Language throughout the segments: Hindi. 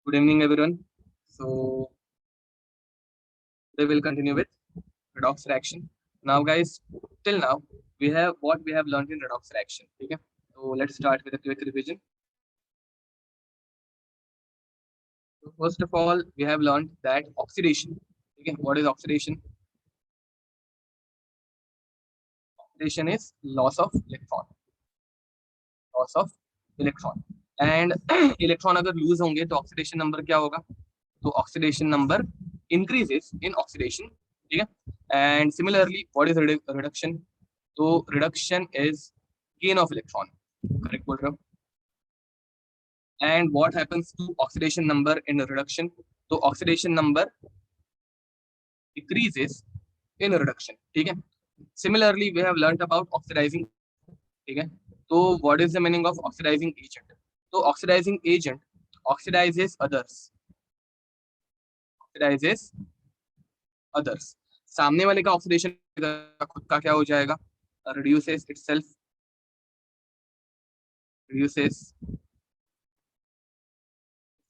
Good evening, everyone. So we will continue with redox reaction. Now, guys, till now we have what we have learned in redox reaction. Okay. So let's start with a quick revision. So first of all, we have learned that oxidation. Okay. What is oxidation? Oxidation is loss of electron. Loss of electron. And electron अगर लूज होंगे तो ऑक्सीडेशन नंबर क्या होगा? तो oxidation number increases in oxidation. ठीक है. And similarly what is reduction? तो reduction is gain of electron. Correct बोल रहे हो. And what happens to oxidation number in reduction? तो oxidation number decreases in reduction. ठीक है. Similarly we have learned about oxidising. ठीक है. तो what is the meaning of oxidising agent? तो oxidising agent oxidises others. Oxidises others. सामने वाले का ऑक्सीडेशन खुद का क्या हो जाएगा? Reduces itself. Reduces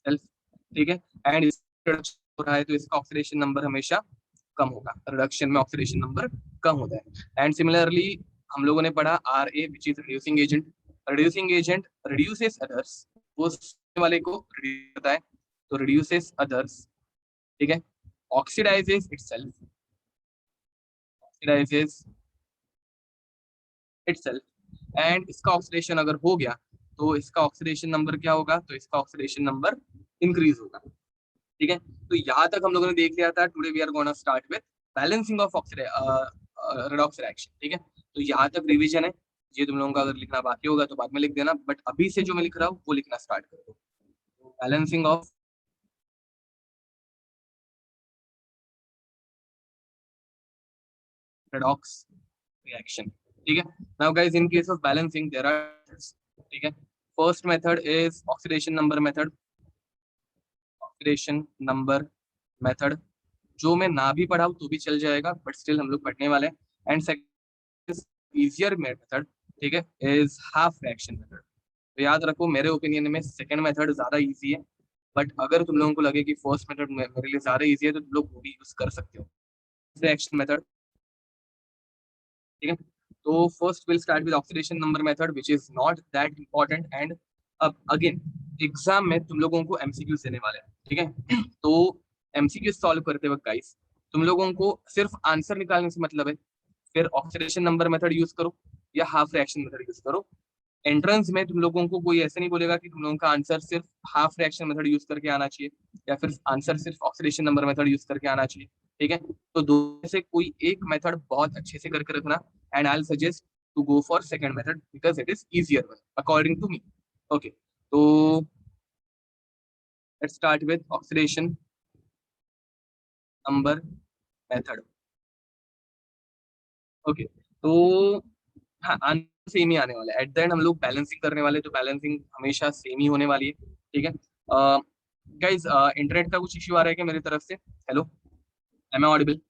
self. ठीक है. एंड हो रहा है तो इसका ऑक्सीडेशन नंबर हमेशा कम होगा. रिडक्शन में ऑक्सीडेशन नंबर कम होता है. एंड सिमिलरली हम लोगों ने पढ़ा R A which is reducing agent. Reducing agent reduces others. वो वाले को रिड्यूस करता है तो रिड्यूसेस अदर्स. ठीक है. Oxidises itself. Oxidises itself. And इसका ऑक्सीडेशन अगर हो गया तो इसका ऑक्सीडेशन नंबर क्या होगा? तो इसका ऑक्सीडेशन नंबर इंक्रीज होगा. ठीक है. तो यहाँ तक हम लोगों ने देख लिया था. Today we are gonna start with balancing of redox reaction. ठीक है. तो यहाँ तक रिवीजन है. ये तुम लोगों का अगर लिखना बाकी होगा तो बाद में लिख देना, बट अभी से जो मैं लिख रहा हूँ वो लिखना स्टार्ट कर दो. Balancing of redox reaction. ठीक है. Now guys, in case of balancing there are methods. ठीक है. First method is oxidation number method. Oxidation number method जो मैं ना भी पढ़ाऊँ तो भी चल जाएगा, बट स्टिल हम लोग पढ़ने वाले हैं. And second is easier method. ठीक है. Is half reaction method. तो याद रखो मेरे ओपिनियन में सेकंड मेथड ज्यादा इजी है, बट अगर तुम लोगों को लगे कि फर्स्ट मेथड मेरे लिए ज्यादा इजी है तो तुम लोग वो भी यूज कर सकते हो. Reaction method. ठीक है. तो first will start with oxidation number method which is not that important. And अब अगेन एग्जाम में तुम लोगों को एमसीक्यूज देने वाले हैं. ठीक है. तो एमसीक्यूज सॉल्व करते वक्त गाइस तुम लोगों को सिर्फ आंसर निकालने से मतलब है. फिर ऑक्सीडेशन नंबर मेथड यूज करो या हाफ रिएक्शन मेथड यूज करो. एंट्रेंस में तुम लोगों को कोई ऐसे नहीं बोलेगा कि तुम लोगों का आंसर सिर्फ हाफ रिएक्शन मेथड यूज करके आना चाहिए या फिर आंसर सिर्फ ऑक्सीडेशन नंबर मेथड यूज करके आना चाहिए. ठीक है. तो दो में से कोई एक मेथड बहुत अच्छे से करके रखना. And I will suggest to go for second method because it is easier one according to me. Okay. तो let's start with oxidation number method. Okay. तो हाँ, आंसर सेम ही आने वाला है. एट द एंड हम लोग बैलेंसिंग करने वाले, तो बैलेंसिंग हमेशा सेम ही होने वाली है. ठीक है. गाइज इंटरनेट का कुछ इश्यू आ रहा है क्या मेरी तरफ से? Hello, am I audible?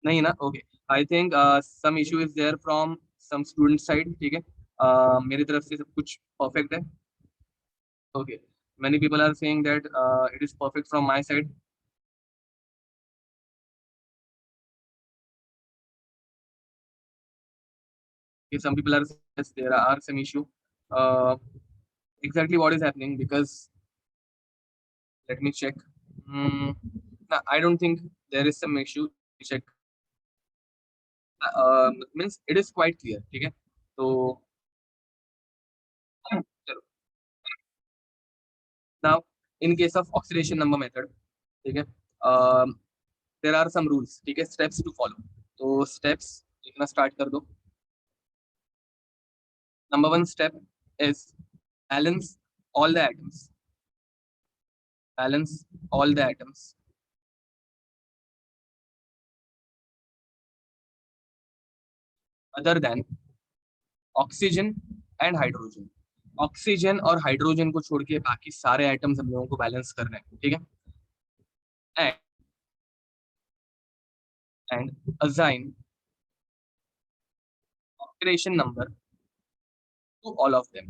नहीं ना. Okay. I think some issue is there from some student side. ठीक है. मेरी तरफ से सब कुछ परफेक्ट है. Okay. many people are saying that it is perfect from my side. Okay, some people are saying yes, there are some issue. uh, exactly what is happening? Because let me check. Hmm, no, I don't think there is some issue. Check. Means it is quite clear. ठीक है. तो चलो. Now in case of oxidation number method, ठीक है, there are some rules. ठीक है, steps to follow. तो steps लिखना start कर दो. Number one step is balance all the atoms. Balance all the atoms. Other than oxygen and hydrogen. Oxygen और हाइड्रोजन को छोड़ के बाकी सारे आइटम्स हम लोगों को बैलेंस करने हैं. ठीक है. And assign oxidation number to all of them.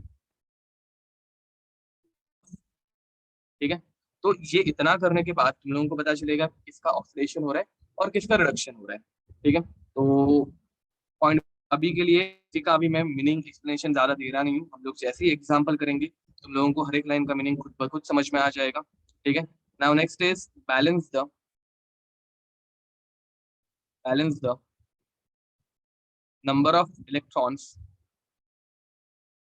ठीक है। तो ये इतना करने के बाद तुम लोगों को पता चलेगा किसका ऑक्सीडेशन हो रहा है और किसका रिडक्शन हो रहा है। ठीक है, तो पॉइंट अभी के लिए इसी का अभी मैं मीनिंग एक्सप्लेनेशन ज्यादा दे रहा नहीं हूँ। हम लोग जैसे ही एग्जाम्पल करेंगे तुम लोगों को हर एक लाइन का मीनिंग खुद ब खुद समझ में आ जाएगा। ठीक है, now next is balance the number of electrons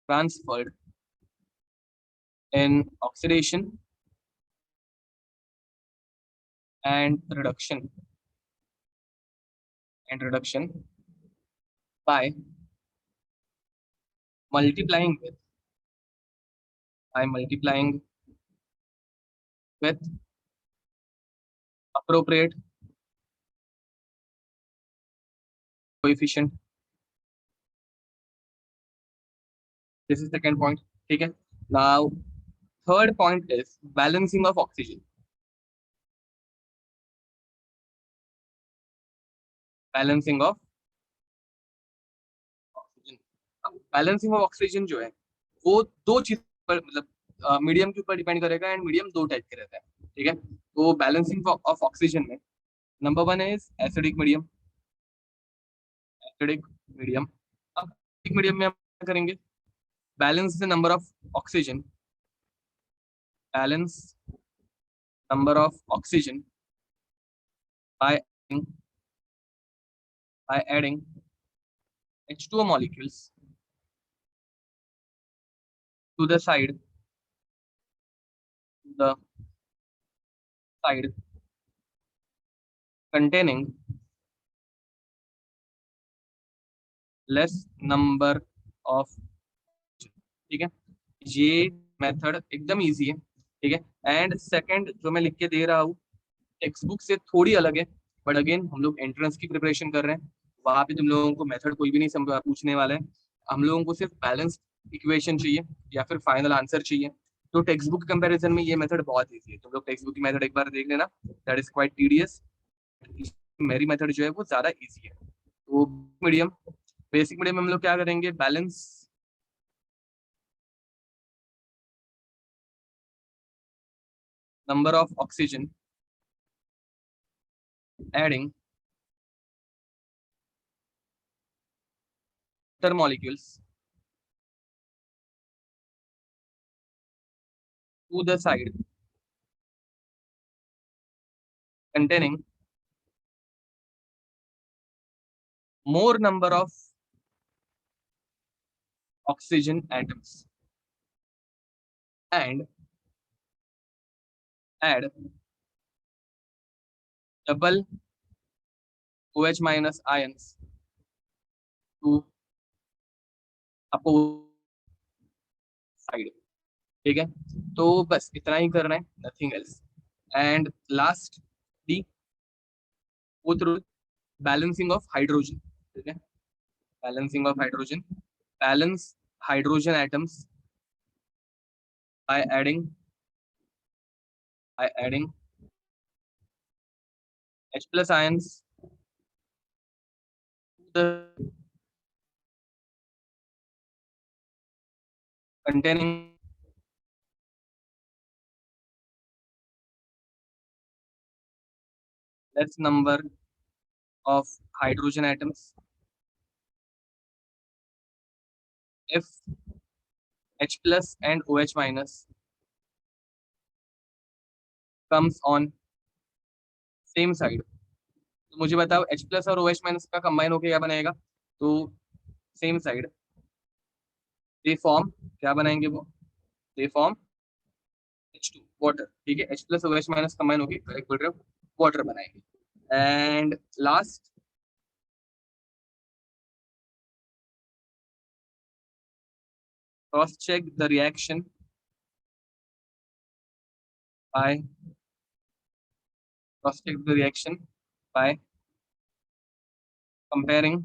transferred in oxidation and reduction by multiplying with multiplying with appropriate coefficient. This is second point. ठीक है, now third point is balancing of oxygen. Balancing of oxygen. Balancing of oxygen जो है वो दो चीज पर मतलब मीडियम के ऊपर डिपेंड करेगा एंड मीडियम दो टाइप के रहता है। ठीक है, तो बैलेंसिंग ऑफ ऑक्सीजन में number one is acidic medium. Acidic medium, अब एसिडिक मीडियम में हम क्या करेंगे, balance the number of oxygen, balance number of oxygen by by adding H2O molecules to the side containing less number of। ठीक है, ये मेथड एकदम इजी है। ठीक है, एंड सेकंड जो मैं लिख के दे रहा हूँ टेक्स्ट बुक से थोड़ी अलग है, बट अगेन हम लोग एंट्रेंस की प्रिपरेशन कर रहे हैं, वहां पे तुम लोगों को मेथड कोई भी नहीं पूछने वाला है। हम लोगों को सिर्फ बैलेंस इक्वेशन चाहिए या फिर फाइनल आंसर चाहिए। तो टेक्स्ट बुक कंपैरिजन में ये मेथड बहुत इजी है, तुम लोग टेक्स्ट बुक की मेथड एक बार देख लेना, दैट इज क्वाइट टीडियस। मेरी मेथड जो है वो ज्यादा इजी है। तो मीडियम, बेसिक मीडियम में हम लोग क्या करेंगे, balance number of oxygen adding water molecules to the side containing more number of oxygen atoms and add double OH minus ions to opposite side। ठीक है, तो बस इतना ही करना है, nothing else. And last D fourth rule, balancing of hydrogen. ठीक है, balancing of hydrogen, balance hydrogen atoms by adding H plus ions to the containing less number of hydrogen atoms if H plus and OH minus comes on same side। तो मुझे बताओ H प्लस और OH माइनस का कंबाइन होकर क्या बनेगा, तो सेम साइड दे फॉर्म, क्या बनाएंगे वो, दे फॉर्म H2 वाटर। ठीक है, H plus OH minus combine होकर करेक्ट बोल रहे हो, वाटर बनाएंगे। And last cross check the reaction by cross check the reaction by comparing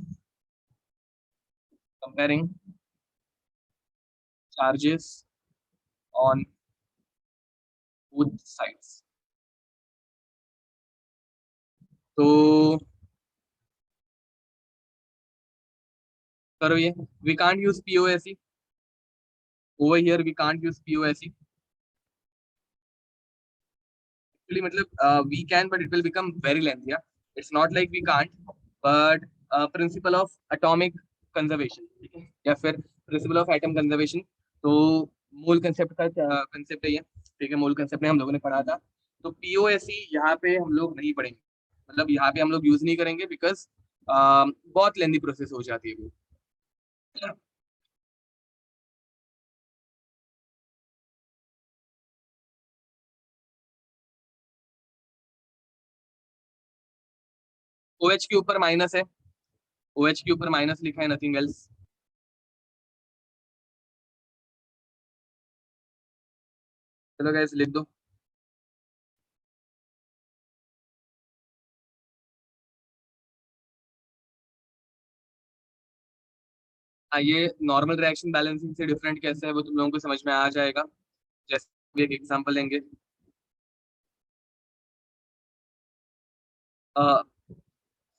charges on both sides। तो करो ये, we can't use POSE over here, we can't use POSE मतलब we can but it will become very lengthy. Yeah, it's not like we can't, but principle of atomic conservation, ठीक है, या फिर प्रिंसिपल ऑफ एटम कंजर्वेशन। तो मूल कंसेप्ट का कंसेप्ट है ये, ठीक है, मूल कंसेप्ट में हम लोगों ने पढ़ा था। तो पीओएसई यहाँ पे हम लोग नहीं पढ़ेंगे, मतलब यहाँ पे हम लोग यूज नहीं करेंगे, बिकॉज बहुत लेंदी प्रोसेस हो जाती है वो। ओएच के ऊपर माइनस है, ओएच के ऊपर माइनस लिखा है, नथिंग एल्स। चलो गाइस लिख दो। हाँ, ये नॉर्मल रिएक्शन बैलेंसिंग से डिफरेंट कैसे है वो तुम लोगों को समझ में आ जाएगा, जैसे भी एक एग्जांपल लेंगे।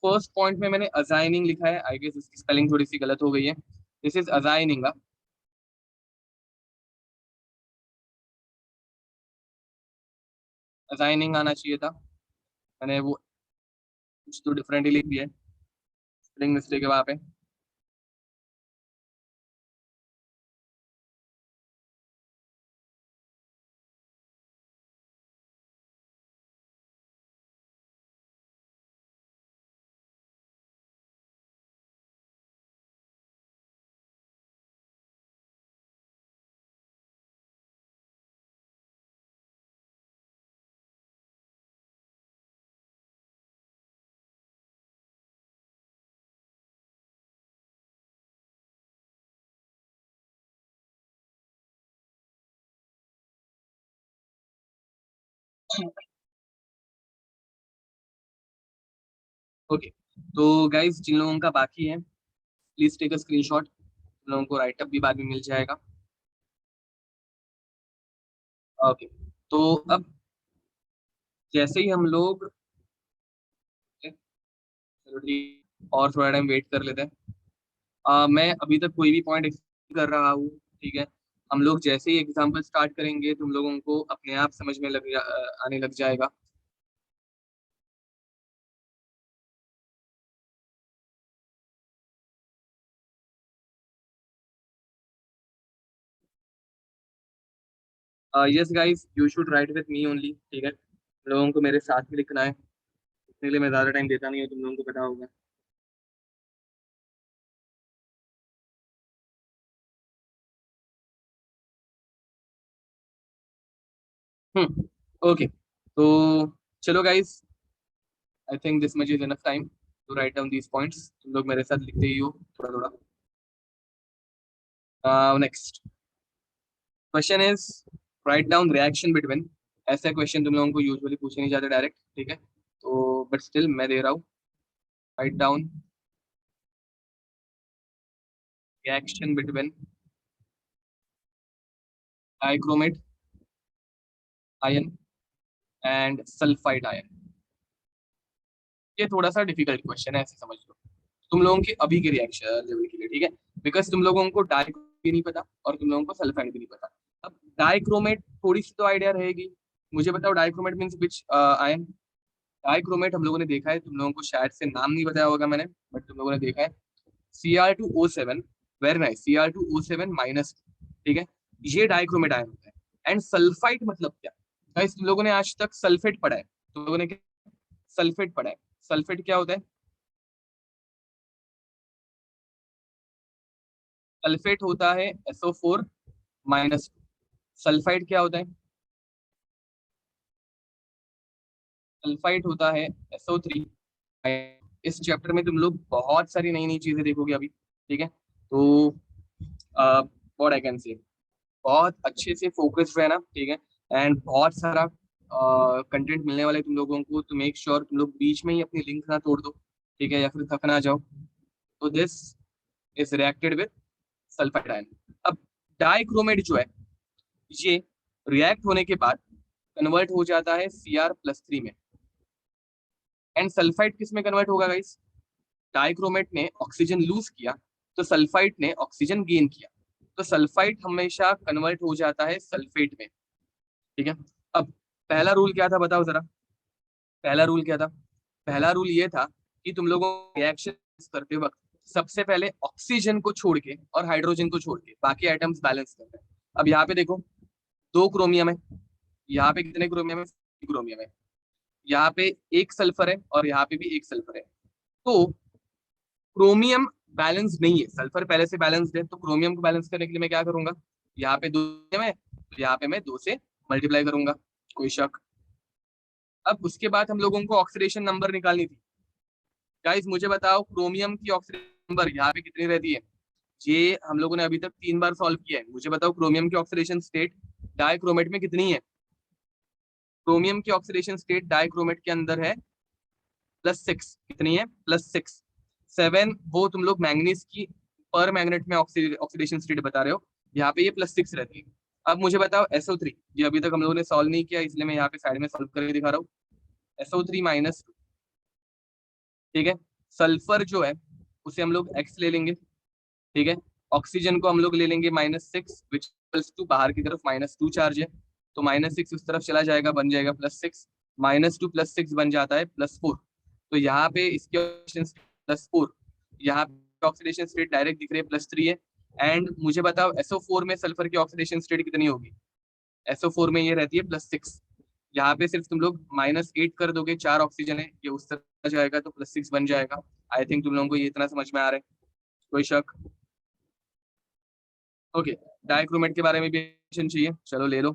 फर्स्ट पॉइंट में मैंने अजाइनिंग लिखा है, आई गेस इसकी स्पेलिंग थोड़ी सी गलत हो गई है। This is अजाइनिंग। अजाइनिंग आना चाहिए था, मैंने वो कुछ तो डिफरेंट ही लिख दिया है, स्पेलिंग मिस्टेक है वहाँ पे। ओके, तो गाइस जिन लोगों का बाकी है प्लीज टेक अ स्क्रीनशॉट, उन लोगों को राइट अप भी बाद में मिल जाएगा। ओके, तो अब जैसे ही हम लोग, चलो ठीक, और थोड़ा टाइम वेट कर लेते हैं। मैं अभी तक कोई भी पॉइंट कर रहा हूँ, ठीक है। हम लोग जैसे ही एग्जाम्पल स्टार्ट करेंगे तुम लोगों को अपने आप समझ में आने लग जाएगा। Yes guys, you should write with me only, ठीक है, लोगों को मेरे साथ ही लिखना है, इसके लिए मैं ज़्यादा टाइम देता नहीं हूँ, तुम लोगों को पता होगा। ओके, तो चलो guys, I think this much is enough time to write down these points, तुम लोग मेरे साथ लिखते ही हो थोड़ा थोड़ा। Next question is write down reaction between. ऐसा क्वेश्चन तुम लोगों को यूजुअली पूछे नहीं जाते डायरेक्ट, ठीक है, तो बट स्टिल मैं दे रहा हूँ। Right down reaction between dichromate ion and sulphide ion. ये थोड़ा सा डिफिकल्ट क्वेश्चन है, ऐसे समझ लो, तुम लोगों के अभी के रिएक्शन लेवल के लिए, ठीक है, बिकॉज तुम लोगों को डाइक भी नहीं पता और तुम लोगों को सल्फाइड भी नहीं पता। अब डाइक्रोमेट थोड़ी सी तो आइडिया रहेगी, मुझे बताओ dichromate means which ion. Dichromate हम लोगों ने देखा है, तुम लोगों को शायद से नाम नहीं बताया होगा मैंने, बट तुम लोगों ने देखा है, Cr2O7, वेरी नाइस, Cr2O7 ठीक है, ये डाइक्रोमेट आयन होता है। एंड सल्फाइड मतलब क्या, गाइस तुम लोगों ने आज तक सल्फेट पढ़ा है, तुम लोगों ने सल्फेट पढ़ा है। सल्फेट क्या होता है? सल्फेट होता है SO4-। सल्फाइड क्या होता है? सल्फाइड होता है SO3। इस चैप्टर में तुम लोग बहुत सारी नई नई चीजें देखोगे अभी, ठीक है, तो व्हाट आई कैन से, बहुत अच्छे से फोकस रहना, ठीक है, एंड बहुत सारा कंटेंट मिलने वाला है तुम लोगों को, तो मेक श्योर तुम लोग बीच में ही अपनी लिंक ना तोड़ दो, ठीक है, या फिर थक ना जाओ। तो this is reacted with sulphide ion. अब डाइक्रोमेट जो है, ये रिएक्ट होने के बाद कन्वर्ट हो जाता है Cr+3 में। एंड सल्फाइड किस में कन्वर्ट होगा गाइस? डाइक्रोमेट ने ऑक्सीजन लूज किया, तो सल्फाइड ने ऑक्सीजन गेन किया, तो सल्फाइड हमेशा कन्वर्ट हो जाता है सल्फेट में, ठीक है। अब पहला रूल क्या था बताओ जरा, पहला रूल क्या था? पहला रूल ये था कि तुम लोगों को रिएक्शन करते वक्त सबसे पहले ऑक्सीजन को छोड़ के और हाइड्रोजन को छोड़ के बाकी आइटम्स बैलेंस करते हैं। अब यहाँ पे देखो, 2 क्रोमियम है, यहाँ पे कितने क्रोमियम है? क्रोमियम है, यहाँ पे 1 सल्फर है और यहाँ पे भी 1 सल्फर है। तो क्रोमियम बैलेंस नहीं है, सल्फर पहले से बैलेंस्ड है, तो क्रोमियम को बैलेंस करने के लिए मैं क्या करूंगा, यहाँ पे 2 है तो यहाँ पे मैं 2 से मल्टीप्लाई करूंगा, कोई शक? अब उसके बाद हम लोगों को ऑक्सीडेशन नंबर निकालनी थी। गाइस मुझे बताओ क्रोमियम की ऑक्सीडेशन नंबर यहाँ पे कितनी रहती है? ये हम लोगों ने अभी तक 3 बार सॉल्व किया है। मुझे बताओ क्रोमियम की ऑक्सीडेशन स्टेट डाइक्रोमेट में कितनी है? क्रोमियम की ऑक्सीडेशन स्टेट डाइक्रोमेट के अंदर है +6। कितनी है? +6। 7 वो तुम लोग मैंगनीज की पर मैग्नेट में ऑक्सीडेशन स्टेट बता रहे हो, यहाँ पे ये +6 रहती है। अब मुझे बताओ SO3, ये अभी तक हम लोगों ने सॉल्व नहीं किया इसलिए मैं यहाँ पे साइड में सॉल्व करके दिखा रहा हूँ। SO3-2, ठीक है। सल्फर जो है उसे हम लोग X ले लेंगे, ठीक है। ऑक्सीजन को हम लोग ले लेंगे -6 विच इक्वल्स टू बाहर की तरफ -2 चार्ज है, तो -6 उस तरफ चला जाएगा, बन जाएगा +6, -2 +6 बन जाता है +4। तो यहाँ पे इसके ऑक्सीडेशन +4, यहाँ पे ऑक्सीडेशन स्टेट डायरेक्ट दिख रही है +3 है। एंड मुझे बताओ SO4 में सल्फर की ऑक्सीडेशन स्टेट कितनी होगी? SO4 में ये रहती है +6। यहाँ पे सिर्फ तुम लोग -8 कर दोगे, 4 ऑक्सीजन है, ये उस तरफ जाएगा तो +6 बन जाएगा। आई थिंक तुम लोगों को ये इतना समझ में आ रहा है, कोई शक? ओके, डाइक्रोमेट के बारे में भी क्वेश्चन चाहिए, चलो ले लो।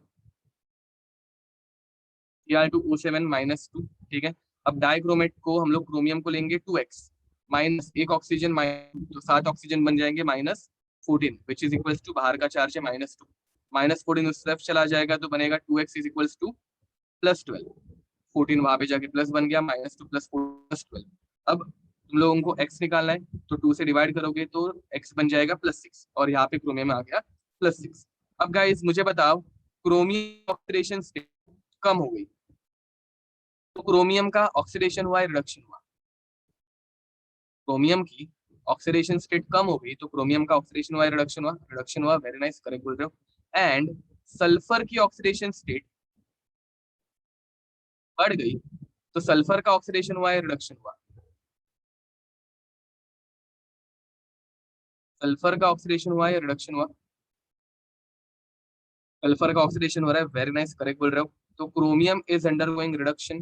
Cr2O7-2, ठीक है। अब डाइक्रोमेट को हम लोग क्रोमियम को लेंगे 2x माइनस 1 ऑक्सीजन माइनस, तो 7 ऑक्सीजन बन जाएंगे -14 विच इज इक्वल्स टू बाहर का चार्ज है -2, -14 उस तरफ चला जाएगा तो बनेगा 2x इज इक्वल्स टू +12। 14 वहां पे जाके प्लस बन गया, -2 +4 +12। अब तुम लोगों को x निकालना है, तो 2 से डिवाइड करोगे तो x बन जाएगा +6 और यहाँ पे क्रोमियम आ गया +6। अब गाइस मुझे बताओ क्रोमियम ऑक्सीडेशन स्टेट कम हो गई तो क्रोमियम का ऑक्सीडेशन हुआ है रिडक्शन हुआ? क्रोमियम की ऑक्सीडेशन स्टेट कम हो गई तो क्रोमियम का ऑक्सीडेशन हुआ है रिडक्शन हुआ? रिडक्शन हुआ, वेरी नाइस, करेक्ट बोल रहे हो। एंड सल्फर की ऑक्सीडेशन स्टेट बढ़ गई तो सल्फर का ऑक्सीडेशन हुआ है रिडक्शन हुआ? सल्फर का ऑक्सीडेशन हुआ है रिडक्शन हुआ? सल्फर का ऑक्सीडेशन हो रहा है, वेरी नाइस, करेक्ट बोल रहे हो। तो chromium is undergoing reduction,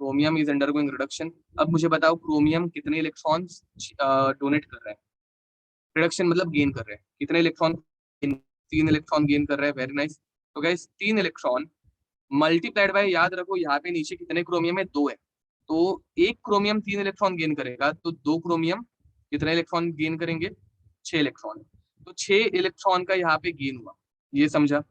chromium is undergoing reduction. अब मुझे बताओ क्रोमियम कितने इलेक्ट्रॉन्स डोनेट कर रहा है? रिडक्शन मतलब गेन कर रहे हैं, कितने इलेक्ट्रॉन? 3 इलेक्ट्रॉन गेन कर रहे हैं, वेरी नाइस। तो गाइस 3 इलेक्ट्रॉन मल्टीप्लाइड बाय, याद रखो यहाँ पे नीचे कितने क्रोमियम है? 2 है, तो एक क्रोमियम 3 इलेक्ट्रॉन गेन करेगा तो 2 क्रोमियम कितने इलेक्ट्रॉन गेन करेंगे? 6 इलेक्ट्रॉन। तो 6 इलेक्ट्रॉन का यहाँ पे गेन हुआ, ये समझा?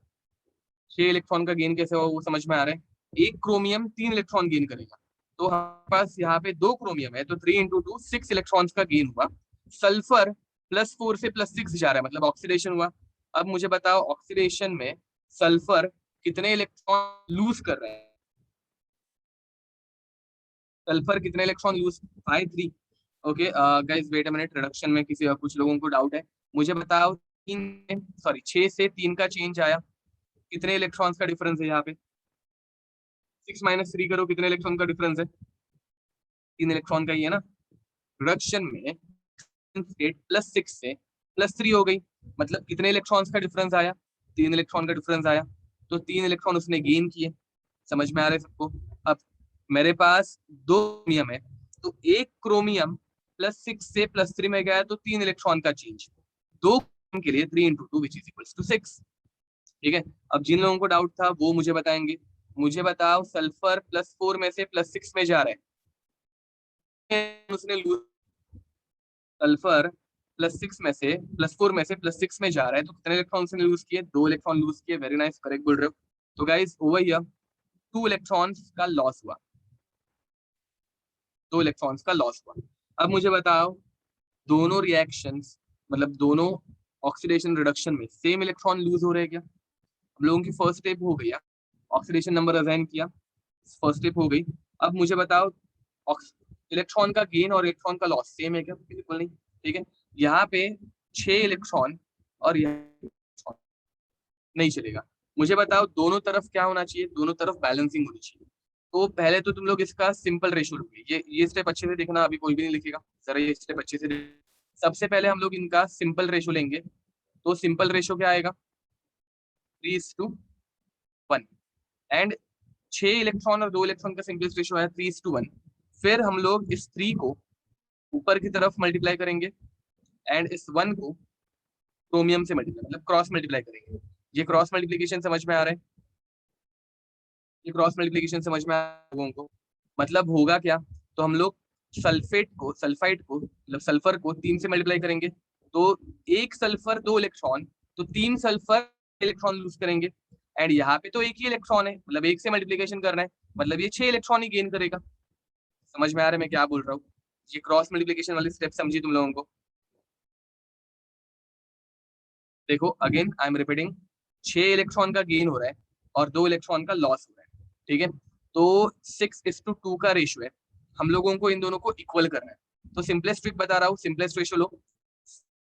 6 इलेक्ट्रॉन का गेन कैसे हुआ वो समझ में आ रहा है। एक क्रोमियम 3 इलेक्ट्रॉन गेन करेगा, तो हमारे पास यहाँ पे 2 क्रोमियम है तो 3 × 2 6 इलेक्ट्रॉन्स का गेन हुआ। सल्फर +4 से +6 जा रहा है, मतलब ऑक्सीडेशन हुआ। अब मुझे बताओ ऑक्सीडेशन में सल्फर कितने इलेक्ट्रॉन लूज कर रहे हैं? सल्फर कितने electron lose? 5 3। Okay guys wait a minute, reduction में किसी कुछ लोगों को डाउट है। मुझे बताओ 6 से 3 का चेंज आया, कितने इलेक्ट्रॉन्स का डिफरेंस है यहाँ पे? 6 - 3 करो, कितने इलेक्ट्रॉन का डिफरेंस है? 3 इलेक्ट्रॉन का ही है ना। रिडक्शन में स्टेट +6 से +3 हो गई, मतलब कितने इलेक्ट्रॉन्स का डिफरेंस आया? 3 इलेक्ट्रॉन का डिफरेंस आया, तो 3 इलेक्ट्रॉन उसने गेन किए। समझ में आ रहा है सबको? अब मेरे पास 2 क्रोमियम है, तो एक क्रोमियम +6 से +3 में गया तो 3 इलेक्ट्रॉन का चेंज, 2 क्रोमियम के लिए 3 × 2 विच इज इक्वल्स टू 6, ठीक है। अब जिन लोगों को डाउट था वो मुझे बताएंगे। मुझे बताओ सल्फर +4 में से +6 में जा रहा है, उसने सल्फर +6 में से +4 में से +6 में जा रहा है तो कितने इलेक्ट्रॉन उसने लूज किए? 2 इलेक्ट्रॉन लूज किए, वेरी नाइस, करेक्ट बोल रहे हो। तो गाइस ओवर हियर 2 इलेक्ट्रॉन्स का लॉस हुआ, 2 इलेक्ट्रॉन्स का लॉस हुआ। अब मुझे बताओ दोनों रिएक्शंस, मतलब दोनों ऑक्सीडेशन रिडक्शन में सेम इलेक्ट्रॉन लूज हो रहे हैं क्या? हम लोगों की फर्स्ट स्टेप हो गई, ऑक्सीडेशन नंबर असाइन किया, फर्स्ट स्टेप हो गई। अब मुझे बताओ इलेक्ट्रॉन का गेन और इलेक्ट्रॉन का लॉस सेम है क्या? बिल्कुल नहीं, ठीक है। यहाँ पे 6 इलेक्ट्रॉन और यहाँ नहीं चलेगा, मुझे बताओ दोनों तरफ क्या होना चाहिए, दोनों तरफ बैलेंसिंग होनी चाहिए। तो पहले तो तुम लोग इसका सिंपल रेशियो लोगे, ये स्टेप अच्छे से देखना, अभी कोई भी नहीं लिखेगा, जरा ये स्टेप अच्छे से सबसे पहले हम लोग इनका सिंपल रेशियो लेंगे। तो सिंपल रेशियो क्या आएगा, 3:1। एंड 6 इलेक्ट्रॉन और 2 इलेक्ट्रॉन का सिंपलेस्ट रेशियो है 3:1। फिर हम लोग इस 3 को ऊपर की तरफ मल्टीप्लाई करेंगे एंड इस 1 को क्रोमियम से मल्टीप्लाई, मतलब क्रॉस मल्टीप्लाई करेंगे। ये क्रॉस मल्टीप्लिकेशन समझ में आ रहा है, ये क्रॉस मल्टीप्लिकेशन समझ में आ रहा है लोगों को? मतलब होगा क्या, तो हम लोग सल्फाइड को मतलब सल्फर को 3 से मल्टीप्लाई करेंगे, तो 1 सल्फर 2 इलेक्ट्रॉन, तो 3 सल्फर इलेक्ट्रॉन लूज करेंगे। एंड यहाँ पे तो एक ही इलेक्ट्रॉन है, मतलब 1 से मल्टीप्लिकेशन करना है, मतलब ये 6 इलेक्ट्रॉन ही गेन करेगा। समझ में आ रहा है मैं क्या बोल रहा हूँ? ये क्रॉस मल्टीप्लिकेशन वाली स्टेप समझी तुम लोगों को? देखो again I am repeating, 6 electron का गेन हो रहा है और 2 इलेक्ट्रॉन का लॉस हो रहा है, ठीक है। तो 6:2 का रेशियो है, हम लोगों को इन दोनों को इक्वल करना है। तो सिंपलेस्ट ट्रिक बता रहा हूँ, सिंपलेस्ट रेशियो लो,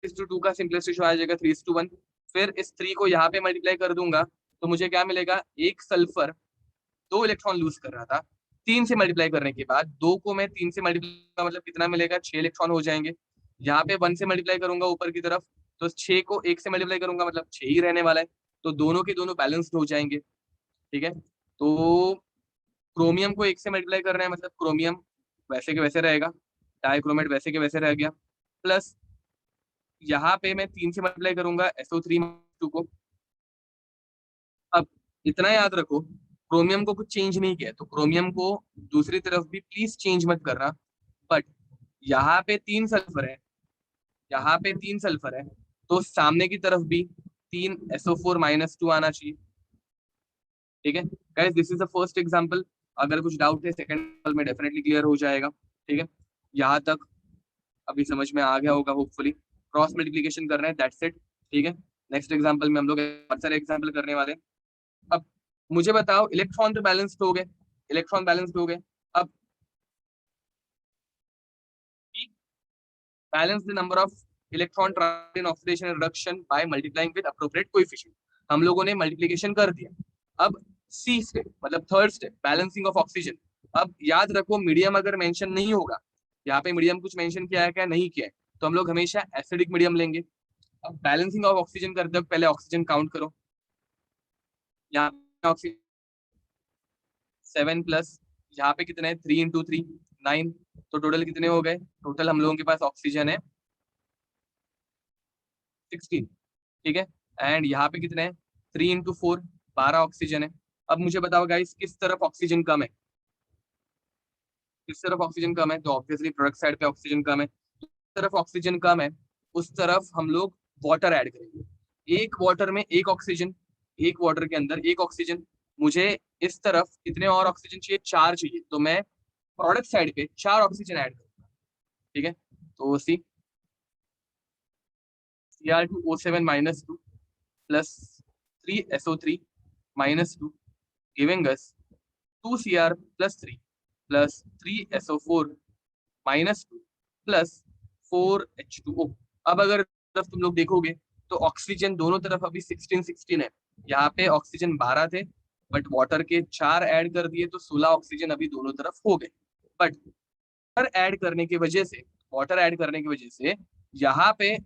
6:2 का सिंपलेस्ट रेशियो आ जाएगा 3:1। फिर इस 3 को यहाँ पे मल्टीप्लाई कर दूंगा, तो मुझे क्या मिलेगा, 1 सल्फर 2 इलेक्ट्रॉन लूज कर रहा था, 3 से मल्टीप्लाई करने के बाद 2 को मैं 3 से मल्टीप्लाई, मतलब कितना मिलेगा, 6 इलेक्ट्रॉन हो जाएंगे। यहाँ पे 1 से मल्टीप्लाई करूंगा ऊपर की तरफ, तो 6 को 1 से मल्टीप्लाई करूंगा, मतलब 6 ही रहने वाला है। तो दोनों के दोनों बैलेंस्ड हो जाएंगे, ठीक है। तो क्रोमियम को 1 से मल्टीप्लाई कर रहे हैं, मतलब क्रोमियम वैसे के वैसे रहेगा, डाइक्रोमेट वैसे के वैसे रह गया। प्लस यहाँ पे मैं 3 से मल्टीप्लाई करूंगा SO3 को। अब इतना याद रखो, क्रोमियम को कुछ चेंज नहीं किया, तो क्रोमियम को दूसरी तरफ भी प्लीज चेंज मत करना। बट यहाँ पे 3 सल्फर है, यहाँ पे 3 सल्फर है, तो सामने की तरफ भी 3SO4-2 आना चाहिए, ठीक है। गाइस this is the first example, अगर कुछ डाउट है सेकंड एग्जांपल में डेफिनेटली क्लियर हो जाएगा, ठीक है। यहाँ तक अभी समझ में आ गया होगा होपफुली, क्रॉस मल्टीप्लिकेशन कर रहे हैं, दैट्स इट, ठीक है। नेक्स्ट एग्जांपल में हम लोग बहुत सारे एग्जांपल करने वाले हैं। अब मुझे बताओ, इलेक्ट्रॉन तो बैलेंस्ड हो गए, इलेक्ट्रॉन बैलेंस्ड हो गए। अब balance the number of electron transfer in oxidation reduction by multiplying with appropriate coefficient. हम लोगों ने मल्टीप्लिकेशन कर दिया। अब सी स्टेप, मतलब third step, balancing of oxygen. अब याद रखो, मीडियम अगर मेंशन नहीं होगा, यहाँ पे मीडियम कुछ मेंशन किया है क्या, नहीं किया है, तो हम लोग हमेशा एसिडिक मीडियम लेंगे। अब बैलेंसिंग ऑफ ऑक्सीजन करते वक्त पहले ऑक्सीजन काउंट करो, यहाँ ऑक्सीजन 7 प्लस, यहाँ पे कितने हैं, 3 × 3 9, तो टोटल कितने हो गए, टोटल हम लोगों के पास ऑक्सीजन है 16, ठीक है। एंड यहाँ पे कितने हैं, 3 × 4 12 ऑक्सीजन है। अब मुझे बताओ गाइस, किस तरफ ऑक्सीजन कम है, किस तरफ ऑक्सीजन कम है, तो ऑब्वियसली प्रोडक्ट साइड पे ऑक्सीजन कम है। जिस तरफ ऑक्सीजन कम है उस तरफ हम लोग वाटर ऐड करेंगे। एक वाटर में एक ऑक्सीजन, एक वाटर के अंदर एक ऑक्सीजन, मुझे इस तरफ कितने और ऑक्सीजन चाहिए, 4 चाहिए, तो मैं प्रोडक्ट साइड पे 4 ऑक्सीजन ऐड करूंगा, ठीक है। तो Cr2O7-2 plus 3SO3-2 giving us 2Cr plus 3 plus 3SO4-2 plus 4H2O। अब अगर तरफ तुम लोग देखोगे तो ऑक्सीजन दोनों तरफ अभी 16-16 है, यहाँ पे ऑक्सीजन 12 थे, बट वाटर के 4 ऐड कर दिए तो 16 ऑक्सीजन अभी दोनों तरफ हो गए। बट वाटर ऐड करने की वजह से, वाटर ऐड करने की वजह से यहाँ पे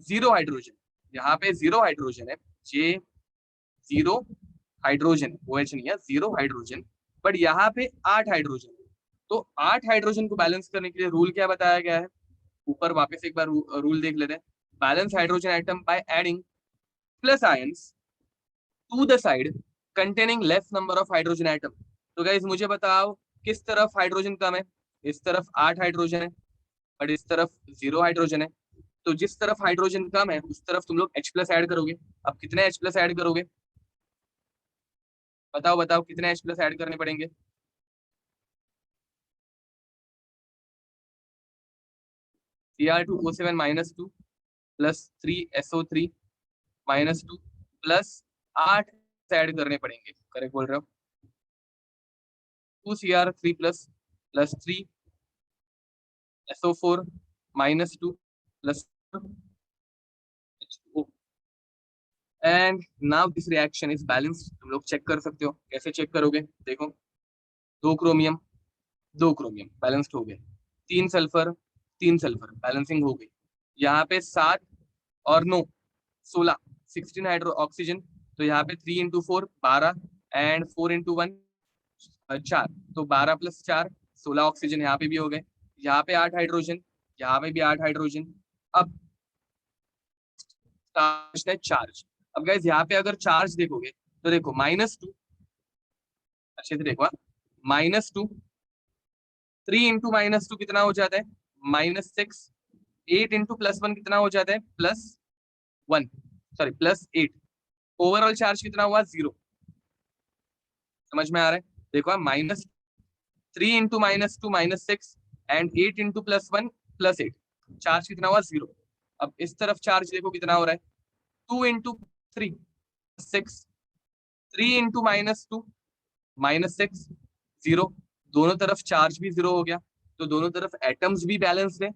0 हाइड्रोजन, यहाँ पे 0 हाइड्रोजन है, ये 0 हाइड्रोजन, OH नहीं है, 0 हाइड्रोजन, बट यहाँ पे 8 हाइड्रोजन है। तो 8 हाइड्रोजन को बैलेंस करने के लिए रूल क्या बताया गया है, ऊपर वापस एक बार रूल देख लेते हैं। Balance hydrogen atom by adding plus ions to the side containing less number of hydrogen atom. तो गाइस मुझे बताओ, किस तरफ हाइड्रोजन कम है, इस तरफ 8 हाइड्रोजन है, बट इस तरफ 0 हाइड्रोजन है। तो जिस तरफ हाइड्रोजन कम है उस तरफ तुम लोग H+ ऐड करोगे। अब कितने H+ ऐड करोगे, बताओ बताओ, कितने H+ ऐड करने पड़ेंगे? Cr2O7-2 plus 3SO3-2 plus 8 add करने पड़ेंगे, करेक्ट बोल रहे हो। 2Cr3 plus 3SO4-2 plus H2O and now this reaction is balanced. तुम लोग चेक कर सकते हो, कैसे चेक करोगे, देखो दो क्रोमियम दो क्रोमियम बैलेंस्ड हो गए, तीन सल्फर बैलेंसिंग हो गई। यहाँ पे 7 और 9 16, 16 हाइड्रो ऑक्सीजन, तो यहाँ पे 3 × 4 12 एंड 4 × 1 4, तो 12 + 4 16 ऑक्सीजन यहाँ पे भी हो गए। यहाँ पे 8 हाइड्रोजन, यहाँ पे भी 8 हाइड्रोजन। अब चार्ज, अब गाइस यहाँ पे अगर चार्ज देखोगे तो देखो -2, अच्छे से देखो, -2, 3 × -2 कितना हो जाता है, -6, 8 × +1 कितना हो जाता है, +1, सॉरी +8। ओवरऑल चार्ज कितना हुआ, 0। समझ में आ रहा है, देखो -3 × -2 -6 एंड 8 × +1 +8, चार्ज कितना हुआ, 0। अब इस तरफ चार्ज देखो कितना हो रहा है, 2 × 3 6, 3 × -2 -6 0, दोनों तरफ चार्ज भी 0 हो गया, तो दोनों तरफ एटम्स भी बैलेंस्ड है,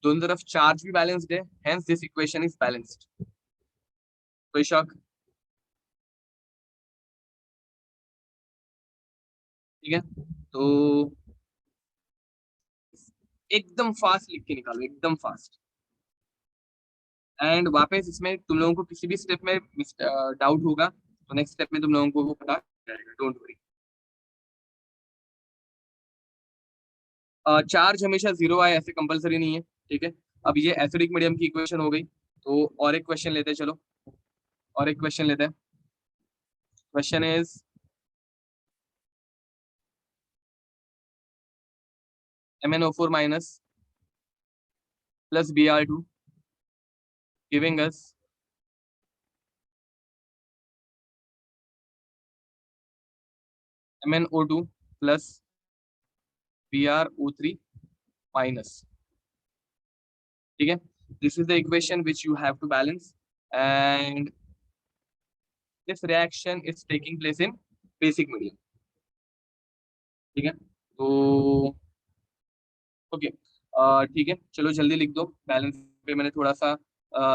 दोनों तरफ चार्ज भी बैलेंस्ड है, hence this equation is balanced. कोई शक, ठीक है, तो एकदम फास्ट लिख के निकालो, एकदम फास्ट। एंड वापस इसमें तुम लोगों को किसी भी स्टेप में डाउट होगा तो नेक्स्ट स्टेप में तुम लोगों को वो पता जाएगा, डोंट वरी। चार्ज हमेशा 0 आए ऐसे कंपलसरी नहीं है, ठीक है। अब ये एसिडिक मीडियम की इक्वेशन हो गई, तो और एक क्वेश्चन लेते हैं, चलो और एक क्वेश्चन लेते हैं। Question is MnO4 minus plus Br2 giving us MnO2 plus BrO3 minus, ठीक है। This is the equation which you have to balance and this reaction is taking place in basic medium, ठीक है। तो ओके, ठीक है, चलो जल्दी लिख दो। बैलेंस पे मैंने थोड़ा सा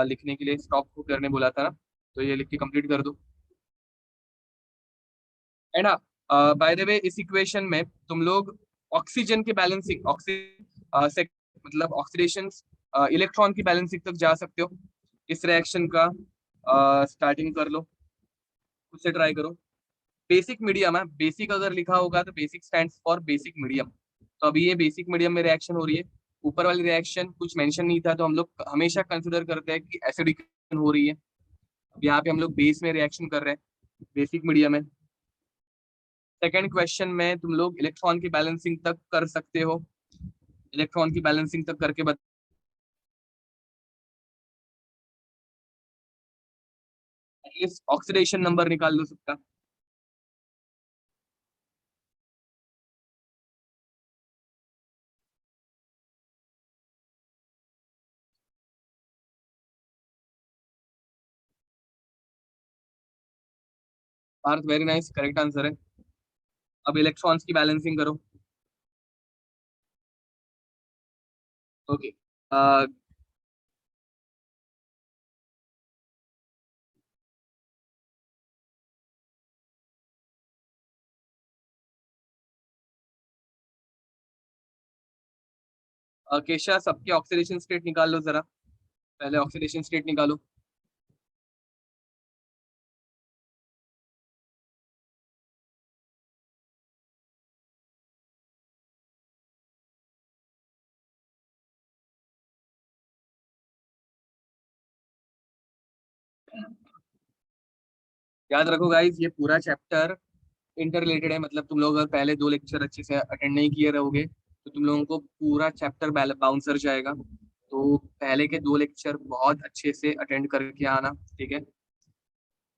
लिखने के लिए स्टॉप करने बोला था ना, तो ये लिख के कंप्लीट कर दो। एंड हाँ, बाय द वे इस इक्वेशन में तुम लोग ऑक्सीजन के बैलेंसिंग, ऑक्सीजन से मतलब ऑक्सीडेशन इलेक्ट्रॉन की बैलेंसिंग तक जा सकते हो। इस रिएक्शन का स्टार्टिंग कर लो, खुद से ट्राई करो। बेसिक मीडियम है, बेसिक अगर लिखा होगा तो basic stands for basic medium, तो अभी ये बेसिक मीडियम में रिएक्शन हो रही है। ऊपर वाली रिएक्शन कुछ मेंशन नहीं था, तो हम लोग हमेशा कंसिडर करते हैं कि एसिडिक हो रही है। अब यहाँ पे हम लोग बेस में रिएक्शन कर रहे हैं, बेसिक मीडियम है। सेकेंड क्वेश्चन में तुम लोग इलेक्ट्रॉन की बैलेंसिंग तक कर सकते हो, इलेक्ट्रॉन की बैलेंसिंग तक करके ऑक्सीडेशन नंबर निकाल लो सबका। Parth very nice, correct answer है। अब इलेक्ट्रॉन्स की बैलेंसिंग करो। ओके, केशा सबके ऑक्सीडेशन स्टेट निकाल लो जरा, पहले ऑक्सीडेशन स्टेट निकालो। याद रखो गाइस, ये पूरा चैप्टर इंटर रिलेटेड है, मतलब तुम लोग अगर पहले 2 लेक्चर अच्छे से अटेंड नहीं किए रहोगे तो तुम लोगों को पूरा चैप्टर बाउंसर जाएगा। तो पहले के 2 लेक्चर बहुत अच्छे से अटेंड करके आना, ठीक है।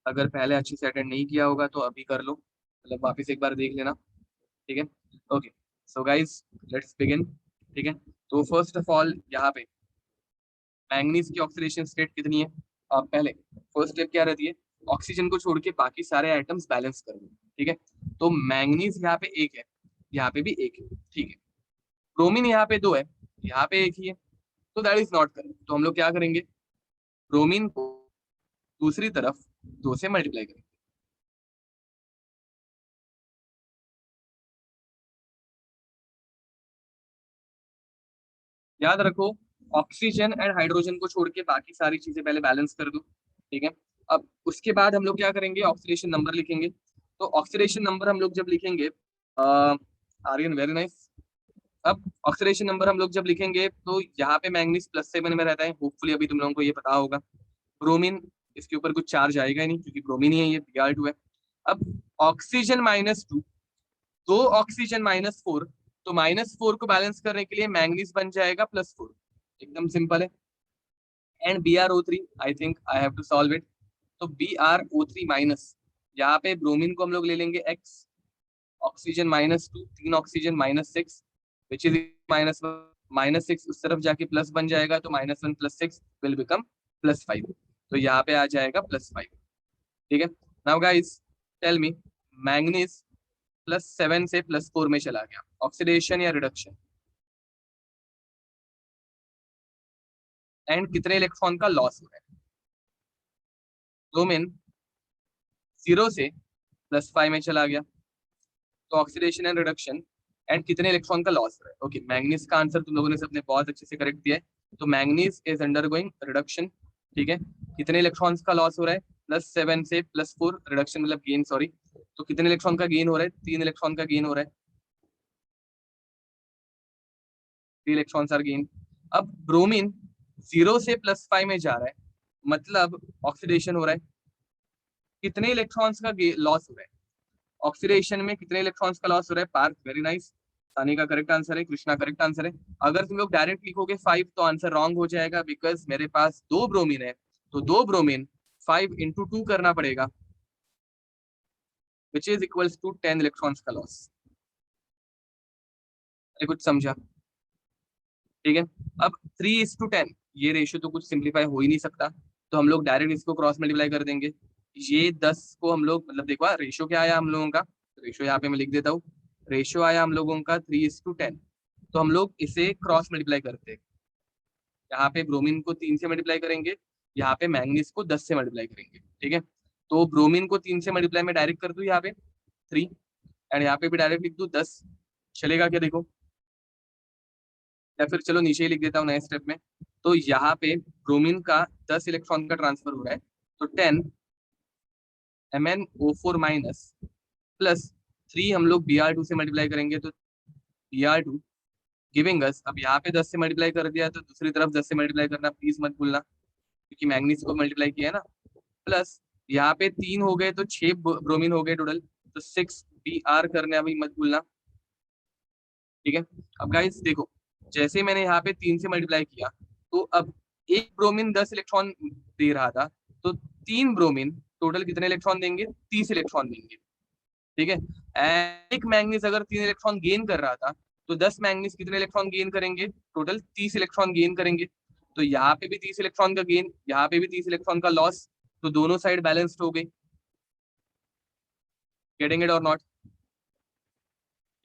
अगर पहले अच्छे से अटेंड नहीं किया होगा तो अभी कर लो, मतलब वापस एक बार देख लेना, ठीक है। Okay, so guys let's begin, ठीक है। तो फर्स्ट ऑफ ऑल यहाँ पे मैंगनीज की ऑक्सीडेशन स्टेट कितनी है, पहले फर्स्ट स्टेप क्या रहती है, ऑक्सीजन को छोड़ के बाकी सारे आइटम्स बैलेंस कर दो, ठीक है। तो मैंगनीज यहाँ पे एक है, यहाँ पे भी एक है, ठीक है। ब्रोमीन यहाँ पे 2 है, यहाँ पे एक ही है, तो दैट इज नॉट करेक्ट। तो हम लोग क्या करेंगे, ब्रोमीन को दूसरी तरफ 2 से मल्टीप्लाई करेंगे। याद रखो ऑक्सीजन एंड हाइड्रोजन को छोड़ के बाकी सारी चीजें पहले बैलेंस कर दो, ठीक है। अब उसके बाद हम लोग क्या करेंगे, ऑक्सीडेशन नंबर लिखेंगे। तो ऑक्सीडेशन नंबर हम लोग जब लिखेंगे, आर्यन वेरी नाइस। अब ऑक्सीडेशन नंबर हम लोग जब लिखेंगे तो यहाँ पे मैंगनीज +7 में रहता है, होपफुली अभी तुम लोगों को ये पता होगा। ब्रोमीन, इसके ऊपर कुछ चार्ज आएगा ही नहीं क्योंकि ब्रोमीन ही है, ये Br2 है। अब ऑक्सीजन -2, 2 ऑक्सीजन -4, तो -4 को बैलेंस करने के लिए मैंगनीज बन जाएगा +4, एकदम सिंपल है। And BrO3, I think I have to solve it. तो BrO3 माइनस, यहाँ पे ब्रोमीन को हम लोग ले लेंगे X, oxygen -2, 3 oxygen -6, which is -6, उस तरफ जाके प्लस बन जाएगा, तो -1 + 6 विल बिकम +5, तो यहाँ पे आ जाएगा +5, ठीक है। Now guys tell me, manganese +7 से +4 में चला गया, ऑक्सीडेशन या रिडक्शन, एंड कितने इलेक्ट्रॉन का लॉस हो रहा है। ब्रोमीन 0 से +5 में चला गया, तो ऑक्सीडेशन एंड रिडक्शन, एंड कितने इलेक्ट्रॉन का लॉस हो रहा है। ओके, मैंगनीज का आंसर तुम लोगों ने सबने बहुत अच्छे से करेक्ट दिया है, तो मैंगनीज इज अंडरगोइंग रिडक्शन, ठीक है। कितने इलेक्ट्रॉन्स का लॉस हो रहा है, +7 से +4, रिडक्शन मतलब गेन, सॉरी। तो कितने इलेक्ट्रॉन का गेन हो रहा है, 3 इलेक्ट्रॉन का गेन हो रहा है, 3 इलेक्ट्रॉन्स आर गेन। अब ब्रोमीन 0 से +5 में जा रहा है, मतलब ऑक्सीडेशन हो रहा है, कितने इलेक्ट्रॉन्स का लॉस हो रहा है, ऑक्सीडेशन में कितने इलेक्ट्रॉन्स का लॉस हो रहा है। पार्थ वेरी नाइस, सानी का करेक्ट आंसर है, कृष्णा करेक्ट आंसर है। अगर तुम लोग डायरेक्ट लिखोगे 5 तो आंसर रॉन्ग हो जाएगा, बिकॉज मेरे पास 2 ब्रोमीन है, तो 2 ब्रोमीन 5 × 2 करना पड़ेगा, which is equals to 10 electrons का लॉस। अरे कुछ समझा, ठीक है। अब 3:10, ये रेशियो तो कुछ सिंप्लीफाई हो ही नहीं सकता, तो हम लोग डायरेक्ट इसको क्रॉस मल्टीप्लाई कर देंगे। ये 10 को हम लोग, मतलब देखो रेशियो क्या आया हम लोगों का, रेशियो यहाँ पे मैं लिख देता हूँ, रेशियो आया हम लोगों का 3:10, तो हम लोग इसे क्रॉस मल्टीप्लाई करते हैं। यहाँ पे ब्रोमीन को 3 से मल्टीप्लाई करेंगे, यहाँ पे मैंगनीज को 10 से मल्टीप्लाई करेंगे, ठीक है। तो ब्रोमीन को 3 से मल्टीप्लाई में डायरेक्ट कर दूं यहाँ पे 3, एंड यहाँ पे भी डायरेक्ट लिख दूं 10, चलेगा क्या देखो, या फिर चलो नीचे ही लिख देता हूँ नए स्टेप में। तो यहाँ पे ब्रोमीन का 10 इलेक्ट्रॉन का ट्रांसफर हो रहा है, तो 10 MnO4 माइनस +3 हम लोग Br2 से मल्टीप्लाई करेंगे, तो Br2 गिविंग अस, अब यहाँ पे 10 से मल्टीप्लाई कर दिया तो दूसरी तरफ 10 से मल्टीप्लाई करना प्लीज मत भूलना, क्योंकि मैंगनीज को मल्टीप्लाई किया है ना। प्लस यहाँ पे 3 हो गए तो 6 ब्रोमीन हो गए टोटल, तो 6 Br करने अभी मत भूलना, ठीक है। अब गाइस देखो, जैसे मैंने यहाँ पे 3 से मल्टीप्लाई किया, तो अब एक ब्रोमीन 10 इलेक्ट्रॉन दे रहा था, तो 3 ब्रोमीन टोटल कितने इलेक्ट्रॉन देंगे, 30 इलेक्ट्रॉन देंगे, ठीक है। एक मैंगनीज अगर 3 इलेक्ट्रॉन गेन कर रहा था, तो 10 मैंगनीज कितने इलेक्ट्रॉन गेन करेंगे, टोटल 30 इलेक्ट्रॉन गेन करेंगे। तो यहाँ पे भी 30 इलेक्ट्रॉन का गेन, यहाँ पे भी 30 इलेक्ट्रॉन का लॉस, तो दोनों साइड बैलेंस्ड हो गई, गेटिंग इट और नॉट,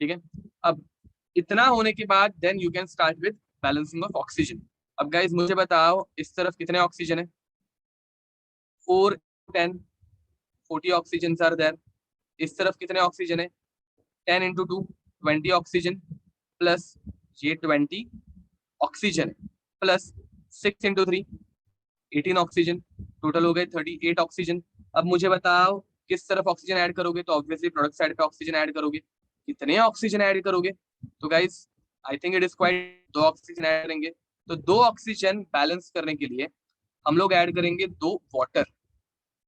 ठीक है। अब इतना होने के बाद then you can start with balancing of oxygen. अब गाइज मुझे बताओ, इस तरफ कितने ऑक्सीजन है, 4 10, 40 ऑक्सीजन आर देयर। इस तरफ कितने ऑक्सीजन है, 10 × 2 20 ऑक्सीजन, प्लस ये 20 ऑक्सीजन है, प्लस 6 × 3 18 ऑक्सीजन, टोटल हो गए 38 ऑक्सीजन। अब मुझे बताओ किस तरफ ऑक्सीजन ऐड करोगे, तो ऑब्वियसली प्रोडक्ट साइड पे ऑक्सीजन ऐड करोगे, कितने ऑक्सीजन ऐड करोगे, तो guys I think it is quite, 2 oxygen add करेंगे। तो 2 ऑक्सीजन बैलेंस करने के लिए हम लोग ऐड करेंगे 2 वाटर।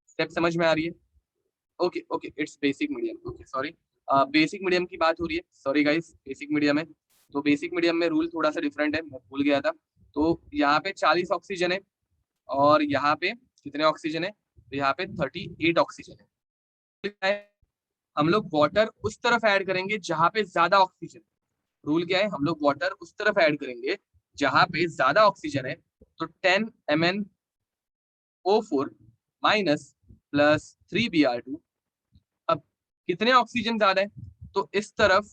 स्टेप समझ में आ रही है, okay okay, it's basic medium, okay sorry, basic medium की बात हो रही है, सॉरी गाइस, बेसिक मीडियम है। तो बेसिक मीडियम में रूल थोड़ा सा डिफरेंट है, मैं भूल गया था। तो यहाँ पे 40 ऑक्सीजन है, और यहाँ पे कितने ऑक्सीजन है, तो यहाँ पे 38 ऑक्सीजन है। हम लोग वाटर उस तरफ ऐड करेंगे जहां पे ज्यादा ऑक्सीजन, रूल क्या है, हम लोग वाटर उस तरफ ऐड करेंगे जहां पे ज्यादा ऑक्सीजन है। तो 10 MnO4 माइनस +3 Br2। अब कितने ऑक्सीजन ज्यादा है, तो इस तरफ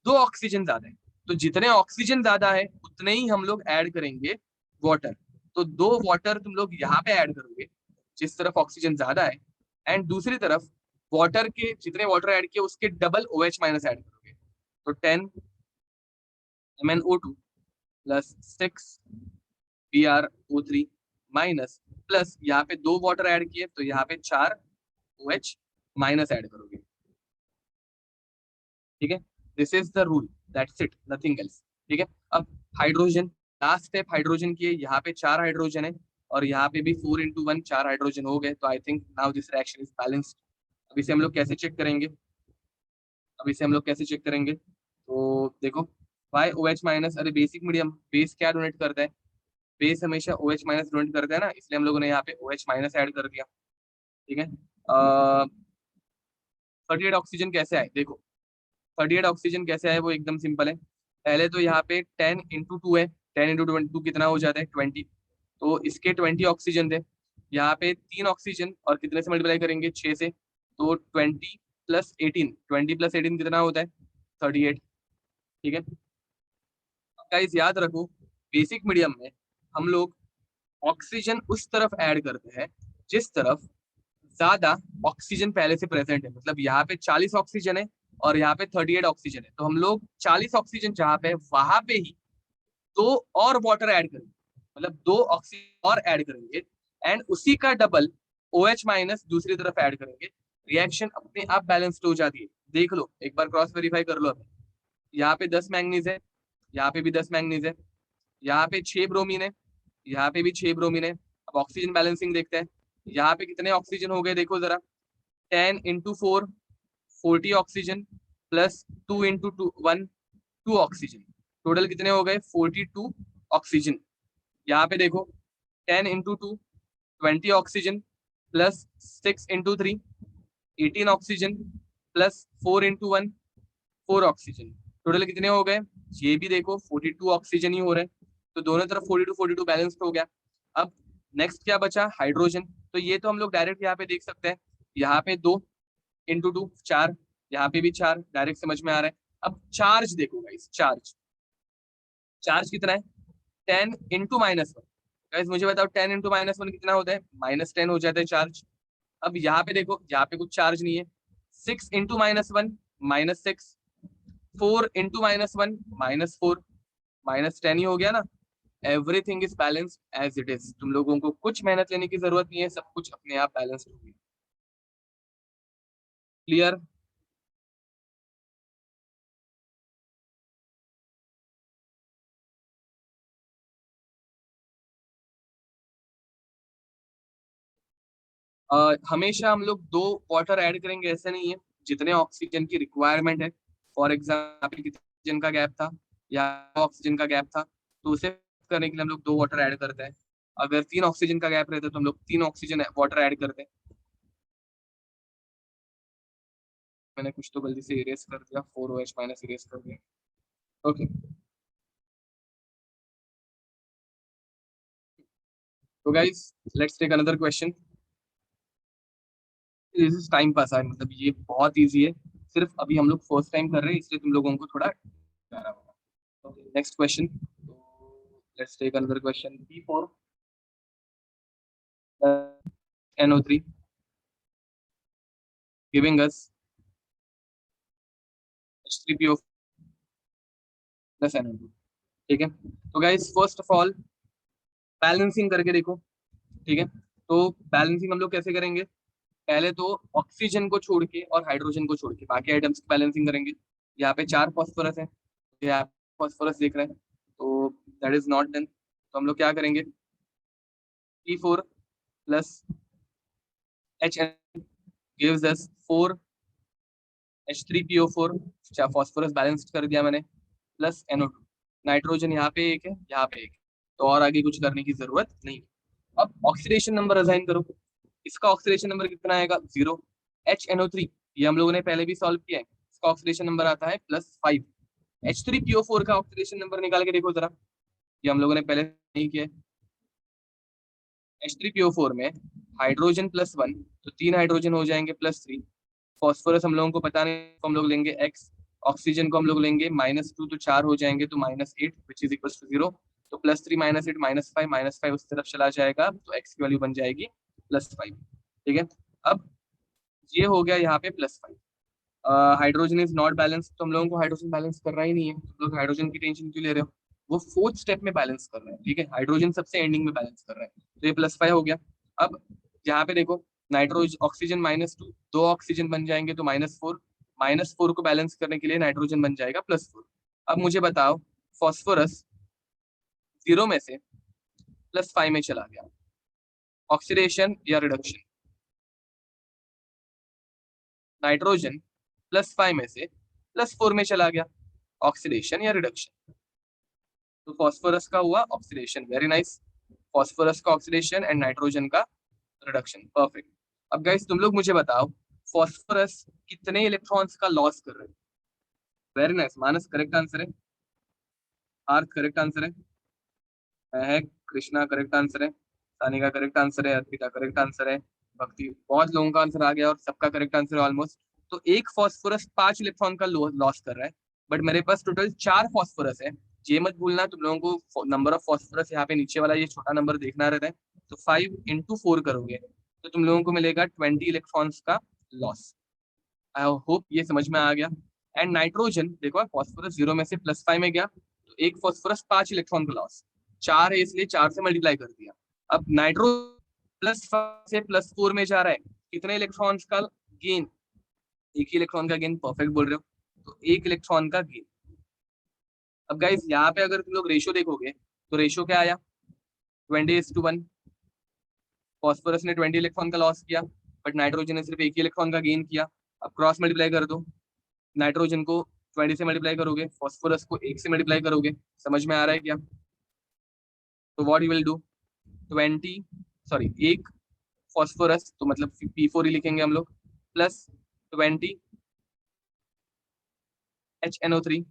2 ऑक्सीजन ज्यादा है, तो जितने ऑक्सीजन ज्यादा है उतने ही हम लोग ऐड करेंगे वाटर। तो 2 वाटर तुम लोग यहाँ पे ऐड करोगे, जिस तरफ ऑक्सीजन ज्यादा है, एंड दूसरी तरफ वाटर के जितने वाटर ऐड किए उसके डबल OH माइनस ऐड करोगे, तो 10 MnO2 plus 6 BrO3 minus, plus यहाँ पे 2 वाटर ऐड किए तो यहाँ पे 4 OH माइनस ऐड करोगे। ठीक है, this is the rule, that's it, nothing else. ठीक है, अब हाइड्रोजन, लास्ट स्टेप हाइड्रोजन की है, यहाँ पे 4 हाइड्रोजन है और यहाँ पे भी 4 × 1 4 हाइड्रोजन हो गए, तो I think now this reaction is balanced. अब इसे हम लोग कैसे चेक करेंगे, तो देखो, वाई OH माइनस, अरे बेसिक मीडियम, बेस क्या डोनेट करता है, बेस हमेशा OH माइनस डोनेट करता है ना, इसलिए हम लोगों ने यहाँ पे OH माइनस ऐड कर दिया। ठीक है, 38 ऑक्सीजन कैसे आए, देखो 38 ऑक्सीजन कैसे आए, वो एकदम सिंपल है। पहले तो यहाँ पे 10 × 2 है, 10 × 2 कितना हो जाता है 20, तो इसके 20 ऑक्सीजन थे, यहाँ पे 3 ऑक्सीजन और कितने से मल्टीप्लाई करेंगे 6 से, तो 20 + 18 कितना होता है 38। ठीक है, गाइस याद रखो, बेसिक मीडियम में हम लोग ऑक्सीजन उस तरफ ऐड करते हैं जिस तरफ ज्यादा ऑक्सीजन पहले से प्रेजेंट है, मतलब यहाँ पे 40 ऑक्सीजन है और यहाँ पे 38 ऑक्सीजन है, तो हम लोग 40 ऑक्सीजन जहाँ पे है वहां पे ही 2 और वाटर ऐड करेंगे, मतलब 2 ऑक्सीजन और ऐड करेंगे, एंड उसी का डबल OH माइनस दूसरी तरफ ऐड करेंगे, रिएक्शन अपने आप बैलेंस्ड हो जाती है। देख लो एक बार क्रॉस वेरीफाई कर लो। अब यहाँ पे 10 मैंगनीज है, यहाँ पे भी 10 मैंगनीज है, यहाँ पे 6 ब्रोमीन है, यहाँ पे भी 6 ब्रोमीन है। अब ऑक्सीजन बैलेंसिंग देखते हैं, यहाँ पे कितने ऑक्सीजन हो गए देखो जरा, 10 × 4 40 ऑक्सीजन प्लस 2 × 1 2 ऑक्सीजन, टोटल कितने हो गए 42 ऑक्सीजन। यहाँ पे देखो 10 × 2 20 oxygen plus 6 × 3 18 oxygen plus 4 × 1 4 oxygen, total कितने हो गए, ये भी देखो 42 ऑक्सीजन ही हो रहे हैं, तो दोनों तरफ 42 42 बैलेंस्ड हो गया। अब नेक्स्ट क्या बचा, हाइड्रोजन, तो ये तो हम लोग डायरेक्ट यहाँ पे देख सकते हैं, यहाँ पे 2 × 2 4, यहाँ पे भी 4, डायरेक्ट समझ में आ रहा है। अब चार्ज देखो गाइस, चार्ज कितना है 10 × -1, गाइस मुझे बताओ 10 × -1 कितना होता है, -10 हो जाता है चार्ज। अब यहाँ पे देखो, यहाँ पे कुछ चार्ज नहीं है, 6 × -1 -6, 4 × -1 -4, -10 ही हो गया ना। Everything is balanced as it is, तुम लोगों को कुछ मेहनत लेने की जरूरत नहीं है, सब कुछ अपने आप बैलेंस्ड होगी। क्लियर? हमेशा हम लोग 2 वाटर ऐड करेंगे ऐसा नहीं है, जितने ऑक्सीजन की रिक्वायरमेंट है, फॉर एग्जाम्पल कितने ऑक्सीजन का गैप था या ऑक्सीजन का गैप था, तो उसे करने के लिए हम लोग 2 वाटर ऐड करते हैं। अगर 3 ऑक्सीजन का गैप रहता है तो हम लोग 3 ऑक्सीजन वाटर ऐड करते हैं। मैंने कुछ तो गलती से इरेज कर दिया, 4 OH माइनस इरेज कर दिया। ओके, तो guys let's take another question. This is time pass है, मतलब ये बहुत इजी है, सिर्फ अभी हम लोग फर्स्ट टाइम कर रहे हैं इसलिए तुम लोगों को थोड़ा प्यारा होगा। Okay, next question, let's take another question. P4 NO3 giving us H3PO plus NO2। ठीक है, तो guys first of all balancing करके देखो। ठीक है, तो बैलेंसिंग हम लोग कैसे करेंगे, पहले तो ऑक्सीजन को छोड़ के और हाइड्रोजन को छोड़ के बाकी आइटम्स की बैलेंसिंग करेंगे। यहाँ पे 4 फॉस्फोरस है, यहाँ फॉस्फोरस देख रहे हैं, तो दैट इज नॉट डन, तो हम लोग क्या करेंगे, P4 plus HN gives us 4 H3PO4, phosphorus balance कर दिया मैंने, प्लस NO2, नाइट्रोजन यहाँ पे एक है, यहाँ पे एक है, तो और आगे कुछ करने की जरूरत नहीं। अब ऑक्सीडेशन नंबर असाइन करो, इसका ऑक्सीडेशन नंबर कितना आएगा 0। HNO3 ये हम लोगों ने पहले भी सॉल्व किया है, इसका ऑक्सीडेशन नंबर आता है +5। H3PO4 का ऑक्सीडेशन नंबर निकाल के देखो जरा, ये हम लोगों ने पहले नहीं किया है। H3PO4 में हाइड्रोजन +1, तो 3 हाइड्रोजन हो जाएंगे +3, फॉस्फोरस हम लोगों को पता नहीं, तो हम लोग लेंगे x, ऑक्सीजन को हम लोग लेंगे -2, तो 4 हो जाएंगे, तो -8 विच इज इक्वल टू 0, तो +3 -8 -5 उस तरफ चला जाएगा, तो x की वैल्यू बन जाएगी +5, ठीक है। अब ये हो गया यहाँ पे +5। हाइड्रोजन इज नॉट बैलेंस, तो हम लोगों को हाइड्रोजन बैलेंस करना ही नहीं है, तुम लोग हाइड्रोजन की टेंशन क्यों ले रहे हो? वो फोर्थ स्टेप में बैलेंस कर रहे हैं, ठीक है, हाइड्रोजन सबसे एंडिंग में बैलेंस कर रहे हैं, तो ये +5 हो गया। अब यहाँ पे देखो, नाइट्रोजन ऑक्सीजन -2, 2 ऑक्सीजन बन जाएंगे तो -4, -4 को बैलेंस करने के लिए नाइट्रोजन बन जाएगा +4। अब मुझे बताओ, फॉस्फोरस 0 में से +5 में चला गया, ऑक्सीडेशन या रिडक्शन? नाइट्रोजन +5 में से +4 में चला गया, ऑक्सीडेशन या रिडक्शन? तो फॉस्फोरस का हुआ ऑक्सीडेशन, वेरी नाइस। फॉस्फोरस का ऑक्सीडेशन एंड नाइट्रोजन का रिडक्शन, परफेक्ट। अब गाइस तुम लोग मुझे बताओ, फॉस्फोरस कितने इलेक्ट्रॉन्स का लॉस कर रहे हैं? वेरी नाइस, मानस करेक्ट आंसर है, आर्थ करेक्ट आंसर है, महक कृष्णा करेक्ट आंसर है, सानिका करेक्ट आंसर है, अर्पिता करेक्ट आंसर है, भक्ति, बहुत लोगों का आंसर आ गया और सबका करेक्ट आंसर है ऑलमोस्ट। तो एक फॉस्फोरस 5 इलेक्ट्रॉन का लॉस कर रहा है, बट मेरे पास टोटल 4 फॉस्फोरस है। ये मत भूलना तुम लोगों को, नंबर ऑफ फॉस्फोरस यहाँ पे नीचे वाला ये छोटा नंबर देखना रहता है, तो 5 × 4 करोगे तो तुम लोगों को मिलेगा 20 इलेक्ट्रॉन्स का लॉस। आई होप ये समझ में आ गया। एंड नाइट्रोजन देखो, फॉस्फोरस 0 में से +5 में गया, तो एक फॉस्फोरस 5 इलेक्ट्रॉन का लॉस, 4 है इसलिए 4 से मल्टीप्लाई कर दिया। अब नाइट्रो +5 से +4 में जा रहा है, कितने इलेक्ट्रॉन्स का गेन? एक ही इलेक्ट्रॉन का गेन, परफेक्ट बोल रहे हो, तो एक इलेक्ट्रॉन का गेन। अब गाइस यहाँ पे अगर तुम लोग रेशियो देखोगे तो रेशियो क्या आया? 20:1। फॉस्फोरस ने 20 इलेक्ट्रॉन का लॉस किया, बट नाइट्रोजन ने सिर्फ एक ही इलेक्ट्रॉन का गेन किया। अब क्रॉस मल्टीप्लाई कर दो, नाइट्रोजन को 20 से मल्टीप्लाई करोगे, फॉस्फोरस को 1 से मल्टीप्लाई करोगे, समझ में आ रहा है क्या? तो what you will do, 20, sorry, एक फॉस्फोरस तो मतलब P4 ही लिखेंगे हम लोग, +20 HNO3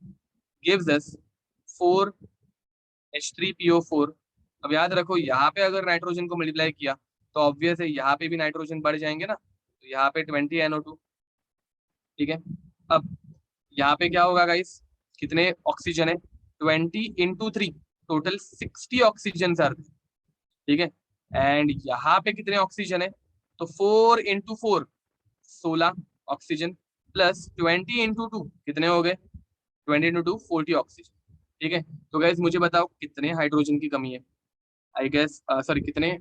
gives us 4 H3PO4। अब याद रखो, यहाँ पे अगर नाइट्रोजन को मल्टीप्लाई किया तो ऑब्वियस है यहाँ पे भी नाइट्रोजन बढ़ जाएंगे ना, तो यहाँ पे 20 NO2, ठीक है। अब यहाँ पे क्या होगा गाइस, कितने ऑक्सीजन है? 20 × 3, टोटल 60 ऑक्सीजन आर, ठीक है। एंड यहाँ पे कितने ऑक्सीजन है? तो 4 × 4, 16 ऑक्सीजन, +20 × 2, कितने हो गए? 20 × 2, 40 ऑक्सीजन, ठीक है। तो गैस मुझे बताओ कितने हाइड्रोजन की कमी है? आई गेस, सॉरी, कितने,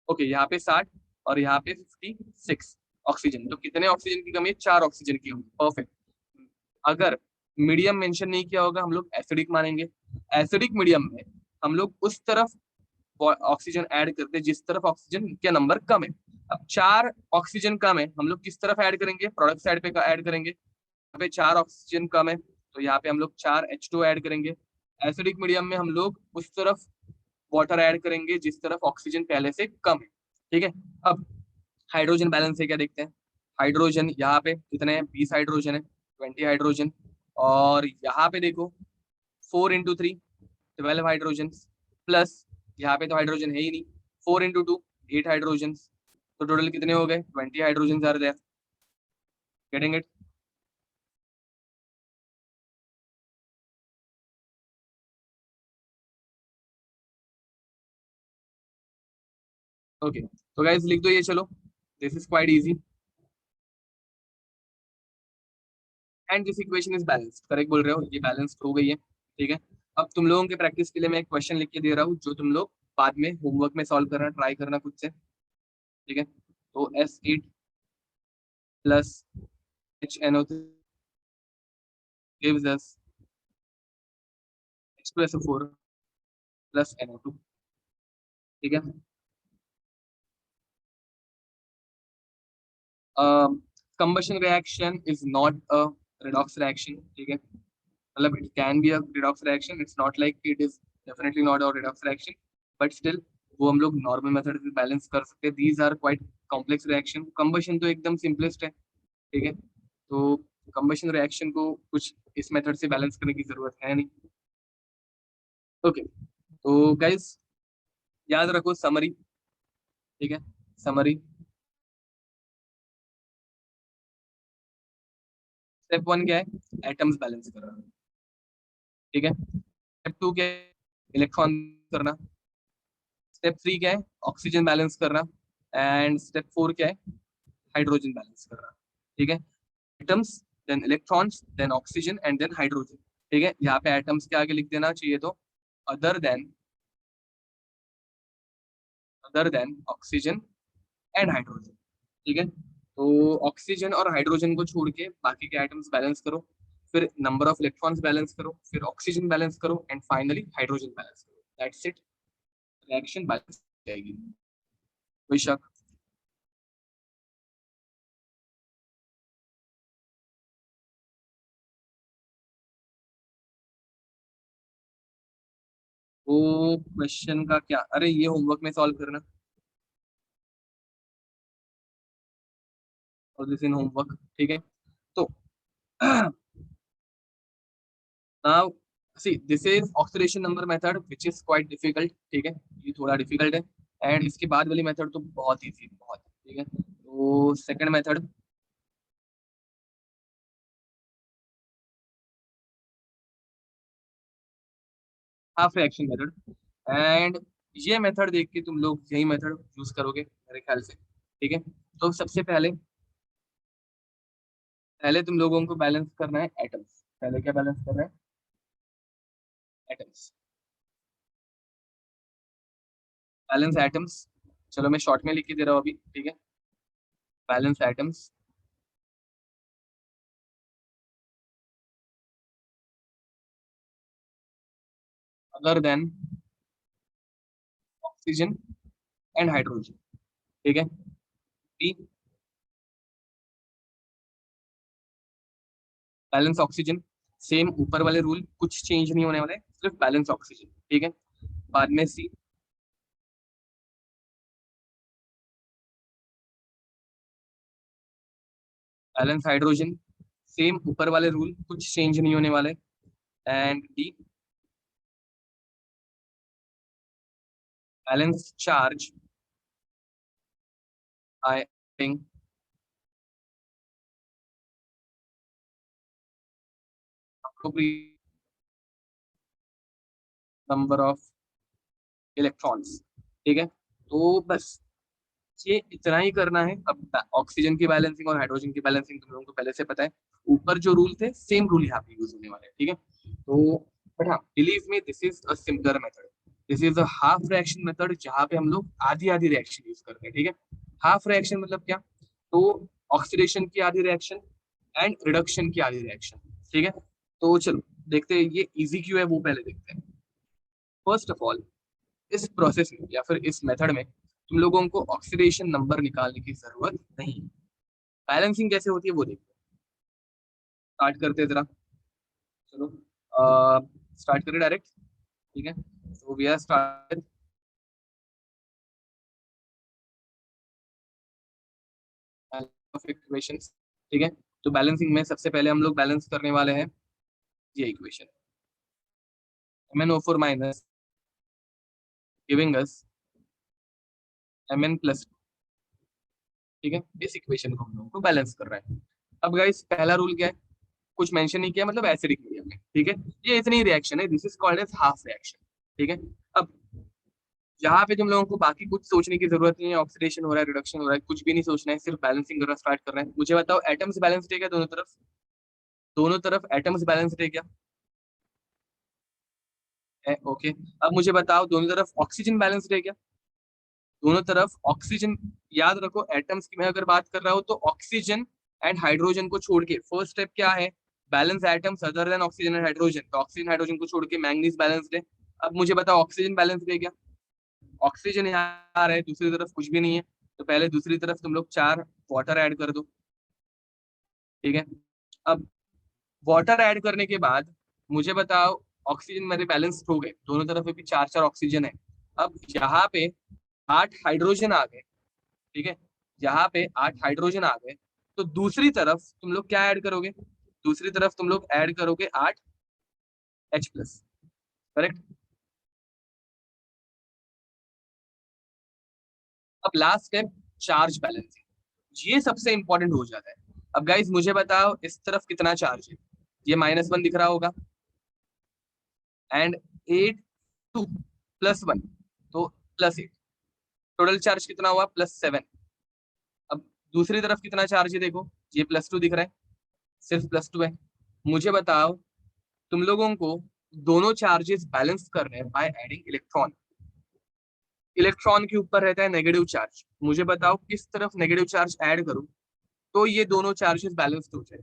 ओके, यहाँ पे 60 और यहाँ पे 56 ऑक्सीजन, तो कितने ऑक्सीजन की कमी है? 4 ऑक्सीजन की होगी, परफेक्ट। अगर मीडियम मेंशन नहीं किया होगा हम लोग एसिडिक मानेंगे। एसिडिक मीडियम में हम लोग उस तरफ ऑक्सीजन ऐड करते हैं जिस तरफ ऑक्सीजन का नंबर कम है। अब 4 ऑक्सीजन कम है, हम लोग किस तरफ ऐड करेंगे? प्रोडक्ट साइड पे ऐड करेंगे। यहाँ पे 4 ऑक्सीजन कम है तो यहाँ पे हम लोग 4 H2 ऐड करेंगे। एसिडिक मीडियम में हम लोग उस तरफ वाटर ऐड करेंगे जिस तरफ ऑक्सीजन पहले से कम है, ठीक है। अब हाइड्रोजन बैलेंस है क्या देखते हैं। हाइड्रोजन यहाँ पे कितने हैं? 20 हाइड्रोजन है, 20 हाइड्रोजन। और यहाँ पे देखो 4 × 3, 12 हाइड्रोजन, प्लस यहाँ पे तो हाइड्रोजन है ही नहीं, 4 × 2, 8 हाइड्रोजन, तो टोटल कितने हो गए? 20 hydrogen are there, getting it? Okay, तो गाइस लिख दो ये, चलो, this is quite easy and this equation is balanced, correct बोल रहे हो, ये बैलेंस्ड हो गई है, ठीक है। अब तुम लोगों के प्रैक्टिस के लिए मैं एक क्वेश्चन लिख के दे रहा हूँ जो तुम लोग बाद में होमवर्क में सॉल्व करना ट्राई करना खुद से, ठीक है। तो S8 plus HNO3 gives us H2SO4 plus NO2, ठीक है। Combustion reaction is not a redox reaction, ठीक है, मतलब it can be a redox reaction, it's not like it is definitely not a redox reaction, but still वो हम लोग नॉर्मल मेथड से बैलेंस कर सकते हैं। These are quite complex reaction, combustion तो एकदम सिंपलेस्ट है, ठीक है। तो कंबशन रिएक्शन को कुछ इस मेथड से बैलेंस करने की जरूरत है नहीं। ओके, तो गाइस याद रखो समरी, ठीक है, समरी। स्टेप 1 क्या है? एटम्स बैलेंस करना, ठीक है। स्टेप 2 क्या है? इलेक्ट्रॉन करना। स्टेप 3 क्या है, ऑक्सीजन बैलेंस करना, एंड स्टेप 4 क्या है, हाइड्रोजन बैलेंस करना। ठीक है, atoms, then electrons, then oxygen and then hydrogen. ठीक है, यहाँ पे एटम्स के आगे लिख देना चाहिए तो other than oxygen and hydrogen. ठीक है, तो ऑक्सीजन और हाइड्रोजन को छोड़ के बाकी के एटम्स बैलेंस करो, फिर नंबर ऑफ इलेक्ट्रॉन्स बैलेंस करो, फिर ऑक्सीजन बैलेंस करो, एंड फाइनली हाइड्रोजन बैलेंस करो। दैट्स इट, रिएक्शन बैलेंस जाएगी। कोई शक? वो क्वेश्चन का क्या, अरे ये होमवर्क में सॉल्व करना, और दिस इन होमवर्क। ठीक है, तो now see this is oxidation number method which is quite difficult. ठीक है, ये थोड़ा डिफिकल्ट है, एंड इसके बाद वाली मेथड तो बहुत इजी है, बहुत। ठीक है, तो second method, half reaction method, and ये मेथड देख के तुम लोग यही मेथड यूज करोगे मेरे ख्याल से। ठीक है, तो सबसे पहले पहले तुम लोगों को बैलेंस करना है एटम्स। पहले क्या बैलेंस करना है, एटम्स, बैलेंस एटम्स। चलो मैं शॉर्ट में लिख के दे रहा हूँ अभी। ठीक है, balance atoms other than oxygen and hydrogen. ठीक है, बी, बैलेंस ऑक्सीजन, सेम ऊपर वाले रूल कुछ चेंज नहीं होने वाले, सिर्फ बैलेंस ऑक्सीजन। ठीक है, बाद में सी, बैलेंस हाइड्रोजन, सेम ऊपर वाले रूल कुछ चेंज नहीं होने वाले, and D, balance charge I think number of electrons. ठीक है, तो बस ये इतना ही करना है। अब ऑक्सीजन की बैलेंसिंग और हाइड्रोजन की बैलेंसिंग तुम लोगों को पहले से पता है, ऊपर जो रूल थे सेम रूल यहाँ पे यूज होने वाले हैं। ठीक है, तो बट हाँ, believe me this is a simpler method. This is a half reaction method, जहाँ पे हम लोग आधी आधी रिएक्शन यूज करते हैं। ठीक है, हाफ रिएक्शन मतलब क्या, तो ऑक्सीडेशन की आधी रिएक्शन एंड रिडक्शन की आधी रिएक्शन। ठीक है, तो चलो देखते हैं ये इजी क्यों है, वो पहले देखते हैं। फर्स्ट ऑफ ऑल, इस प्रोसेस में या फिर इस मेथड में तुम लोगों को ऑक्सीडेशन नंबर निकालने की जरूरत नहीं। बैलेंसिंग कैसे होती है वो देखते हैं। स्टार्ट करते हैं जरा, चलो स्टार्ट करें डायरेक्ट। ठीक है, तो we are start of equations. ठीक है, तो बैलेंसिंग में सबसे पहले हम लोग बैलेंस करने वाले हैं ये इक्वेशन, MnO4 माइनस गिविंग अस Mn+। ठीक है, इस इक्वेशन को हम लोगों को बैलेंस कर रहा है। अब गाइस पहला रूल क्या है, कुछ मेंशन नहीं किया, मतलब एसिडिक मीडियम में। ठीक है, ये इतनी रिएक्शन है, this is called as half reaction. ठीक है, अब यहाँ पे तुम लोगों को बाकी कुछ सोचने की जरूरत नहीं है, ऑक्सीडेशन हो रहा है, रिडक्शन हो रहा है, कुछ भी नहीं सोचना है, सिर्फ बैलेंसिंग करना स्टार्ट करना है। मुझे बताओ एटम्स बैलेंस्ड है क्या दोनों तरफ, दोनों तरफ एटम्स बैलेंस्ड है क्या, है ओके। अब मुझे बताओ दोनों तरफ ऑक्सीजन बैलेंस्ड है क्या, दोनों तरफ ऑक्सीजन। याद रखो एटम्स की मैं अगर बात कर रहा हूँ तो ऑक्सीजन एंड हाइड्रोजन को छोड़ के फर्स्ट स्टेप क्या है, balance atoms other than oxygen and hydrogen. तो ऑक्सीजन हाइड्रोजन को छोड़ के मैंगनीज बैलेंस्ड है। अब मुझे बताओ ऑक्सीजन बैलेंस्ड है क्या, ऑक्सीजन यहाँ आ रहा है, दूसरी तरफ कुछ भी नहीं है, तो पहले दूसरी तरफ तुम लोग 4 वाटर ऐड कर दो। ठीक है, अब वाटर ऐड करने के बाद मुझे बताओ ऑक्सीजन मेरे बैलेंस हो गए, दोनों तरफ भी 4 4 ऑक्सीजन है। अब यहाँ पे 8 हाइड्रोजन आ गए। ठीक है, यहाँ पे 8 हाइड्रोजन आ गए, तो दूसरी तरफ तुम लोग क्या ऐड करोगे, दूसरी तरफ तुम लोग ऐड करोगे 8H+। करेक्ट। अब लास्ट स्टेप, चार्ज बैलेंसिंग, ये सबसे इंपॉर्टेंट हो जाता है। अब गाइज मुझे बताओ इस तरफ कितना चार्ज है, ये -1 दिख रहा होगा, एंड 8 2 +1, तो +8, टोटल चार्ज कितना हुआ +7। अब दूसरी तरफ कितना चार्ज है देखो, ये +2 दिख रहा है, सिर्फ +2 है। मुझे बताओ तुम लोगों को दोनों चार्जेस बैलेंस करने हैं बाय एडिंग इलेक्ट्रॉन। इलेक्ट्रॉन के ऊपर रहता है नेगेटिव चार्ज, मुझे बताओ किस तरफ नेगेटिव चार्ज ऐड करूं तो ये दोनों चार्जेस बैलेंस हो जाए।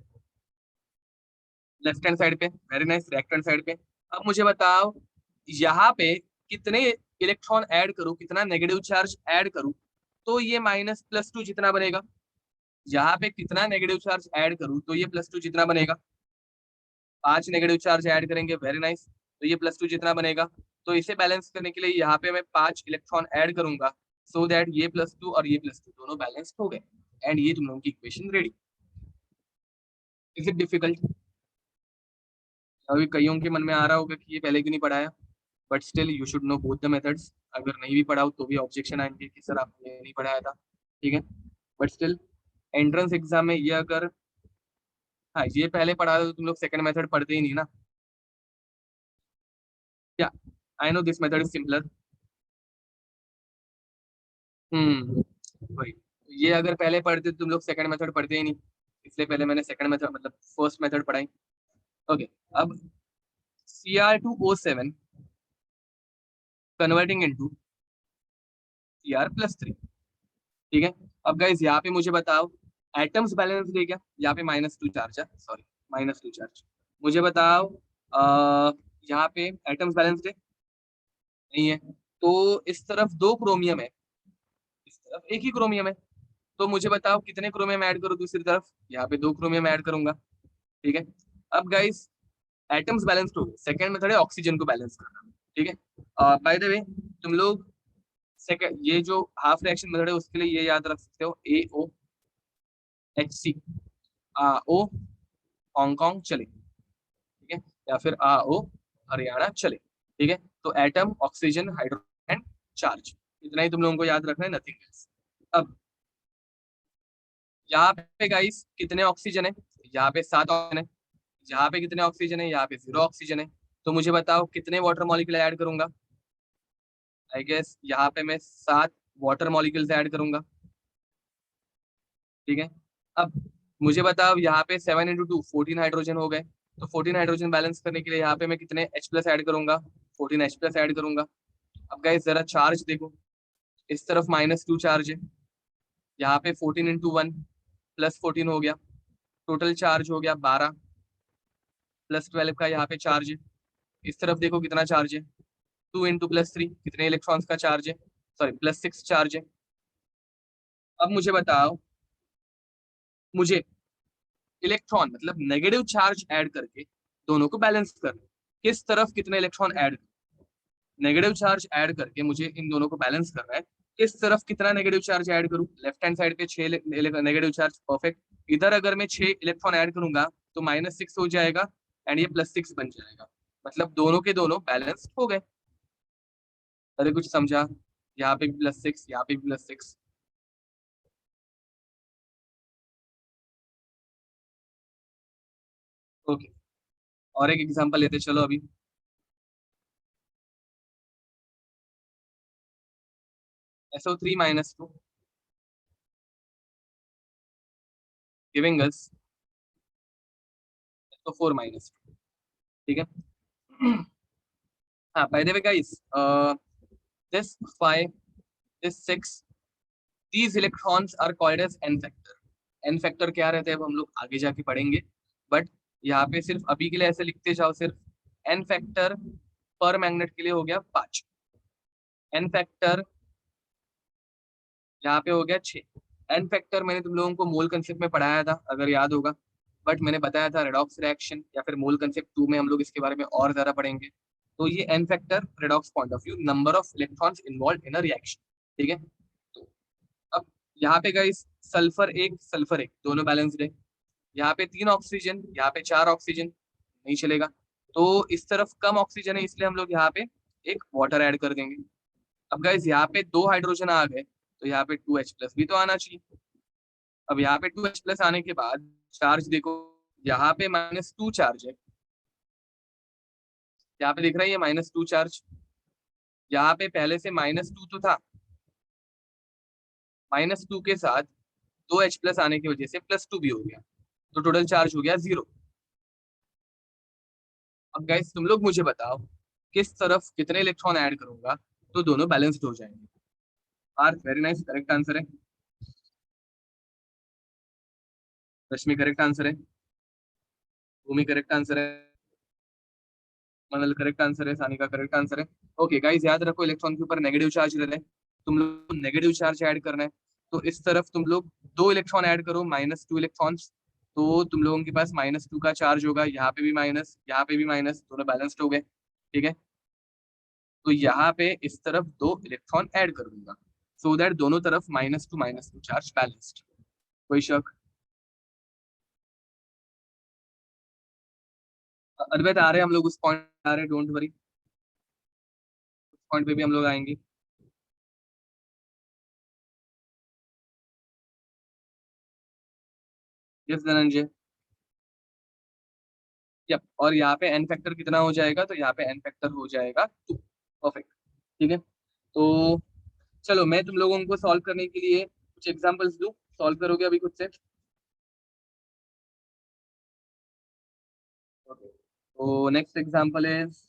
लेफ्ट हैंड साइड पे, very nice, right hand side पे। अब मुझे बताओ यहाँ पे कितने इलेक्ट्रॉन ऐड करूं, कितना नेगेटिव चार्ज ऐड करूं तो ये -+2 जितना बनेगा। यहाँ पे कितना नेगेटिव चार्ज ऐड करूं तो ये +2 जितना बनेगा। 5 नेगेटिव चार्ज ऐड करेंगे, वेरी नाइस, तो ये +2 जितना बनेगा। तो इसे बैलेंस करने के लिए यहाँ पे मैं 5 इलेक्ट्रॉन ऐड करूंगा, सो दैट ये +2 और ये +2 दोनों बैलेंस हो गए, एंड ये तुम लोगों की equation ready. Is it difficult? अभी कईयों के मन में आ रहा होगा कि ये पहले क्यों नहीं पढ़ाया, but still you should know both the methods. अगर नहीं भी पढ़ाओ तो भी ऑब्जेक्शन आएंगे कि सर आपने नहीं पढ़ाया था, ठीक है, बट स्टिल एंट्रेंस एग्जाम में ये अगर, हाँ ये पहले पढ़ा तो तुम लोग सेकंड मेथड पढ़ते ही नहीं ना। क्या, I know this method is simpler. वही, ये अगर पहले पढ़ते तो तुम लोग सेकंड मेथड पढ़ते ही नहीं, इसलिए पहले मैंने सेकंड मेथड मतलब फर्स्ट मेथड पढ़ाई। ओके, अब Cr2O7 कन्वर्टिंग इनटू Cr+3, ठीक है। अब गाइस यहाँ पे मुझे बताओ एटम्स बैलेंस है क्या, यहाँ पे -2 चार्ज है, सॉरी -2 चार्ज। मुझे बताओ यहाँ पे एटम्स बैलेंस है, नहीं है, तो इस तरफ 2 क्रोमियम है, इस तरफ एक ही क्रोमियम है, तो मुझे बताओ कितने क्रोमियम ऐड करूँ दूसरी तरफ, यहाँ पे 2 क्रोमियम ऐड करूंगा, ठीक है। अब गाइस एटम्स बैलेंस हो गए, सेकंड मेथड है ऑक्सीजन को बैलेंस करना, ठीक है। बाय द वे तुम लोग सेकंड ये जो हाफ रिएक्शन मेथड है उसके लिए ये याद रख सकते हो, AOHC, AO हांगकांग चले, ठीक है, या फिर AO हरियाणा चले, ठीक है। तो atom, oxygen, hydrogen and charge, इतना ही तुम लोगों को याद रखना है, नथिंग एल्स। अब यहाँ पे गाइस कितने ऑक्सीजन है, यहाँ पे 7 ऑक्सीजन है, यहाँ पे कितने ऑक्सीजन है, यहाँ पे 0 ऑक्सीजन है, तो मुझे बताओ कितने वाटर मॉलिक्यूल ऐड करूंगा। आई गेस यहाँ पे मैं 7 वाटर मॉलिक्यूल्स ऐड करूंगा, ठीक है। अब मुझे बताओ यहाँ पे 7 × 2 14 हाइड्रोजन हो गए, तो 14 हाइड्रोजन बैलेंस करने के लिए यहाँ पे मैं कितने H+ ऐड करूंगा, 14 H+ ऐड करूंगा। अब गाइस जरा चार्ज देखो, इस तरफ -2 चार्ज है, यहाँ पे 14 × 1 +14 हो गया, टोटल चार्ज हो गया 12, +12 का यहाँ पे चार्ज है। इस तरफ देखो कितना चार्ज है, 2 × +3 कितने इलेक्ट्रॉन्स का चार्ज है, सॉरी +6 चार्ज है। अब मुझे बताओ मुझे इलेक्ट्रॉन मतलब नेगेटिव चार्ज ऐड करके दोनों को बैलेंस करना, किस तरफ कितने electron add, negative charge add करके मुझे इन दोनों को बैलेंस करना है, किस तरफ कितना नेगेटिव चार्ज ऐड करूं। लेफ्ट हैंड साइड पे 6 नेगेटिव चार्ज, परफेक्ट। इधर अगर मैं 6 इलेक्ट्रॉन ऐड करूंगा तो -6 हो जाएगा, एंड ये +6 बन जाएगा, मतलब दोनों के दोनों बैलेंस हो गए। अरे कुछ समझा, यहाँ पे भी +6, यहाँ पे भी +6। ओके, और एक एग्जांपल लेते चलो अभी। SO3 - 2 गिविंग अस SO4 - 2, ठीक है। हाँ, bye the way guys, this 5, this 6, these electrons are called as n factor। n factor क्या रहते हैं अब हम लोग आगे जाके पढ़ेंगे, बट यहाँ पे सिर्फ अभी के लिए ऐसे लिखते जाओ, सिर्फ n फैक्टर पर मैग्नेट के लिए हो गया 5, n फैक्टर यहाँ पे हो गया 6। n फैक्टर मैंने तुम लोगों को मोल कंसेप्ट में पढ़ाया था अगर याद होगा, बट मैंने बताया था रेडॉक्स रिएक्शन या फिर मोल कंसेप्ट 2 में हम लोग इसके बारे में और ज्यादा पढ़ेंगे। तो ये n factor redox point of view, number of electrons involve in a reaction, ठीक है। तो अब यहाँ पे गाइस सल्फर एक दोनों बैलेंस्ड है, यहाँ पे 3 ऑक्सीजन, यहाँ पे 4 ऑक्सीजन, नहीं चलेगा। तो इस तरफ कम ऑक्सीजन है इसलिए हम लोग यहाँ पे एक वाटर ऐड कर देंगे। अब गाइस यहाँ पे 2 हाइड्रोजन आ गए, तो यहाँ पे 2H+ भी तो आना चाहिए। अब यहाँ पे 2H+ आने के बाद चार्ज देखो, यहाँ पे -2 चार्ज है, यहाँ पे दिख रहा है ये -2 चार्ज, यहाँ पे पहले से -2 तो था, -2 के साथ 2H+ आने की वजह से +2 भी हो गया, तो टोटल चार्ज हो गया 0। अब गाइस तुम लोग मुझे बताओ किस तरफ कितने इलेक्ट्रॉन ऐड करूंगा तो दोनों बैलेंस्ड हो जाएंगे। R very nice, correct answer है। रश्मि करेक्ट आंसर है। भूमि करेक्ट आंसर है। मनल करेक्ट आंसर है। सानिका करेक्ट आंसर है। ओके गाइस, याद रखो इलेक्ट्रॉन के ऊपर नेगेटिव चार्ज रहता है, तुम लोग को नेगेटिव चार्ज ऐड करना है। तो इस तरफ तुम लोग 2 इलेक्ट्रॉन ऐड करो, -2 इलेक्ट्रॉन्स, तो तुम लोगों के पास -2 का चार्ज होगा। यहाँ पे भी माइनस, यहाँ पे भी माइनस, दोनों बैलेंस्ड हो गए। ठीक है, तो यहाँ पे इस तरफ 2 इलेक्ट्रॉन ऐड कर दूंगा, सो दैट दोनों तरफ -2 चार्ज बैलेंस्ड। कोई शक? अद्वैत आ रहे हैं हम लोग, उस पॉइंट आ रहे हैं, डोंट वरी, उस पॉइंट पे भी हम लोग आएंगे। यस धनंजय। यप, और यहाँ पे एन फैक्टर कितना हो जाएगा, तो यहाँ पे एन फैक्टर हो जाएगा 2। परफेक्ट। ठीक है, तो चलो मैं तुम लोगों को सॉल्व करने के लिए कुछ एग्जांपल्स दूं, सॉल्व करोगे अभी खुद से? ओके, तो next example is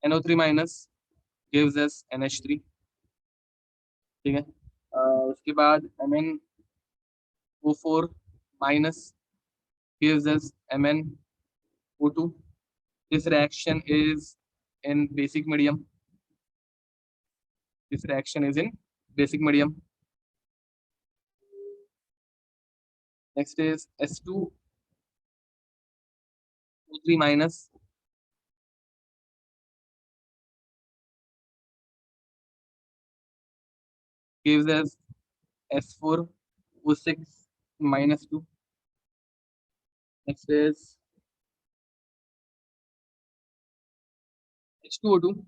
NO3- gives us NH3। ठीक है, उसके बाद MnO4- gives us MnO2। This reaction is in basic medium. This reaction is in basic medium. Next is S2O3- gives us S4O6- 2। Next is H2O2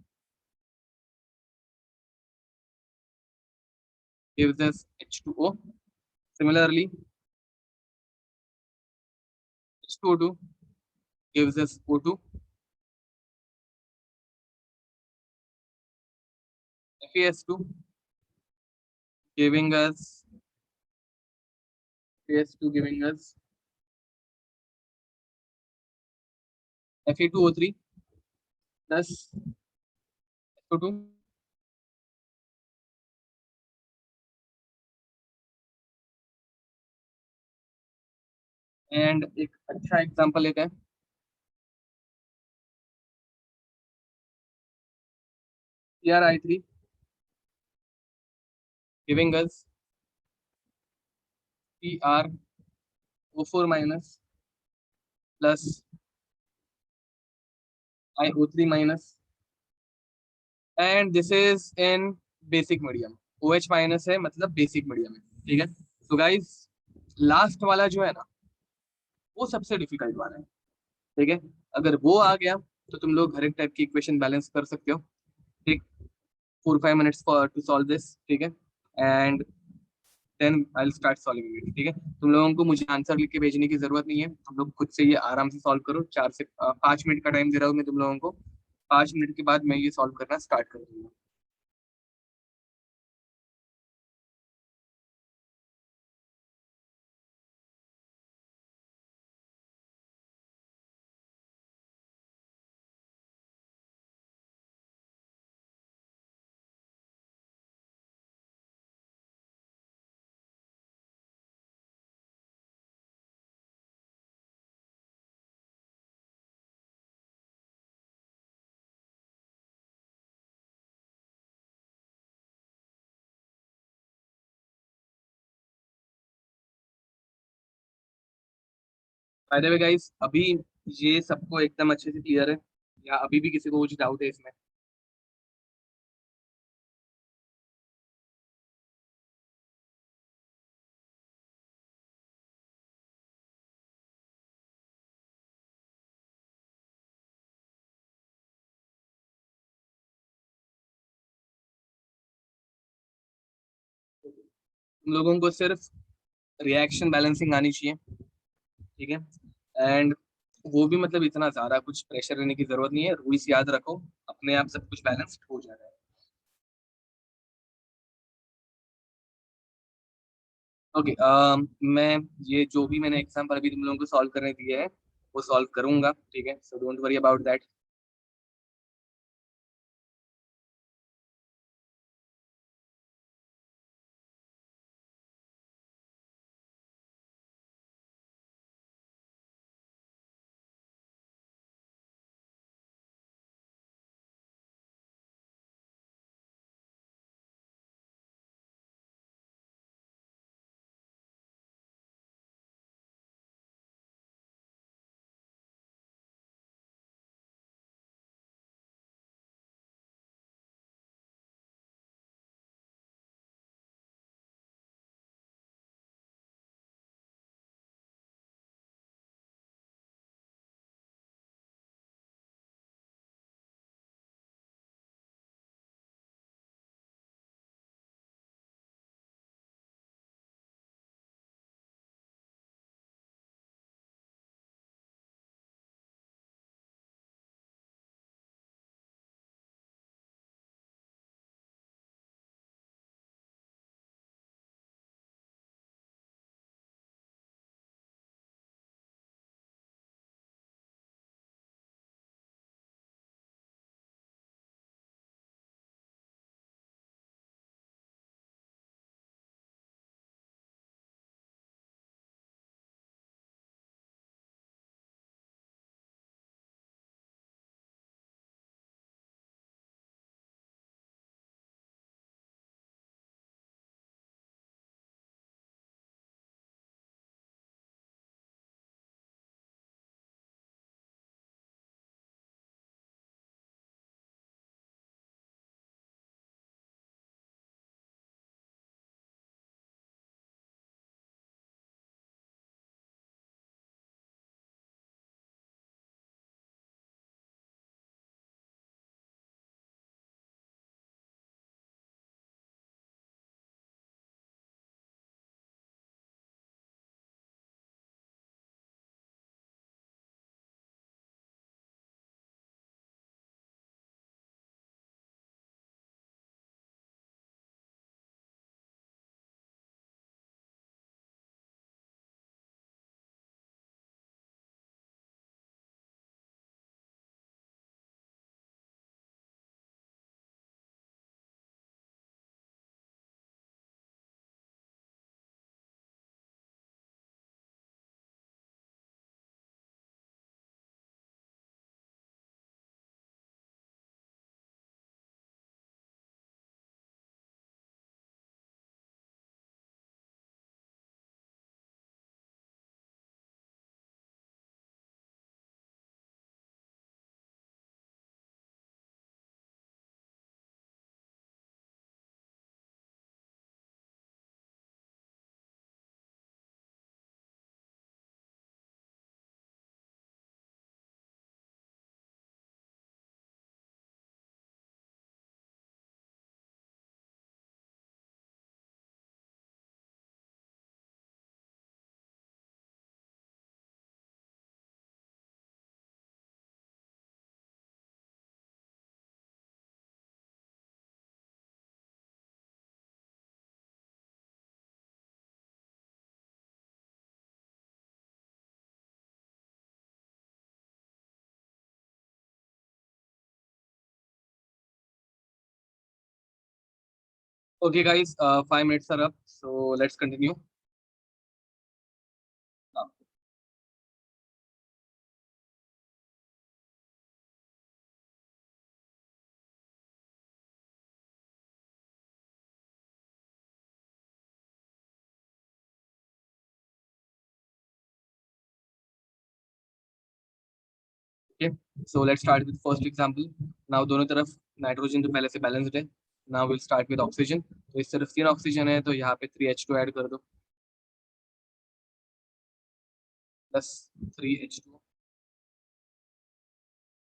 gives us H2O. Similarly, H2O2 gives us O2. FeS2 giving us FeS2 giving us Fe2O3 plus SO2। And एक अच्छा एग्जांपल लेते हैं, CrI3 giving us PrO4- plus IO3-, and this is in basic medium. OH- है मतलब बेसिक मीडियम है। ठीक है, तो गाइस लास्ट वाला जो है ना, वो सबसे डिफिकल्ट वाला है। ठीक है, अगर वो आ गया तो तुम लोग हर एक टाइप की इक्वेशन बैलेंस कर सकते हो। ठीक, 4-5 minutes for to solve this. ठीक है, and then I will start solving it. ठीक है, तुम लोगों को मुझे आंसर लिख के भेजने की जरूरत नहीं है, तुम लोग खुद से ये आराम से सॉल्व करो। 4 से 5 मिनट का टाइम दे रहा हूँ मैं तुम लोगों को। 5 मिनट के बाद मैं ये सॉल्व करना स्टार्ट कर दूंगा। बाय द वे गाइस, अभी ये सबको एकदम अच्छे से क्लियर है या अभी भी किसी को कुछ डाउट है इसमें? तुम लोगों को सिर्फ रिएक्शन बैलेंसिंग आनी चाहिए। ठीक है, एंड वो भी मतलब इतना ज्यादा कुछ प्रेशर लेने की जरूरत नहीं है, रूल्स याद रखो, अपने आप सब कुछ बैलेंस्ड हो जाएगा। ओके, मैं ये जो भी मैंने एग्जाम्पल अभी तुम लोगों को सॉल्व करने दिए है वो सॉल्व करूंगा, ठीक है, so don't worry about that. Okay guys, 5 minutes are up, so let's continue. Okay, so let's start with first example. Now दोनों तरफ नाइट्रोजन तो पहले से बैलेंस्ड है। Now we'll start with oxygen. तो इस तरफ 3 ऑक्सीजन है, तो यहाँ पे 3H2 ऐड कर दो, प्लस 3H2।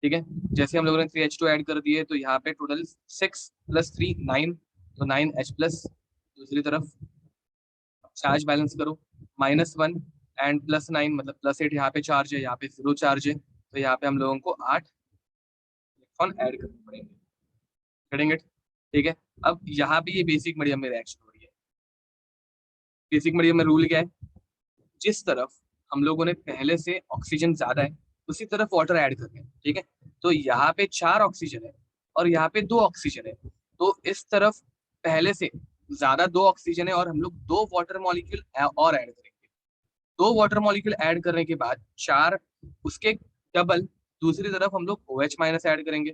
ठीक है, जैसे हम लोगों ने 3H2 ऐड कर दिए तो यहाँ पे टोटल 6 + 3 9, तो 9H प्लस। दूसरी तरफ चार्ज बैलेंस करो, -1 एंड +9 मतलब +8 यहाँ पे चार्ज है, यहाँ पे 0 चार्ज है, तो यहाँ पे हम लोगों को 8 इलेक्ट्रॉन ऐड करने पड़ेंगे। करेंगे, ठीक है। अब यहाँ पे ये बेसिक मीडियम में रिएक्शन हो रही है। बेसिक मीडियम में रूल क्या है, जिस तरफ हम लोगों ने पहले से ऑक्सीजन ज्यादा है उसी तरफ वाटर ऐड करना है, ठीक है। तो यहाँ पे 4 ऑक्सीजन है और यहाँ पे 2 ऑक्सीजन है, तो इस तरफ पहले से ज्यादा 2 ऑक्सीजन है और हम लोग 2 वाटर मॉलिक्यूल और ऐड करेंगे। 2 वाटर मॉलिक्यूल ऐड करने के बाद 4 उसके डबल दूसरी तरफ हम लोग OH माइनस ऐड करेंगे,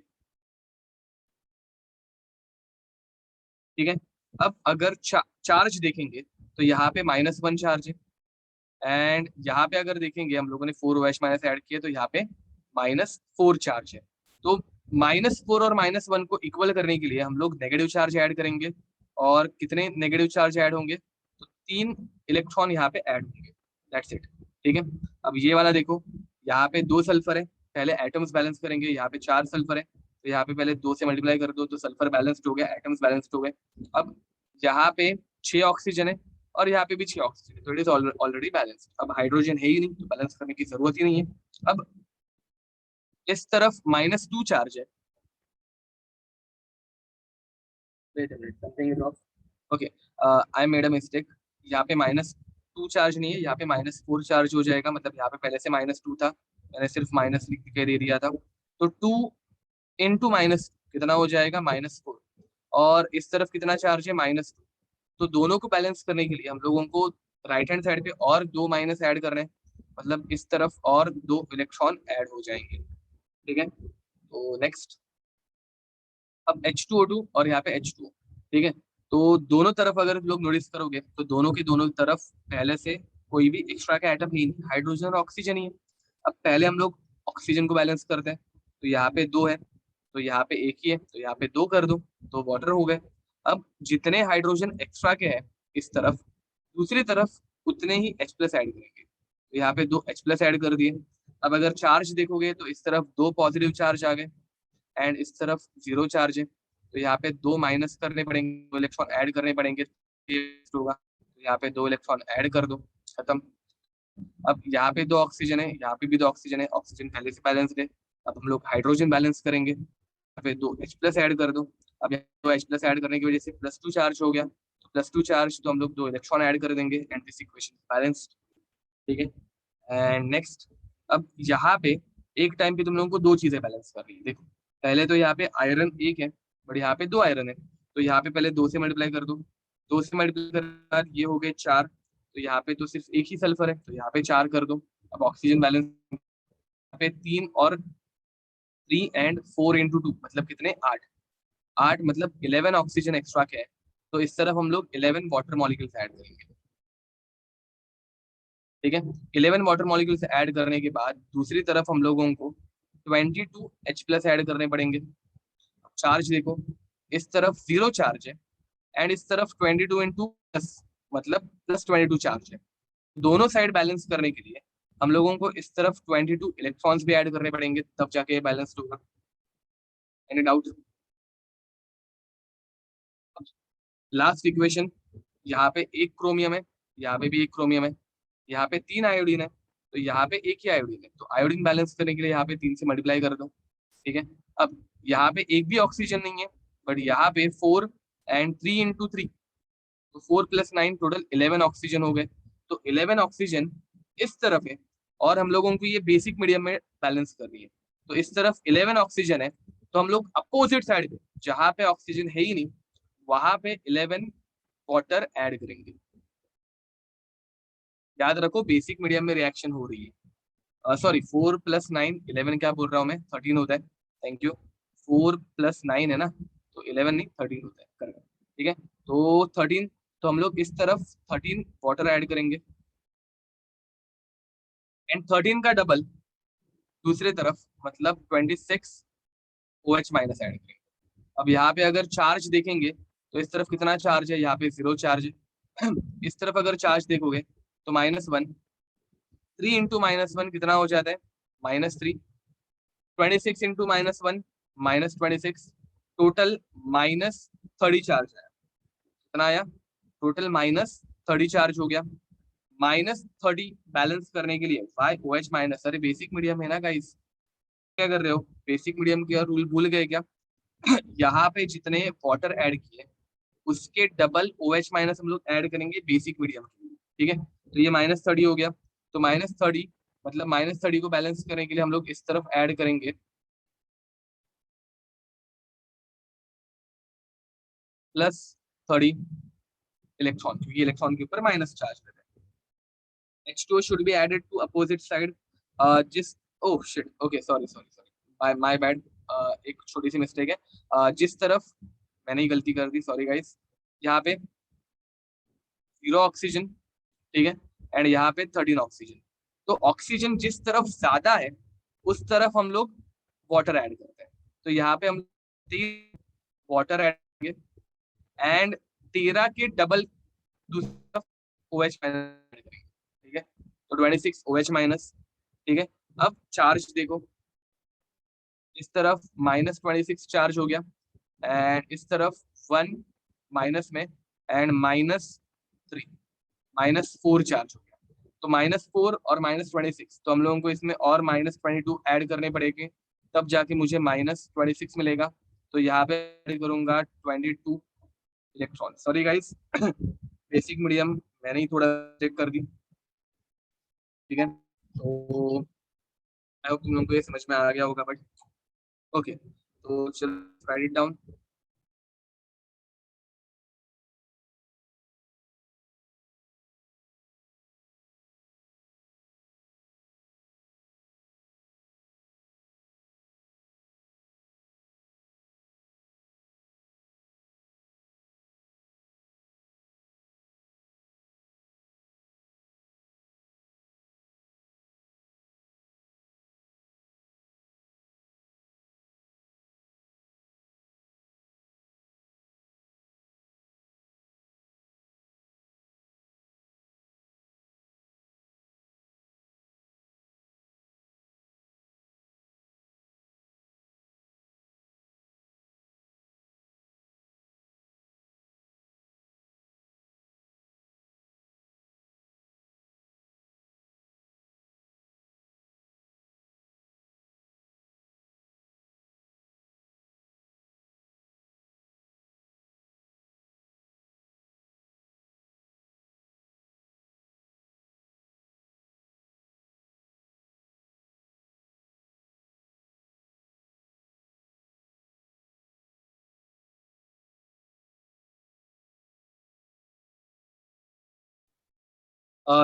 ठीक है। अब अगर चार्ज देखेंगे तो यहाँ पे -1 चार्ज है, एंड यहाँ पे अगर देखेंगे हम लोगों ने 4 OH माइनस ऐड किए तो यहाँ पे -4 चार्ज है। तो -4 और -1 को इक्वल करने के लिए हम लोग नेगेटिव चार्ज ऐड करेंगे, और कितने नेगेटिव चार्ज ऐड होंगे, तो 3 इलेक्ट्रॉन यहाँ पे ऐड होंगे, दैट्स इट, ठीक है। अब ये वाला देखो, यहाँ पे 2 सल्फर है, पहले एटम्स बैलेंस करेंगे, यहाँ पे 4 सल्फर है, तो यहाँ पे पहले 2 से मल्टीप्लाई कर दो तो सल्फर बैलेंस्ड हो गया, एटम्स बैलेंस्ड हो गए। अब यहाँ पे 6 ऑक्सीजन है और यहाँ पे भी 6 ऑक्सीजन है, तो इट इज ऑलरेडी बैलेंस्ड। अब हाइड्रोजन है ही नहीं तो बैलेंस करने की जरूरत ही नहीं है। अब इस तरफ -2 चार्ज है, wait a minute, something is off, okay, I made a mistake, यहाँ पे -2 चार्ज नहीं है, यहाँ पे -4 चार्ज हो जाएगा, मतलब यहाँ पे पहले से -2 था, मैंने सिर्फ माइनस लिख के दे दिया था, तो 2 इंटू माइनस कितना हो जाएगा, -4, और इस तरफ कितना चार्ज है, -2, तो दोनों को बैलेंस करने के लिए हम लोगों को राइट हैंड साइड पे और 2 माइनस ऐड करने हैं, मतलब इस तरफ और 2 इलेक्ट्रॉन ऐड हो जाएंगे, ठीक है। तो नेक्स्ट, अब H2O2 और यहाँ पे H2O, ठीक है। तो दोनों तरफ अगर लोग नोटिस करोगे तो दोनों की दोनों तरफ पहले से कोई भी एक्स्ट्रा का एटम ही नहीं, हाइड्रोजन और ऑक्सीजन ही है। अब पहले हम लोग ऑक्सीजन को बैलेंस करते हैं, तो यहाँ पे 2 है, तो यहाँ पे 1 ही है, तो यहाँ पे 2 कर दो तो वाटर हो गए। अब जितने हाइड्रोजन एक्स्ट्रा के हैं इस तरफ, दूसरी तरफ उतने ही H+ ऐड करेंगे, तो यहाँ पे 2 H+ ऐड कर दिए। अब अगर चार्ज देखोगे तो इस तरफ 2 पॉजिटिव चार्ज आ गए एंड इस तरफ 0 चार्ज है, तो यहाँ पे 2 माइनस करने पड़ेंगे, 2 इलेक्ट्रॉन ऐड करने पड़ेंगे, होगा, तो यहाँ पे 2 इलेक्ट्रॉन ऐड कर दो, खत्म। अब यहाँ पे 2 ऑक्सीजन है, यहाँ पे भी 2 ऑक्सीजन है, ऑक्सीजन पहले से बैलेंस्ड है। अब हम लोग हाइड्रोजन बैलेंस करेंगे, यहाँ पे 2 H+ ऐड कर दो। अब यहाँ 2 H+ ऐड करने की वजह से +2 चार्ज हो गया, तो +2 चार्ज तो हम लोग 2 इलेक्ट्रॉन ऐड कर देंगे एंड दिस इक्वेशन बैलेंस्ड, ठीक है। एंड नेक्स्ट, अब यहाँ पे एक टाइम पे तुम लोगों को 2 चीजें बैलेंस कर रही है, देखो, पहले तो यहाँ पे आयरन 1 है बट यहाँ पे 2 आयरन है, तो यहाँ पे पहले 2 से मल्टीप्लाई कर दो, 2 से मल्टीप्लाई करने के बाद ये हो गए 4, तो यहाँ पे तो सिर्फ 1 ही सल्फर है, तो यहाँ पे 4 कर दो। अब ऑक्सीजन बैलेंस, यहाँ पे 3 और 3 एंड 4 इंटू 2 मतलब कितने, 8, 8 मतलब 11 ऑक्सीजन एक्स्ट्रा के है, तो इस तरफ हम लोग 11 वाटर मॉलिक्यूल्स ऐड करेंगे, ठीक है। 11 वाटर मॉलिक्यूल्स ऐड करने के बाद दूसरी तरफ हम लोगों को 22 H+ ऐड करने पड़ेंगे। चार्ज देखो, इस तरफ 0 चार्ज है एंड इस तरफ 22 इंटू प्लस मतलब +22 चार्ज है। दोनों साइड बैलेंस करने के लिए हम लोगों को इस तरफ 22 इलेक्ट्रॉन्स भी ऐड करने पड़ेंगे, तब जाके ये बैलेंस होगा। Any doubt? लास्ट इक्वेशन, यहाँ पे 1 क्रोमियम है, यहाँ पे भी 1 क्रोमियम है, यहाँ पे 3 आयोडीन है, तो यहाँ पे 1 ही आयोडीन है, तो आयोडीन बैलेंस करने के लिए यहाँ पे 3 से मल्टीप्लाई कर दो, ठीक है। अब यहाँ पे एक भी ऑक्सीजन नहीं है, बट यहाँ पे 4 एंड 3 इंटू 3, तो 4 + 9 टोटल 11 ऑक्सीजन हो गए, तो 11 ऑक्सीजन इस तरफ है और हम लोगों को ये बेसिक मीडियम में बैलेंस करनी है, तो इस तरफ 11 ऑक्सीजन है, तो हम लोग अपोजिट साइड पे जहाँ पे ऑक्सीजन है ही नहीं वहां पे 11 वाटर ऐड करेंगे। याद रखो बेसिक मीडियम में रिएक्शन हो रही है, सॉरी 4 + 9 11, क्या बोल रहा हूँ मैं, 13 होता है, थैंक यू। 4 + 9 है ना, तो 11 नहीं 13 होता है, करेक्ट, ठीक है। तो 13, तो हम लोग इस तरफ 13 वाटर ऐड करेंगे एंड 13 का डबल दूसरे तरफ मतलब 26 OH माइनस ऐड करेंगे। अब यहाँ पे अगर चार्ज देखेंगे तो इस तरफ कितना चार्ज है, यहाँ पे 0 चार्ज है इस तरफ अगर चार्ज देखोगे तो -1, 3 इंटू -1 कितना हो जाता है, -3, 26 इंटू -1 -26, टोटल -30 चार्ज आया, कितना आया, टोटल -30 चार्ज हो गया। -30 बैलेंस करने के लिए वाई ओ एच माइनस, अरे बेसिक मीडियम है ना गाइस, क्या कर रहे हो, बेसिक मीडियम का रूल भूल गए क्या? यहाँ पे जितने वाटर ऐड किए उसके डबल ओ एच माइनस हम लोग ऐड करेंगे बेसिक मीडियम के लिए, ठीक है। तो ये -30 हो गया, तो -30 मतलब -30 को बैलेंस करने के लिए हम लोग इस तरफ ऐड करेंगे +30 इलेक्ट्रॉन, क्योंकि इलेक्ट्रॉन के ऊपर माइनस चार्ज रहता है। H2O should be added to opposite side. जिस oh shit, okay sorry sorry sorry, my bad, एक छोटी सी मिस्टेक है। जिस तरफ मैंने ही गलती कर दी, सॉरी गाइस। यहाँ पे 0 ऑक्सीजन, ठीक है, एंड यहाँ पे 13 ऑक्सीजन। तो ऑक्सीजन जिस तरफ ज्यादा है उस तरफ हम लोग वाटर ऐड करते हैं। तो यहाँ पे हम 3 वाटर ऐड करेंगे एंड 13 के डबल दूसरी तरफ ओ एच माइनस करेंगे, ठीक है। तो 26 ओ एच माइनस, ठीक है। अब चार्ज देखो, इस तरफ -26 चार्ज हो गया एंड इस तरफ 1 माइनस में एंड -3 -4 चार्ज हो गया। तो -4 और -26, तो हम लोगों को इसमें और -22 ऐड करने पड़ेंगे, तब जाके मुझे -26 मिलेगा। तो यहाँ पे ऐड करूंगा 22 electron, sorry guys. Basic medium मैंने ही थोड़ा चेक कर दी, ठीक है। तो आई होप तुम लोगों को ये समझ में आ गया होगा, बट ओके, तो चलो write it down.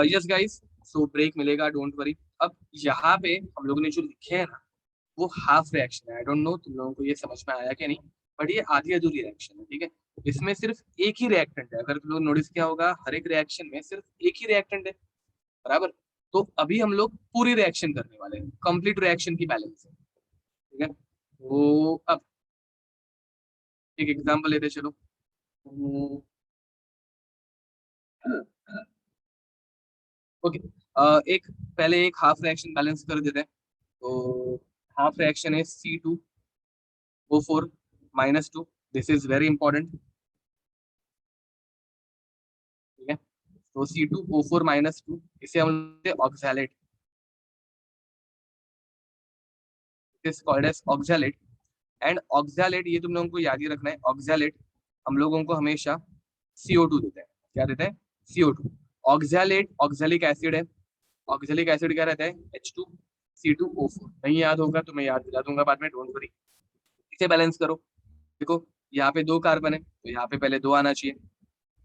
Yes guys, so break मिलेगा, डोंट वरी। अब यहाँ पे हम लोगों ने जो लिखे हैं ना, वो हाफ रिएक्शन है। आई डोंट नो तुम लोगों को ये समझ में आया कि नहीं, बट ये आधी अधूरी रिएक्शन है, ठीक है। इसमें सिर्फ एक ही रिएक्टेंट है, अगर तुम लोग नोटिस किया होगा हर एक रिएक्शन में सिर्फ एक ही रिएक्टेंट है, बराबर। तो अभी हम लोग पूरी रिएक्शन करने वाले हैं, कंप्लीट रिएक्शन की बैलेंस है, ठीक है। तो अब एक एग्जांपल लेते चलो। ओके, एक पहले एक हाफ रिएक्शन बैलेंस कर देते हैं। तो हाफ रिएक्शन है C2O4-2, this is very important, ठीक है। तो C2O4-2, इसे हम oxalate, is called as oxalate. And oxalate, ये तुम लोगों को याद ही रखना है, ऑक्सैलेट हम लोगों को हमेशा CO2 देते हैं। क्या देते हैं? CO2। ऑक्सैलेट ऑक्सैलिक एसिड है, ऑक्सैलिक एसिड क्या रहता है? H2C2O4। नहीं याद होगा तो मैं याद दिला दूंगा बाद में, डोंट वरी। इसे बैलेंस करो, देखो यहाँ पे 2 कार्बन है, तो यहाँ पे पहले 2 आना चाहिए,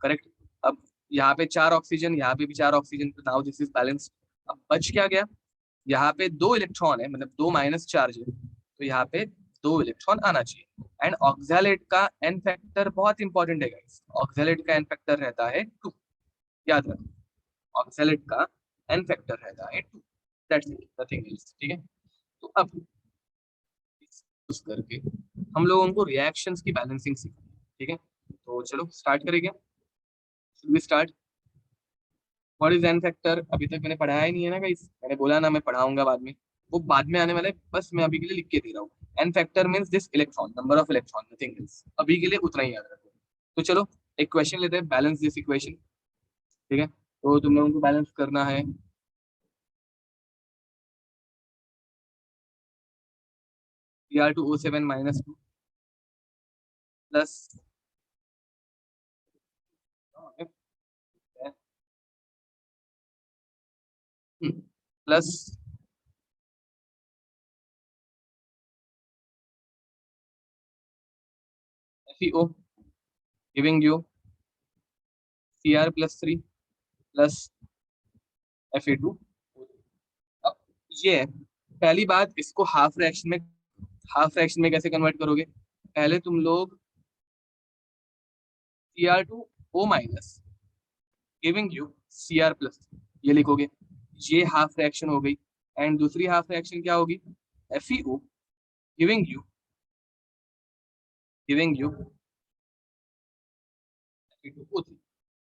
करेक्ट। अब यहाँ पे 4 ऑक्सीजन, यहाँ पे भी 4 ऑक्सीजन, तो नाउ दिस इज बैलेंस। अब बच क्या गया? यहाँ पे 2 इलेक्ट्रॉन है, मतलब 2 माइनस चार्ज है, तो यहाँ पे 2 इलेक्ट्रॉन आना चाहिए। एंड ऑक्सैलेट का एन फैक्टर बहुत इंपॉर्टेंट है गाइस, ऑक्सैलेट का एन फैक्टर रहता है 2, याद रखो। ऑक्सैलेट का एन फैक्टर रहता है 2, दैट्स इट, नथिंग एल्स, ठीक है। तो अब यूज करके हम लोगों को रिएक्शंस की बैलेंसिंग सीखनी है, ठीक है। तो चलो स्टार्ट करेंगे, should we start? What is n factor? अभी तक मैंने पढ़ाया ही नहीं है ना गाइस, मैंने बोला ना मैं पढ़ाऊंगा बाद में, वो बाद में आने वाला है, बस मैं अभी के लिए लिख के दे रहा हूँ। N factor means this electron, number of electron, nothing else, अभी के लिए उतना ही याद रखो। तो चलो एक क्वेश्चन लेते हैं, बैलेंस दिस इक्वेशन, ठीक है। तो तुम लोगों को बैलेंस करना है Cr2O7 -2 plus plus FeO giving you Cr+3 plus Fe2। अब ये है पहली बात, इसको हाफ फ्रैक्शन में कैसे कन्वर्ट करोगे? पहले तुम लोग Cr2O- गिविंग यू Cr+3 ये लिखोगे, ये हाफ फ्रैक्शन हो गई। एंड दूसरी हाफ फ्रैक्शन क्या होगी? FeO giving you Fe2O3।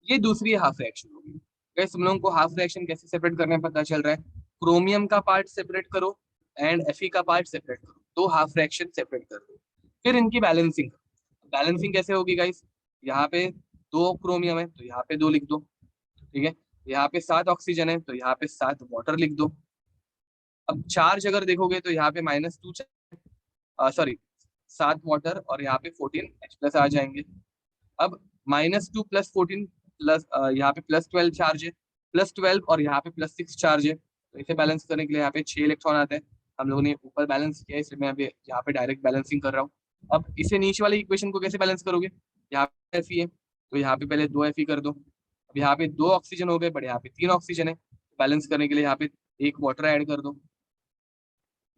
ये दूसरी हाफ फ्रैक्शन होगी। गाइस तुम लोगों को हाफ फ्रैक्शन कैसे सेपरेट करना है पता चल रहा है। क्रोमियम का पार्ट सेपरेट करो एंड Fe का पार्ट सेपरेट करो, दो हाफ फ्रैक्शन सेपरेट कर दो, फिर इनकी बैलेंसिंग करो। बैलेंसिंग कैसे होगी गाइस? यहाँ पे दो क्रोमियम है तो यहाँ पे दो लिख दो, ठीक है। यहाँ पे 7 ऑक्सीजन है तो यहाँ पे 7 वाटर लिख दो। अब चार्ज अगर देखोगे तो यहाँ पे -2, सॉरी 7 वाटर और यहाँ पे 14 H+ आ जाएंगे। अब -2 + 14 प्लस यहाँ पे +12 चार्ज है, +12 और यहाँ पे +6 चार्ज है, तो इसे बैलेंस करने के लिए यहाँ पे 6 इलेक्ट्रॉन आते हैं। हम लोगों ने ऊपर बैलेंस किया है, इसलिए मैं अभी यहाँ पे डायरेक्ट बैलेंसिंग कर रहा हूँ। अब इसे नीचे वाली इक्वेशन को कैसे बैलेंस करोगे? यहाँ पे Fe है तो यहाँ पे पहले 2 Fe कर दो। अब यहाँ पे 2 ऑक्सीजन हो गए बट यहाँ पे 3 ऑक्सीजन है, बैलेंस करने के लिए यहाँ पे एक वाटर ऐड कर दो।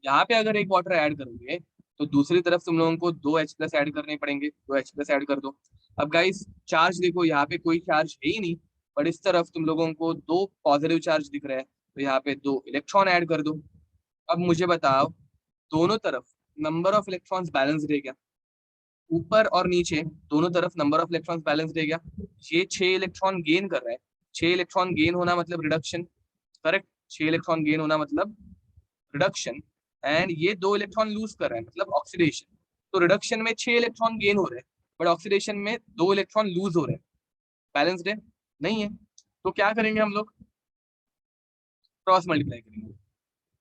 यहाँ पे अगर एक वाटर ऐड करोगे तो दूसरी तरफ तुम लोगों को 2H+ ऐड करने पड़ेंगे, 2H+ ऐड कर दो। अब गाइस चार्ज देखो, यहाँ पे कोई चार्ज है ही नहीं, बट इस तरफ तुम लोगों को दो पॉजिटिव चार्ज दिख रहा है, तो यहाँ पे 2 इलेक्ट्रॉन ऐड कर दो। अब मुझे बताओ, दोनों तरफ नंबर ऑफ इलेक्ट्रॉन्स बैलेंस है क्या? ऊपर और नीचे दोनों तरफ नंबर ऑफ इलेक्ट्रॉन्स बैलेंस है क्या? ये 6 इलेक्ट्रॉन गेन कर रहा है। 6 इलेक्ट्रॉन गेन होना मतलब रिडक्शन, करेक्ट। 6 इलेक्ट्रॉन गेन होना मतलब रिडक्शन। एंड ये 2 इलेक्ट्रॉन लूज कर रहा है मतलब ऑक्सीडेशन। तो रिडक्शन में 6 इलेक्ट्रॉन गेन हो रहे हैं बट ऑक्सीडेशन में 2 इलेक्ट्रॉन लूज हो रहे हैं। बैलेंस्ड है? नहीं है। तो क्या करेंगे हम लोग? क्रॉस मल्टीप्लाई करेंगे।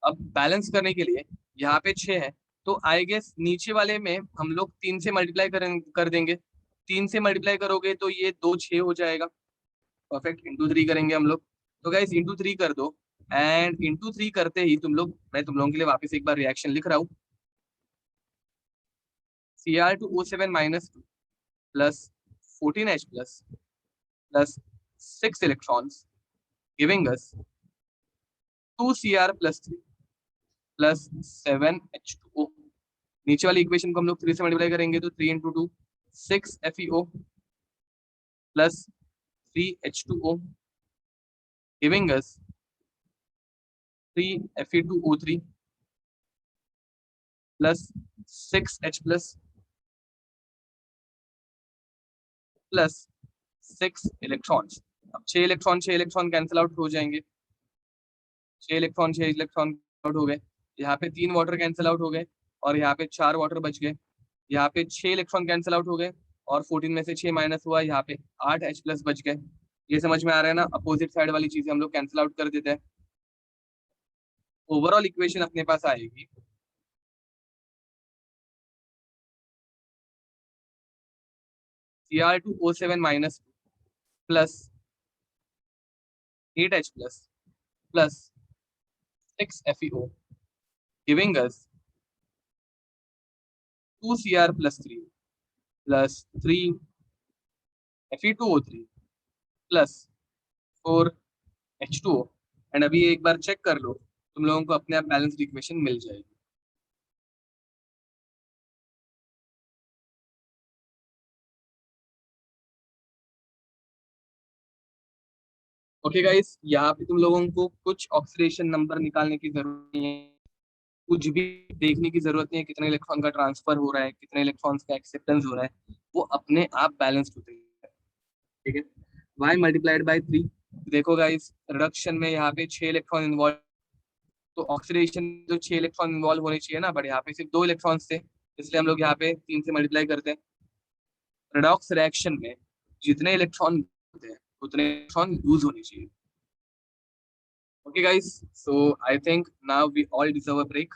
अब बैलेंस करने के लिए यहाँ पे 6 है तो आई गेस नीचे वाले में हम लोग 3 से मल्टीप्लाई कर देंगे। 3 से मल्टीप्लाई करोगे तो ये 2 6 हो जाएगा। परफेक्ट। ×3 करेंगे हम लोग, तो गाइस ×3 कर दो। एंड ×3 करते ही मैं तुम लोगों के लिए वापस एक बार रिएक्शन लिख रहा हूँ। Cr2O7 -2 plus 14H plus 6 electrons giving us 2Cr+3 plus 7H2O। नीचे वाली इक्वेशन को हम लोग 3 से मल्टीप्लाई करेंगे तो 3 × 2 6 FeO plus 3H2O giving us 3 Fe2O3 plus 6H plus 6 electrons. अब 6 इलेक्ट्रॉन कैंसिल आउट हो जाएंगे। 6 इलेक्ट्रॉन आउट हो गए। यहाँ पे 3 वाटर कैंसिल आउट हो गए और यहाँ पे 4 वाटर बच गए। यहाँ पे 6 इलेक्ट्रॉन कैंसिल आउट हो गए और 14 में से 6 माइनस हुआ, यहाँ पे 8H+ बच गए। ये समझ में आ रहा है ना? अपोजिट साइड वाली चीजें हम लोग कैंसिल आउट कर देते हैं। ओवरऑल इक्वेशन अपने पास आएगी Cr2O7 plus 8H+ plus 6 FeO giving us 2Cr+3 plus 3 Fe2O3 plus 4H2O। And अभी एक बार चेक कर लो, तुम लोगों को अपने आप बैलेंस्ड इक्वेशन मिल जाएगी। ओके गाइस, यहाँ पे तुम लोगों को कुछ ऑक्सीडेशन नंबर निकालने की जरूरत नहीं है, कुछ भी देखने की जरूरत नहीं है। कितने इलेक्ट्रॉन का ट्रांसफर हो रहा है, कितने इलेक्ट्रॉन्स का एक्सेप्टेंस हो रहा है, वो अपने आप बैलेंस्ड होते हैं, ठीक है। y × 3। देखो गाइस, रिडक्शन में यहाँ पे 6 इलेक्ट्रॉन इन्वॉल्व, तो ऑक्सीडेशन तो 6 इलेक्ट्रॉन इन्वॉल्व होने चाहिए ना, बट यहाँ पे सिर्फ 2 इलेक्ट्रॉन्स थे, इसलिए हम लोग यहाँ पे 3 से मल्टीप्लाई करते हैं। रेडॉक्स रिएक्शन में जितने इलेक्ट्रॉन होते हैं उतने इलेक्ट्रॉन लूज होने चाहिए। Okay, guys. So I think now we all deserve a break.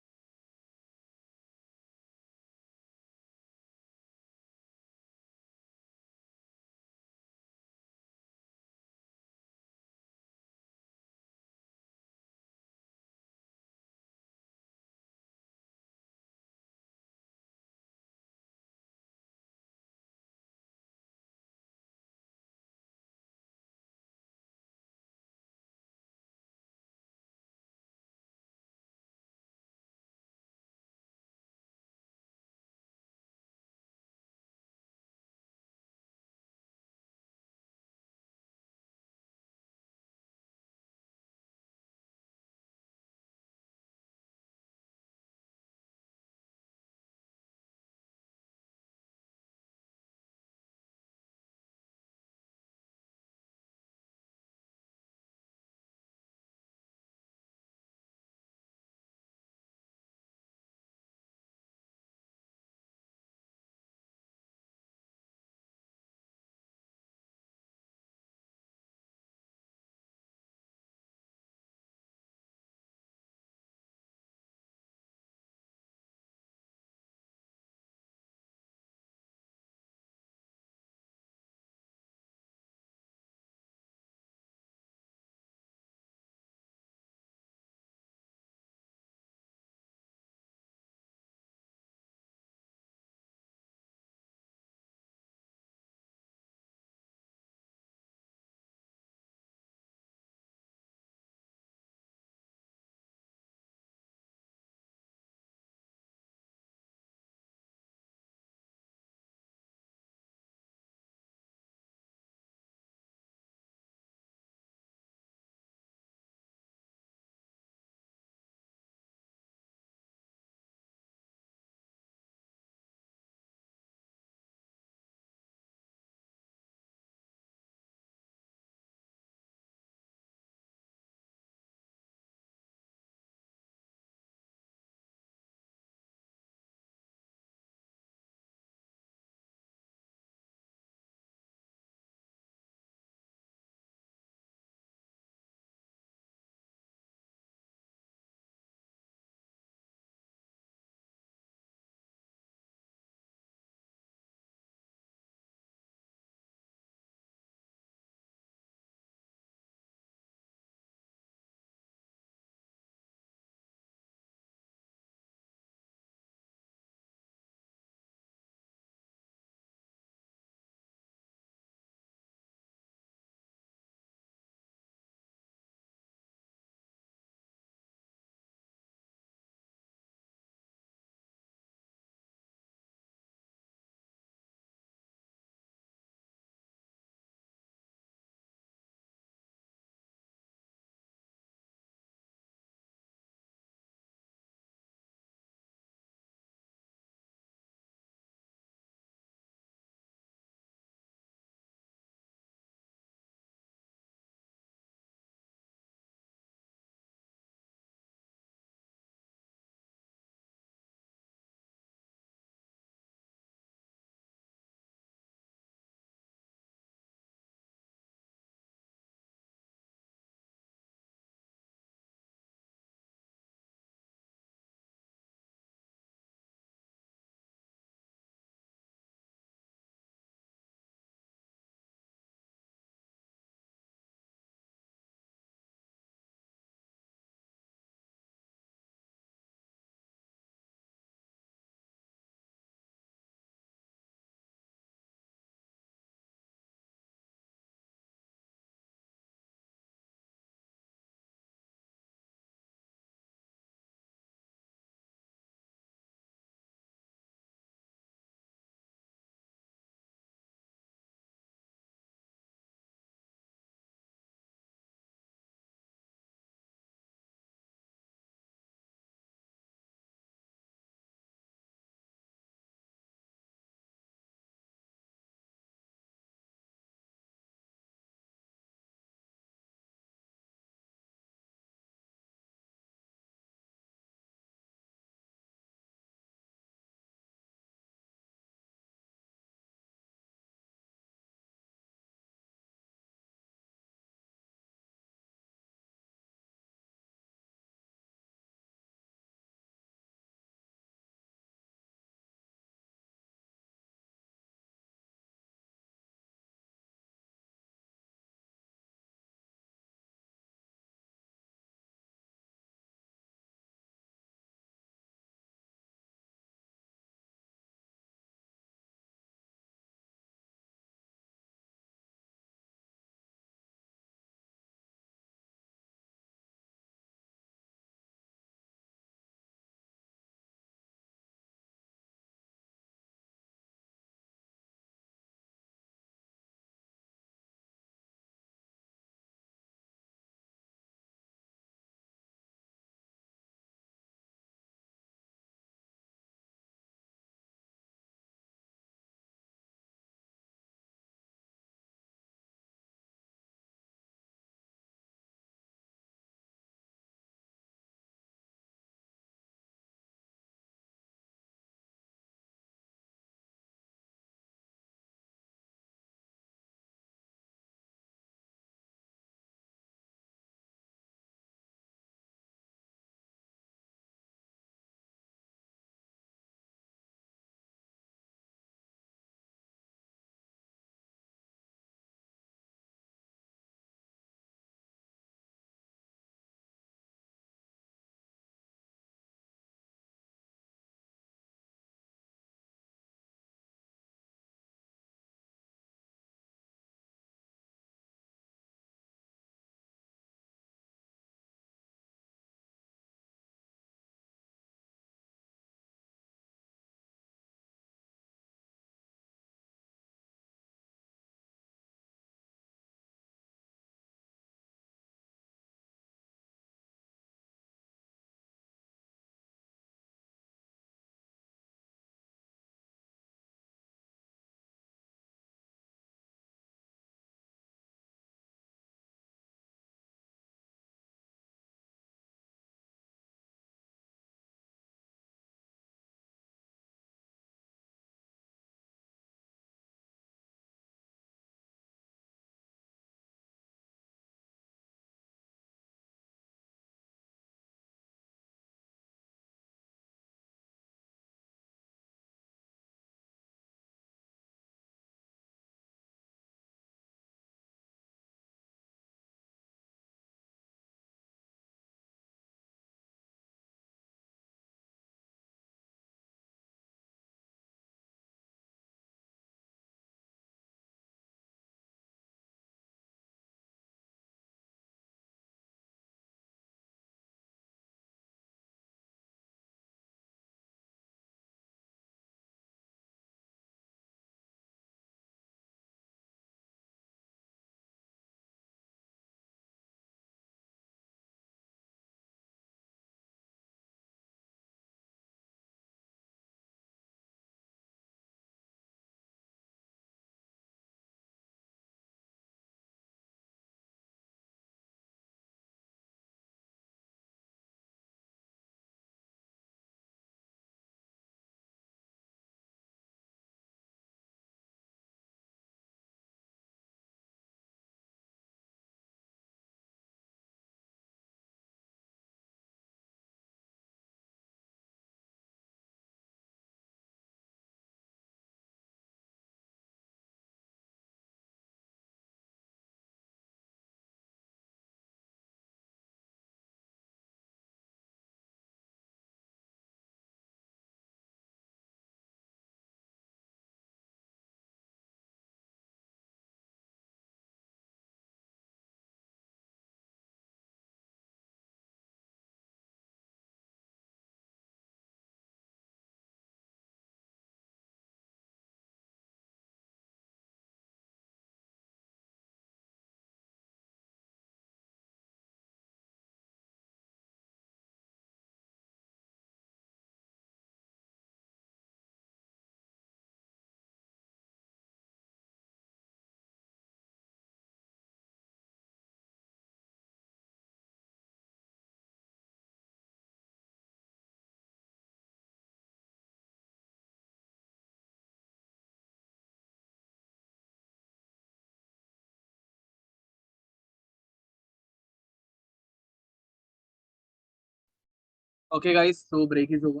Okay guys, so break is over.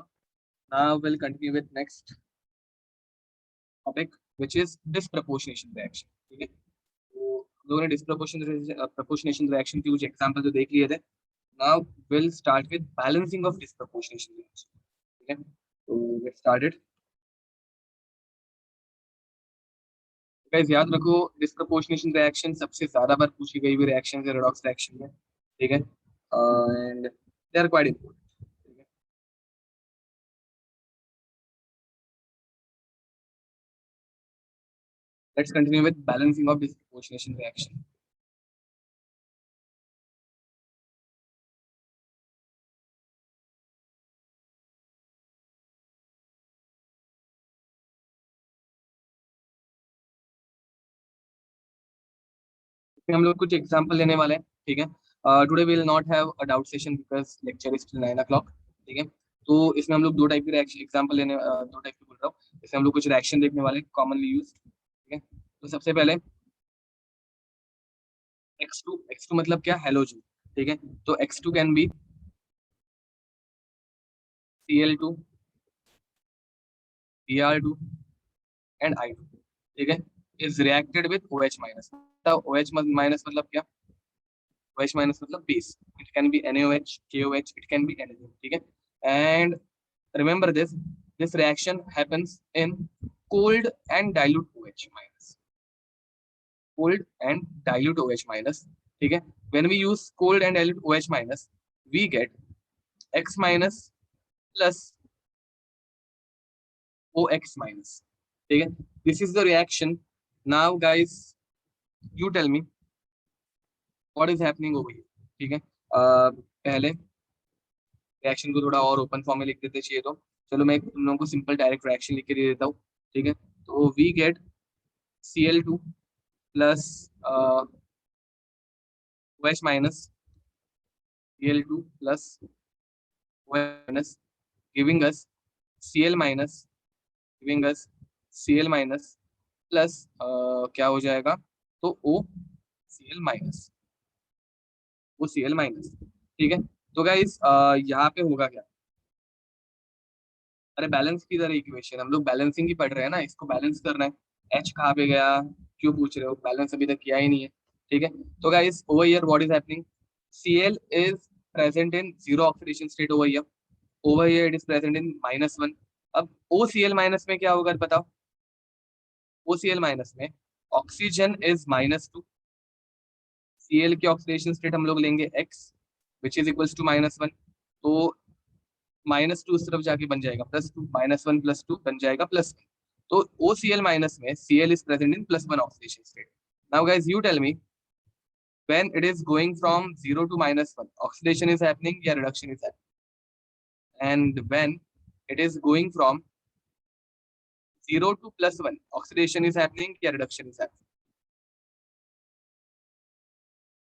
Now we'll continue with next topic, which is disproportionation reaction. ठीक है, तो हम लोगों ने disproportionation reaction की कुछ एग्जांपल तो देख लिए थे. Now we'll start with balancing of disproportionation reaction. ठीक है, तो get started. गाइस याद रखो, डिस्प्रोपोर्शनेशन रिएक्शन सबसे ज्यादा बार पूछी गई हुई रिएक्शन है रेडॉक्स रिएक्शन में. ठीक है, and they are quite important. Let's continue with balancing of disproportionation reaction. हम लोग कुछ एग्जांपल लेने वाले हैं. ठीक है, today we will not have a doubt session because lecture is till 9 o'clock. ठीक है, तो इसमें हम लोग दो टाइप के रिएक्शन एग्जांपल लेने, दो टाइप के बोल रहा हूँ. इसमें हम लोग कुछ रिएक्शन देखने वाले कॉमनली यूज्ड. ठीक है, तो सबसे पहले x2 मतलब क्या, हेलोजन. ठीक है, तो x2 can be Cl2, Br2 and I2. ठीक है, is reacted with OH minus. OH minus मतलब क्या, OH माइनस मतलब base. It can be NaOH, KOH, it can be anything. ठीक है, and remember this reaction happens in cold and dilute OH minus. Cold and dilute OH minus. ठीक है, when we use cold and dilute OH minus we get X minus plus OX minus. ठीक है, this is the reaction. Now guys, you tell me what is happening over here. ठीक है, पहले रिएक्शन को थोड़ा और ओपन फॉर्म में लिख देते चाहिए तो. चलो मैं तुम लोगों को सिंपल डायरेक्ट रिएक्शन लिख के दे देता हूँ. ठीक है, तो we get Cl2 plus OH minus Cl2 plus OH minus giving us Cl minus giving us Cl minus plus क्या हो जाएगा, तो O Cl minus, O Cl minus. ठीक है, तो गाइस यहाँ पे होगा क्या, अरे बैलेंस की तरह इक्वेशन, हम लोग बैलेंसिंग ही पढ़ रहे हैं ना, इसको बैलेंस करना है. एच कहाँ पे गया, क्यों पूछ रहे हो, बैलेंस अभी तक किया ही नहीं है. ठीक है, तो guys over here what is happening, Cl is present in zero oxidation state over here. Over here it is present in -1. अब OCl माइनस में क्या होगा बताओ, OCl माइनस में ऑक्सीजन इज -2. Cl की ऑक्सीडेशन स्टेट हम लोग लेंगे x which is equals to -1. तो -2 उस तरफ जाके बन जाएगा +2, -1 +2 बन जाएगा +1. तो OCl माइनस में Cl is present in +1 oxidation state. Now guys you tell me, when it is going from 0 to -1 oxidation is happening या reduction is happening, and when it is going from 0 to +1 oxidation is happening या reduction is happening.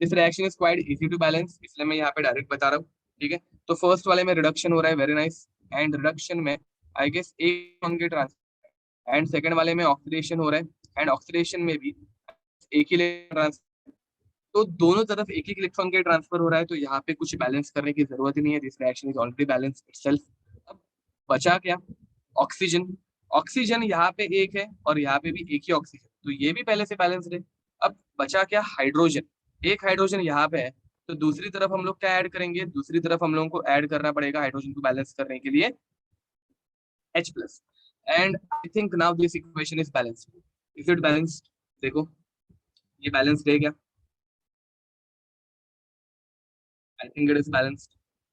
This reaction is quite easy to balance, इसलिए मैं यहाँ पे डायरेक्ट बता रहा हूँ. ठीक है, तो फर्स्ट वाले में रिडक्शन हो रहा है, वेरी नाइस. एंड रिडक्शन में आई गेस एक इलेक्ट्रॉन के ट्रांसफर, एंड सेकंड वाले में ऑक्सीडेशन हो रहा है, एंड ऑक्सीडेशन में भी एक ही इलेक्ट्रॉन. तो दोनों तरफ एक एक इलेक्ट्रॉन के ट्रांसफर हो रहा है, तो यहाँ पे कुछ बैलेंस करने की जरूरत ही नहीं है. This reaction is already balance itself. अब बचा क्या, ऑक्सीजन. ऑक्सीजन यहाँ पे एक है और यहाँ पे भी एक ही ऑक्सीजन, तो ये भी पहले से बैलेंस्ड है. अब बचा क्या, हाइड्रोजन. एक हाइड्रोजन यहाँ पे है, तो दूसरी तरफ हम लोग क्या ऐड करेंगे, दूसरी तरफ हम लोगों को ऐड करना पड़ेगा हाइड्रोजन को बैलेंस करने के लिए H+. And I think now this equation is balanced. Is it balanced, देखो ये बैलेंस्ड है क्या, I think it is balanced.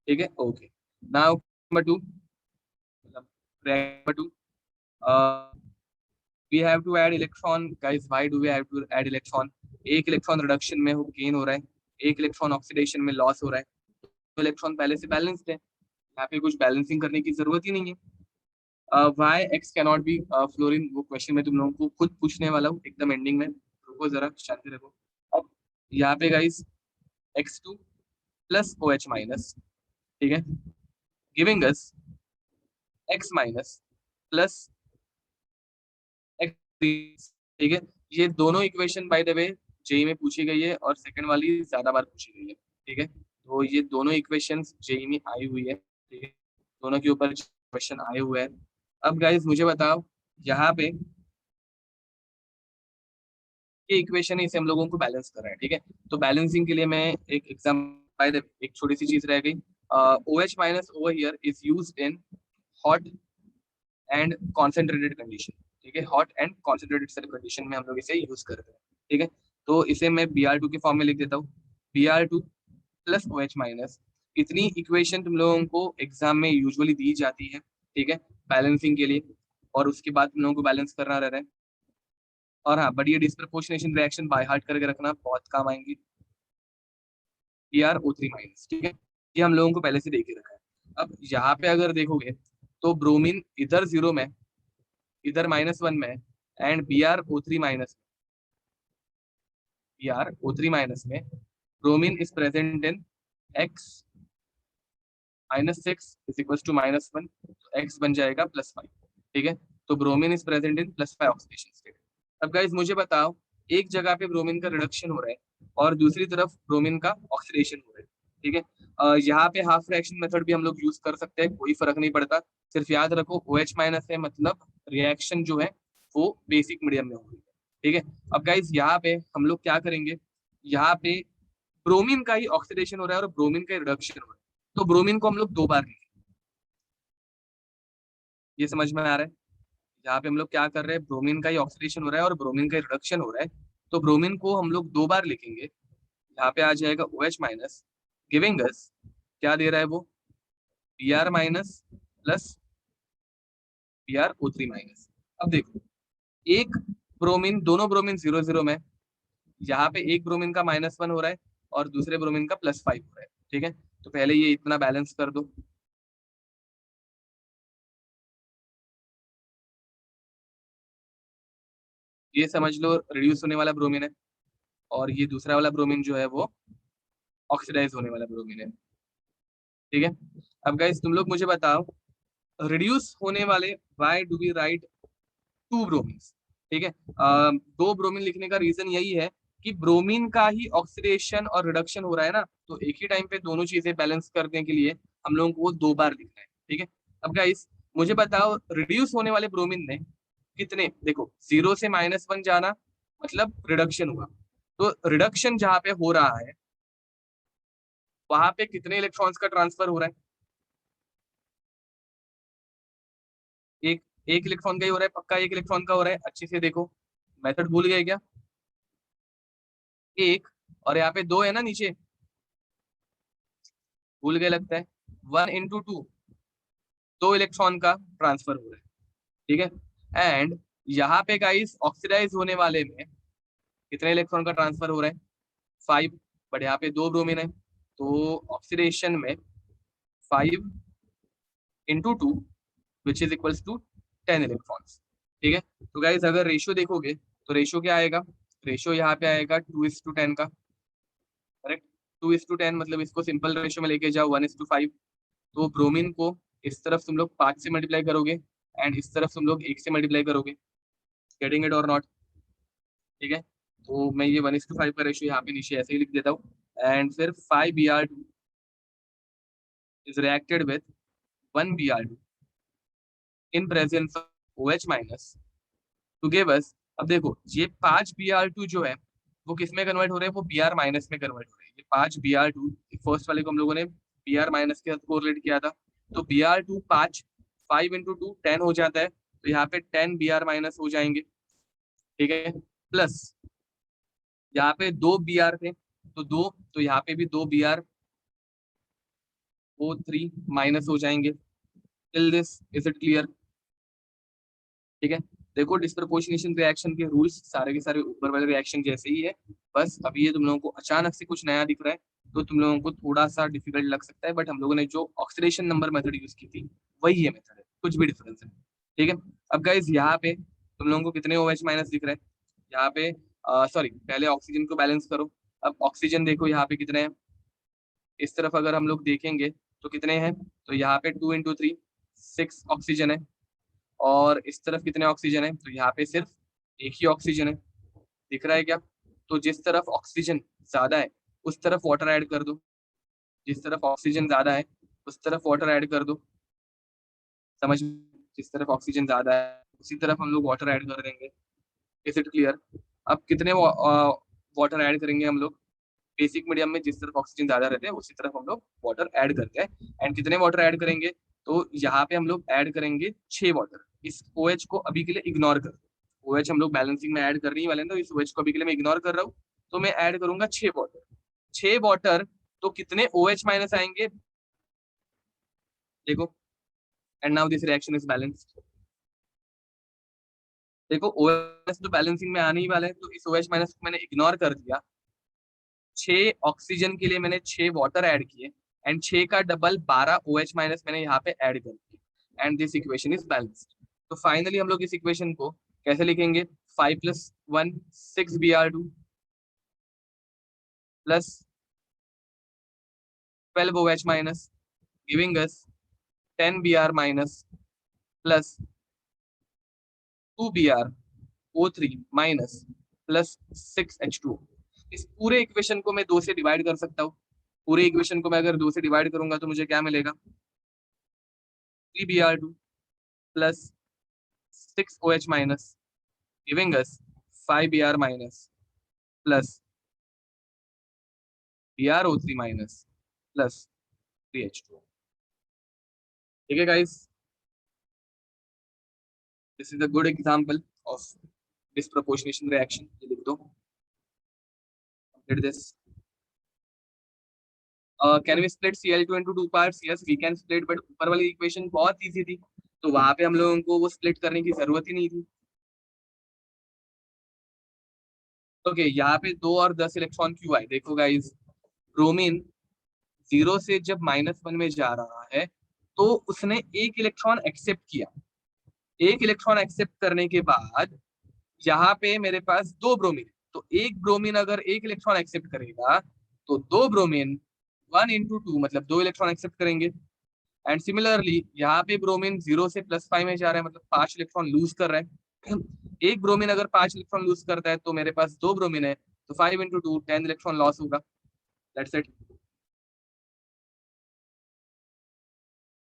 ठीक है, ओके. नाउ नंबर 2, मतलब number 2, we have to add electron. Guys, why do we have to add electron? एक इलेक्ट्रॉन रिडक्शन में गेन हो रहा है, एक इलेक्ट्रॉन ऑक्सीडेशन में लॉस हो रहा है, तो इलेक्ट्रॉन पहले से बैलेंस्ड है, यहाँ पे कुछ बैलेंसिंग करने की जरूरत ही नहीं है. Why X cannot be fluorine, वो क्वेश्चन मैं तुम लोगों को खुद पूछने वाला हूँ एकदम एंडिंग में, रुको जरा शांति रखो. अब यहाँ पे guys X2 plus OH minus. ठीक है, giving us X minus plus X. ठीक है, ये दोनों equation by the way JEE में पूछी गई है और सेकंड वाली ज्यादा बार पूछी गई है. ठीक है, तो ये दोनों इक्वेशंस जेई में आई हुई है, ठीक है, दोनों के ऊपर क्वेश्चन आए हुए हैं। अब गाइस मुझे बताओ, यहाँ पे ये इक्वेशन है, इसे हम लोगों को बैलेंस कर रहे हैं। ठीक है, तो बैलेंसिंग के लिए मैं एक एग्जाम, एक छोटी सी चीज रह गई। OH minus over here is used in hot and concentrated condition. ठीक है, हॉट एंड कॉन्सेंट्रेटेड कंडीशन में हम लोग इसे यूज करते हैं। ठीक है, तो इसे मैं Br2 के फॉर्म में लिख देता हूँ, Br2 प्लस OH माइनस। इतनी इक्वेशन तुम लोगों को एग्जाम में यूजुअली दी जाती है। ठीक है, बैलेंसिंग के लिए, और उसके बाद तुम लोगों को बैलेंस करना रह रहा है। और हाँ, बट ये डिस्प्रपोर्शनेशन रिएक्शन बाय हार्ट करके रखना, बहुत काम आएंगी। BrO3 minus. ठीक है, ये हम लोगों को पहले से देखे रखा है। अब यहाँ पे अगर देखोगे तो ब्रोमीन इधर 0 में, इधर -1 में, and BrO3 minus, BrO3 minus में bromine is present in X -6 is equal to -1, X बन जाएगा +5। ठीक है, तो bromine is present in +5 oxidation state. अब गाइस मुझे बताओ, एक जगह पे ब्रोमीन का रिडक्शन हो रहा है और दूसरी तरफ ब्रोमीन का ऑक्सीडेशन हो रहा है। ठीक है, यहाँ पे हाफ रिएक्शन मेथड भी हम लोग यूज कर सकते हैं, कोई फर्क नहीं पड़ता। सिर्फ याद रखो OH माइनस है, मतलब रिएक्शन जो है वो बेसिक मीडियम में हो रही है। ठीक है, अब गाइस यहाँ पे हम लोग क्या करेंगे, यहाँ पे ब्रोमीन का ही ऑक्सीडेशन हो रहा है और ब्रोमीन का रिडक्शन हो रहा है, तो ब्रोमीन को हम लोग 2 बार लिखेंगे। ये समझ में आ रहा है? यहाँ पे हम लोग क्या कर रहे हैं, ब्रोमीन का ही ऑक्सीडेशन हो रहा है और ब्रोमीन का रिडक्शन हो रहा है, तो ब्रोमीन को हम लोग 2 बार लिखेंगे। यहाँ पे आ जाएगा OH माइनस, गिविंग अस, क्या दे रहा है वो, Br minus plus BrO3 minus. अब देखो, एक ब्रोमीन, दोनों ब्रोमीन 0 0 में, यहाँ पे एक ब्रोमीन का -1 हो रहा है और दूसरे ब्रोमीन का +5 हो रहा है। ठीक है, तो पहले ये इतना बैलेंस कर दो। ये समझ लो रिड्यूस होने वाला ब्रोमीन है, और ये दूसरा वाला ब्रोमीन जो है वो ऑक्सीडाइज होने वाला ब्रोमीन है। ठीक है, अब गाइस तुम लोग मुझे बताओ, रिड्यूस होने वाले, व्हाई डू वी राइट 2 ब्रोमीन्स? ठीक है, 2 ब्रोमीन लिखने का रीजन यही है कि ब्रोमीन का ही ऑक्सीडेशन और रिडक्शन हो रहा है ना, तो एक ही टाइम पे दोनों चीजें बैलेंस करने के लिए हम लोगों को वो 2 बार लिखना है। ठीक है, अब गाइस मुझे बताओ, रिड्यूस होने वाले ब्रोमीन ने कितने, देखो 0 से -1 जाना मतलब रिडक्शन हुआ, तो रिडक्शन जहां पे हो रहा है वहां पे कितने इलेक्ट्रॉन्स का ट्रांसफर हो रहा है? एक, एक इलेक्ट्रॉन का ही हो रहा है, पक्का एक इलेक्ट्रॉन का हो रहा है, अच्छे से देखो। मेथड भूल गए क्या? एक, और यहाँ पे 2 है ना नीचे, भूल गए लगता है। 1 × 2, 2 इलेक्ट्रॉन का ट्रांसफर हो रहा है। ठीक है, एंड यहाँ पे गाइस ऑक्सीडाइज होने वाले में कितने इलेक्ट्रॉन का ट्रांसफर हो रहा है? 5, बट यहाँ पे 2 ब्रोमीन है, तो ऑक्सीडेशन में 5 × 2 which is equals to 10 electrons. ठीक है, तो गाइस अगर रेशियो देखोगे तो रेशियो क्या आएगा, रेशियो यहाँ पे आएगा 2:10 का। करेक्ट, 2:10 मतलब इसको सिंपल रेशियो में लेके जाओ 1:5। तो ब्रोमीन को इस तरफ तुम लोग 5 से मल्टीप्लाई करोगे एंड इस तरफ तुम लोग 1 से मल्टीप्लाई करोगे। गेटिंग इट और नॉट? ठीक है, तो मैं ये 1:5 का रेशियो यहाँ पे नीचे ऐसे ही लिख देता हूँ, एंड फिर 5 Br2 is reacted with 1 Br2 in presence of OH minus two give us. अब देखो ये 5 Br2 जो है वो किस में कन्वर्ट हो रहे हैं, वो Br माइनस में कन्वर्ट हो रहे हैं। ये 5 Br2, फर्स्ट वाले को हम लोगों ने Br माइनस के साथ कोरिलेट किया था, तो Br2 5, 5 × 2 10 हो जाता है, तो यहाँ पे 10 Br माइनस हो जाएंगे। ठीक है, प्लस यहाँ पे 2 Br थे, तो 2, तो यहाँ पे भी 2 Br O3 माइनस हो जाएंगे। Till this is it clear? ठीक है, देखो डिस्प्रपोर्शनेशन रिएक्शन के रूल्स सारे के सारे ऊपर वाले रिएक्शन जैसे ही है, बस अभी ये तुम लोगों को अचानक से कुछ नया दिख रहा है तो तुम लोगों को थोड़ा सा डिफिकल्ट लग सकता है, बट हम लोगों ने जो ऑक्सीडेशन नंबर मेथड यूज की थी वही ये मेथड है, कुछ भी डिफरेंस है। ठीक है, अब गाइज यहाँ पे तुम लोगों को कितने OH माइनस दिख रहे हैं यहाँ पे, सॉरी पहले ऑक्सीजन को बैलेंस करो। अब ऑक्सीजन देखो यहाँ पे कितने हैं, इस तरफ अगर हम लोग देखेंगे तो कितने हैं, तो यहाँ पे 2 × 3 6 ऑक्सीजन है, और इस तरफ कितने ऑक्सीजन है, तो यहाँ पे सिर्फ एक ही ऑक्सीजन है। दिख रहा है क्या? तो जिस तरफ ऑक्सीजन ज्यादा है उस तरफ वाटर ऐड कर दो, जिस तरफ ऑक्सीजन ज्यादा है उस तरफ वाटर ऐड कर दो, समझ, जिस तरफ ऑक्सीजन ज्यादा है उसी तरफ हम लोग वाटर ऐड कर देंगे। Is it clear? अब कितने वाटर ऐड करेंगे हम लोग? बेसिक मीडियम में जिस तरफ ऑक्सीजन ज्यादा रहते हैं उसी तरफ हम लोग वाटर ऐड करते हैं। एंड कितने वाटर ऐड करेंगे? तो यहाँ पे हम लोग ऐड करेंगे 6 वाटर। इस OH को अभी के लिए इग्नोर कर दो, OH हम लोग बैलेंसिंग में ऐड करने ही वाले हैं, तो इस OH को अभी के लिए मैं इग्नोर कर रहा हूँ। तो मैं ऐड करूंगा 6 वाटर। 6 वाटर, तो कितने OH माइनस आएंगे देखो। And now this reaction is balanced. देखो OH तो बैलेंसिंग में आने ही वाले हैं, तो इस OH माइनस को मैंने इग्नोर कर दिया। 6 ऑक्सीजन के लिए मैंने 6 वाटर ऐड किए, एंड 6 का डबल 12 OH माइनस मैंने यहाँ पे ऐड कर दिया, and this equation is balanced. तो फाइनली हम लोग इस इक्वेशन को कैसे लिखेंगे? 5 + 1 6 Br2 plus 12 OH minus giving अस 10 Br minus plus 2Br O3 minus plus 6H2O। इस पूरे इक्वेशन को मैं 2 से डिवाइड कर सकता हूँ। पूरे इक्वेशन को मैं अगर 2 से डिवाइड करूंगा तो मुझे क्या मिलेगा? 3Br2 plus 6 OH minus giving us 5 Br minus plus BrO3 minus plus 3H2O। ठीक है गाइस, this is a good example of disproportionation reaction. ये लिख दो, complete this. Can we split Cl2 into 2 parts? Yes we can split, but ऊपर वाली इक्वेशन बहुत इजी थी, तो वहां पे हम लोगों को वो स्प्लिट करने की जरूरत ही नहीं थी। ओके यहाँ पे 2 और 10 इलेक्ट्रॉन क्यों आए? देखो गाइस, ब्रोमीन 0 से जब -1 में जा रहा है तो उसने एक इलेक्ट्रॉन एक्सेप्ट किया। एक इलेक्ट्रॉन एक्सेप्ट करने के बाद यहाँ पे मेरे पास 2 ब्रोमीन है, तो एक ब्रोमीन अगर एक इलेक्ट्रॉन एक्सेप्ट करेगा तो 2 ब्रोमीन 1 × 2 मतलब 2 इलेक्ट्रॉन एक्सेप्ट करेंगे। एंड सिमिलरली यहाँ पे ब्रोमीन 0 से +5 में जा रहा है, मतलब 5 इलेक्ट्रॉन लूज कर रहा है। एक ब्रोमीन अगर 5 इलेक्ट्रॉन लूज करता है तो मेरे पास 2 ब्रोमीन है, तो 5 × 2 10 इलेक्ट्रॉन लॉस होगा। That's it.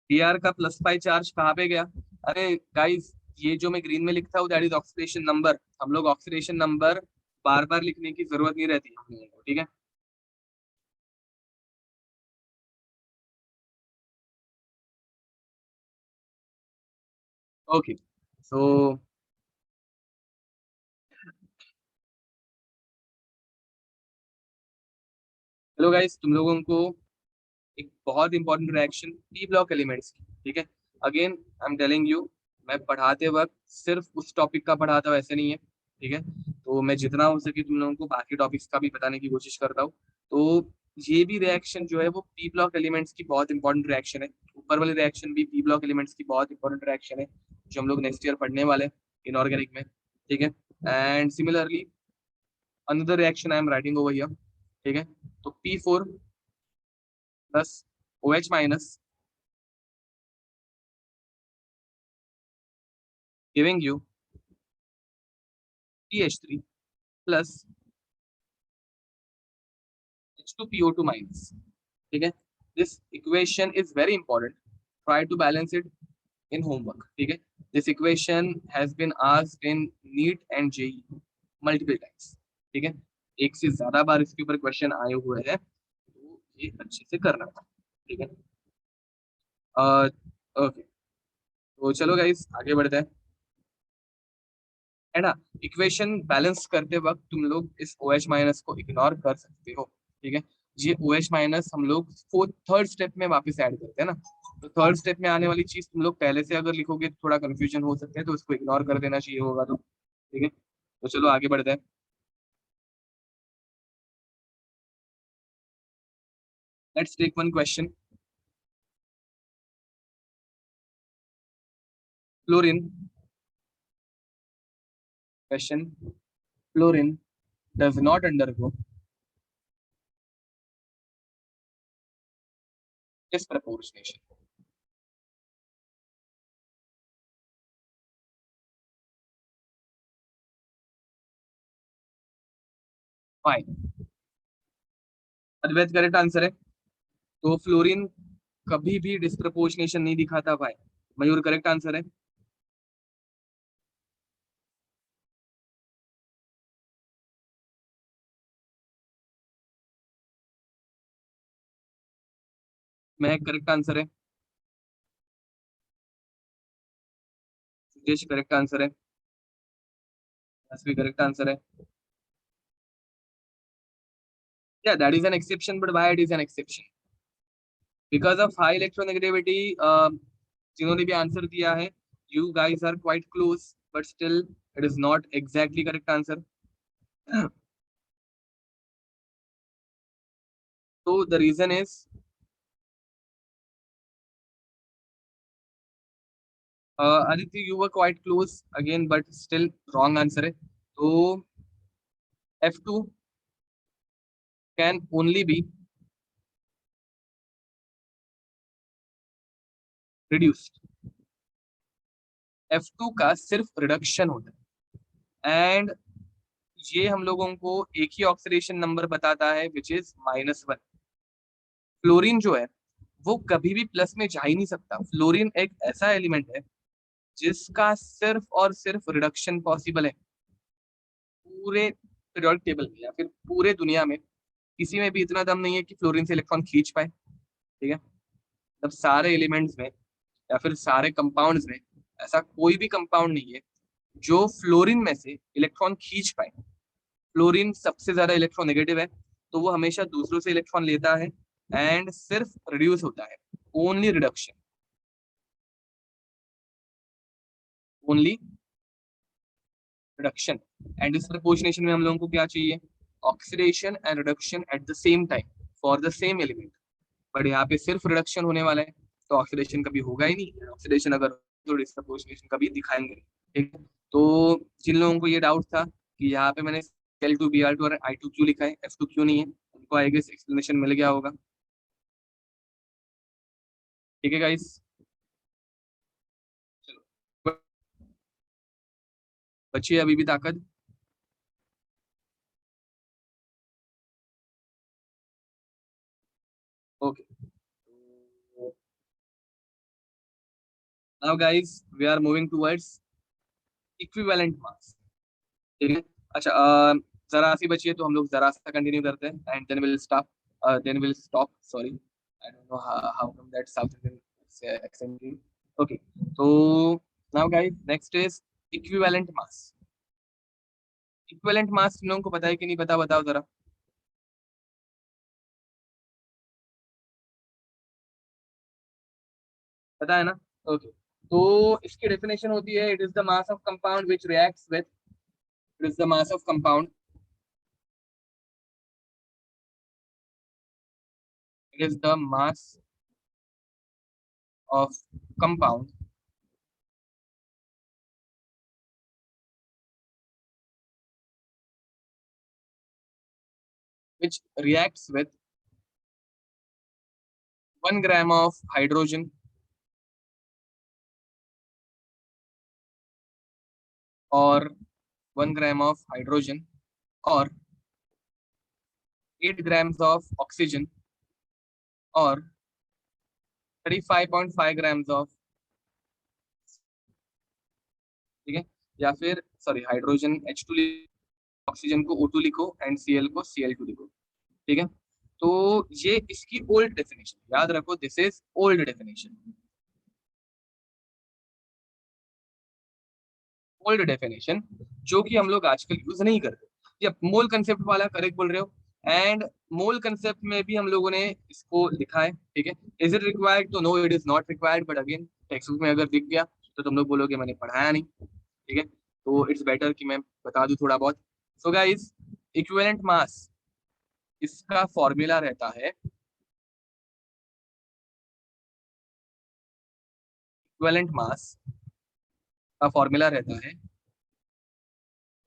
Br का +5 चार्ज कहाँ पे गया? अरे गाइस, ये जो मैं ग्रीन में लिखता हूँ दैट इज ऑक्सीडेशन नंबर। हम लोग ऑक्सीडेशन नंबर बार बार लिखने की जरूरत नहीं रहती हम लोगों को, ठीक है। ओके सो हेलो गाइस, तुम लोगों को एक बहुत important reaction P block elements की, ठीक है। Again I am telling you, मैं पढ़ाते वक्त सिर्फ उस टॉपिक का पढ़ाता हूँ ऐसे नहीं है, ठीक है। तो मैं जितना हो सके तुम लोगों को बाकी टॉपिक्स का भी बताने की कोशिश करता हूँ। तो ये भी रिएक्शन जो है वो पी ब्लॉक एलिमेंट्स की बहुत इंपॉर्टेंट रिएक्शन है। ऊपर वाली रिएक्शन भी पी ब्लॉक एलिमेंट्स की बहुत इंपॉर्टेंट रिएक्शन है, जो हम लोग नेक्स्ट ईयर पढ़ने वाले हैं इनऑर्गेनिक में, ठीक है। And similarly another reaction I am writing over here, ठीक है। तो P4 + OH minus giving you PH3 plus H2PO2 minus, ठीक है। This equation is very important, try to balance it in homework, ठीक है। This equation has been asked in NEET and JEE multiple times, ठीक है। एक से ज्यादा बार इसके ऊपर क्वेश्चन आए हुए हैं, तो ये अच्छे से करना, ठीक है। ओके तो चलो गाइस आगे बढ़ते हैं, है ना। इक्वेशन बैलेंस करते वक्त तुम लोग इस OH माइनस को इग्नोर कर सकते हो, ठीक है। ये OH माइनस हम लोग फोर्थ थर्ड स्टेप में वापस ऐड करते हैं ना, तो थर्ड स्टेप में आने वाली चीज तुम लोग पहले से अगर लिखोगे तो थोड़ा कंफ्यूजन हो सकता है, तो उसको इग्नोर कर देना चाहिए होगा, तो ठीक है। तो चलो आगे बढ़ते हैं। Let's take one question. Fluorine question, fluorine does not undergo disproportionation. Fine, Advait correct answer है। तो फ्लोरीन कभी भी डिस्प्रपोर्शनेशन नहीं दिखाता भाई। मयूर करेक्ट आंसर है। मैं करेक्ट आंसर है। सुदेश करेक्ट आंसर है। भी करेक्ट आंसर है। Yeah, that is an exception, but why it is an exception? Because of high electronegativity, जिन्होंने भी आंसर दिया है, you guys are quite close, but still it is not exactly correct answer. So the reason is, Aditya, you were quite close again, but still wrong answer है. तो F2 can only be reduced. F2 का सिर्फ रिडक्शन होता है, एंड ये हम लोगों को एक ही ऑक्सीडेशन नंबर बताता है, विच इज -1. फ्लोरीन जो है वो कभी भी प्लस में जा ही नहीं सकता। फ्लोरीन एक ऐसा एलिमेंट है जिसका सिर्फ और सिर्फ रिडक्शन पॉसिबल है। पूरे पीरियोडिक टेबल में या फिर पूरे दुनिया में किसी में भी इतना दम नहीं है कि फ्लोरीन से इलेक्ट्रॉन खींच पाए। ठीक है, तब सारे एलिमेंट्स में या फिर सारे कंपाउंड्स में ऐसा कोई भी कंपाउंड नहीं है जो फ्लोरीन में से इलेक्ट्रॉन खींच पाए। फ्लोरीन सबसे ज्यादा इलेक्ट्रोनेगेटिव है, तो वो हमेशा दूसरों से इलेक्ट्रॉन लेता है एंड सिर्फ रिड्यूस होता है। Only reduction, only reduction. And इस प्रपोर्शनेशन में हम लोगों को क्या चाहिए? Oxidation and reduction at the same time for the same element. But यहाँ पे सिर्फ रिडक्शन होने वाला है, तो ऑक्सीडेशन कभी होगा ही नहीं। ऑक्सीडेशन अगर तो डिस्प्रपोर्शनेशन कभी दिखाएंगे नहीं। ठीक है, तो जिन लोगों को ये डाउट था कि यहाँ पे मैंने L2 Br2 और I2 क्यों लिखा है, F2 क्यों नहीं है, उनको आई गेस एक्सप्लेनेशन मिल गया होगा। ठीक है गाइस, चलो बच्चे अभी भी ताकत। Okay, now guys we are moving towards equivalent mass. ठीक है, अच्छा, जरा सी बची है तो हम लोग जरा सा कंटिन्यू करते हैं and then will stop sorry, I don't know how come that south Indian accent. Okay, तो now guys next is equivalent mass. Equivalent mass तुम लोगों को पता है कि नहीं पता, बताओ जरा। पता है ना? ओके, तो इसकी डेफिनेशन होती है, it is the mass of compound which reacts with, it is the mass of compound, it is the mass of compound which reacts with 1 gram of hydrogen or 1 gram of hydrogen or 8 grams of oxygen or 35.5 grams of, ठीक है, या फिर सॉरी हाइड्रोजन H2 ऑक्सीजन को O2 लिखो एंड Cl को Cl2 लिखो। ठीक है, तो ये इसकी ओल्ड डेफिनेशन याद रखो, this is old definition. Old definition जो कि हम लोग आजकल यूज नहीं करते। ये मोल कंसेप्ट वाला करेक्ट बोल रहे हो, एंड मोल कंसेप्ट में भी हम लोगों ने इसको लिखा है। ठीक है, इज इट रिक्वायर्ड? तो no, it is not required, but again textbook में अगर दिख गया तो तुम लोग बोलोगे मैंने पढ़ाया नहीं। ठीक है, तो इट्स बेटर कि मैं बता दूं थोड़ा बहुत। सो गाइस, इक्विवेलेंट मास, इसका फॉर्मूला रहता है, इक्विवेलेंट मास का फॉर्मूला रहता है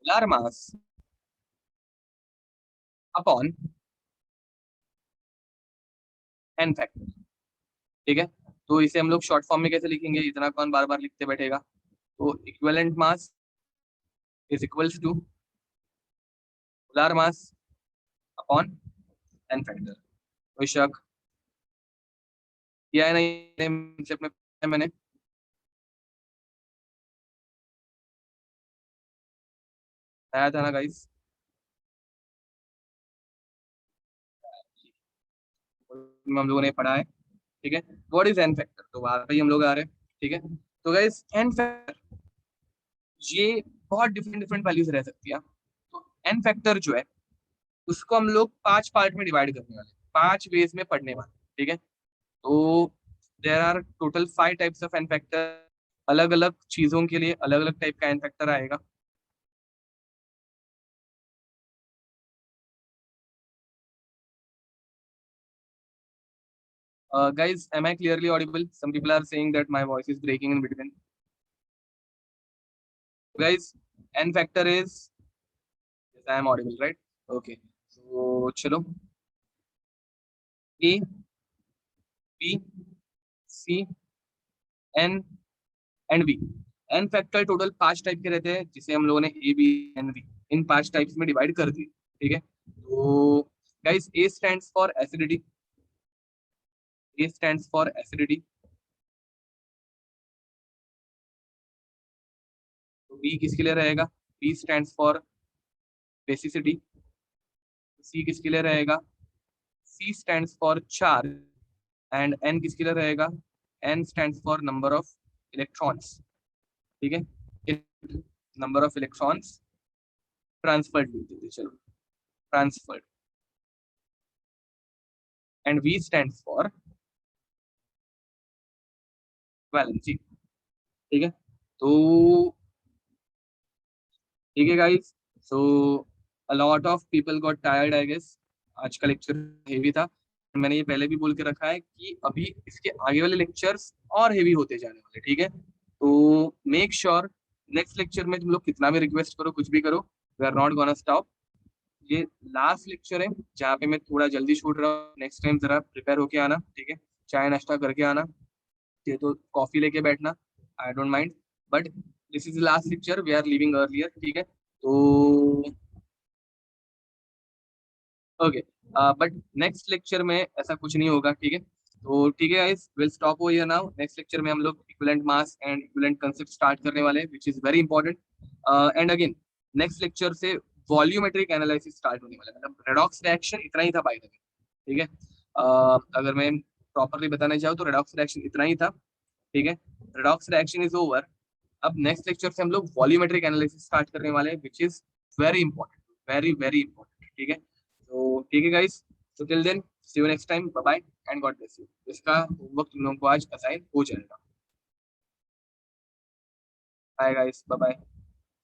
molar mass upon n factor. ठीक है, तो इसे हम लोग शॉर्ट फॉर्म में कैसे लिखेंगे, इतना कौन बार बार लिखते बैठेगा। तो equivalent mass is equals to molar mass upon n factor. कोई शक? किया है नहीं मैंने आया था ना गाइस, हम लोगों ने पढ़ा है। ठीक है, व्हाट इज एन फैक्टर, तो वहां पे ही हम लोग आ रहे हैं। ठीक है, तो गाइस एन फैक्टर ये बहुत डिफरेंट डिफरेंट वैल्यूज रह सकती है। तो एन फैक्टर जो है उसको हम लोग 5 पार्ट में डिवाइड करने वाले, 5 वेज में पढ़ने वाले। ठीक है, तो there are total 5 types of n factor. अलग अलग चीजों के लिए अलग अलग टाइप का एन फैक्टर आएगा। Guys, am I clearly audible? Some people are saying that my voice is breaking in between. Guys, n factor is, yes, I am audible, right? Okay. So chalo, A, B, C, N and B. N factor total 5 type के रहते हैं, जिसे हम लोगों ने A B N B in 5 types में डिवाइड कर दिए। ठीक है, तो guys A stands for acidity, A stands for acidity. तो बी किसके लिए रहेगा? B stands for basicity. C किसके लिए रहेगा? C stands for charge. And N किसके लिए रहेगा? N stands for number of electrons. ठीक है, नंबर ऑफ इलेक्ट्रॉन्स ट्रांसफर्ड लिख देते, चलो transferred. And V stands for valency. ठीक है, तो ठीक है guys, so a lot of people got tired I guess. आज का लेक्चर हेवी था। मैंने ये पहले भी बोल के रखा है कि अभी इसके आगे वाले लेक्चर्स और हेवी होते जाने वाले। ठीक है, तो मेक श्योर नेक्स्ट लेक्चर में तुम लोग कितना भी रिक्वेस्ट करो, कुछ भी करो, we are not gonna stop. ये लास्ट लेक्चर है जहाँ पे मैं थोड़ा जल्दी छूट रहा हूँ। नेक्स्ट टाइम जरा प्रिपेयर होके आना। ठीक है, चाय नाश्ता करके आना, ये तो कॉफी लेके बैठना, I don't mind, but this is last lecture, we are living earlier. ठीक है, तो ओके, बट नेक्स्ट लेक्चर में ऐसा कुछ नहीं होगा। ठीक है, तो ठीक है गाइस, विल स्टॉप हो हियर नाउ। नेक्स्ट लेक्चर में हम लोग equivalent mass and equivalent concept start करने वाले हैं, which is very important. And again next lecture से वॉल्यूमेट्रिक एनालिसिस स्टार्ट होने वाला है, मतलब रेडॉक्स रिएक्शन इतना ही था बाय द वे। ठीक है, अगर मैं प्रॉपरली बताना चाहूँ तो रेडॉक्स रिएक्शन इतना ही था। ठीक है, रेडॉक्स रिएक्शन इज ओवर। अब नेक्स्ट लेक्चर से हम लोग वॉल्यूमेट्रिक एनालिसिस स्टार्ट करने वाले हैं, which is very important, very very important. ठीक है, तो ठीक है guys, so till then see you next time, bye bye and god bless you। इसका होमवर्क तुम लोगों को आज असाइन हो जाएगा। Bye guys, bye bye.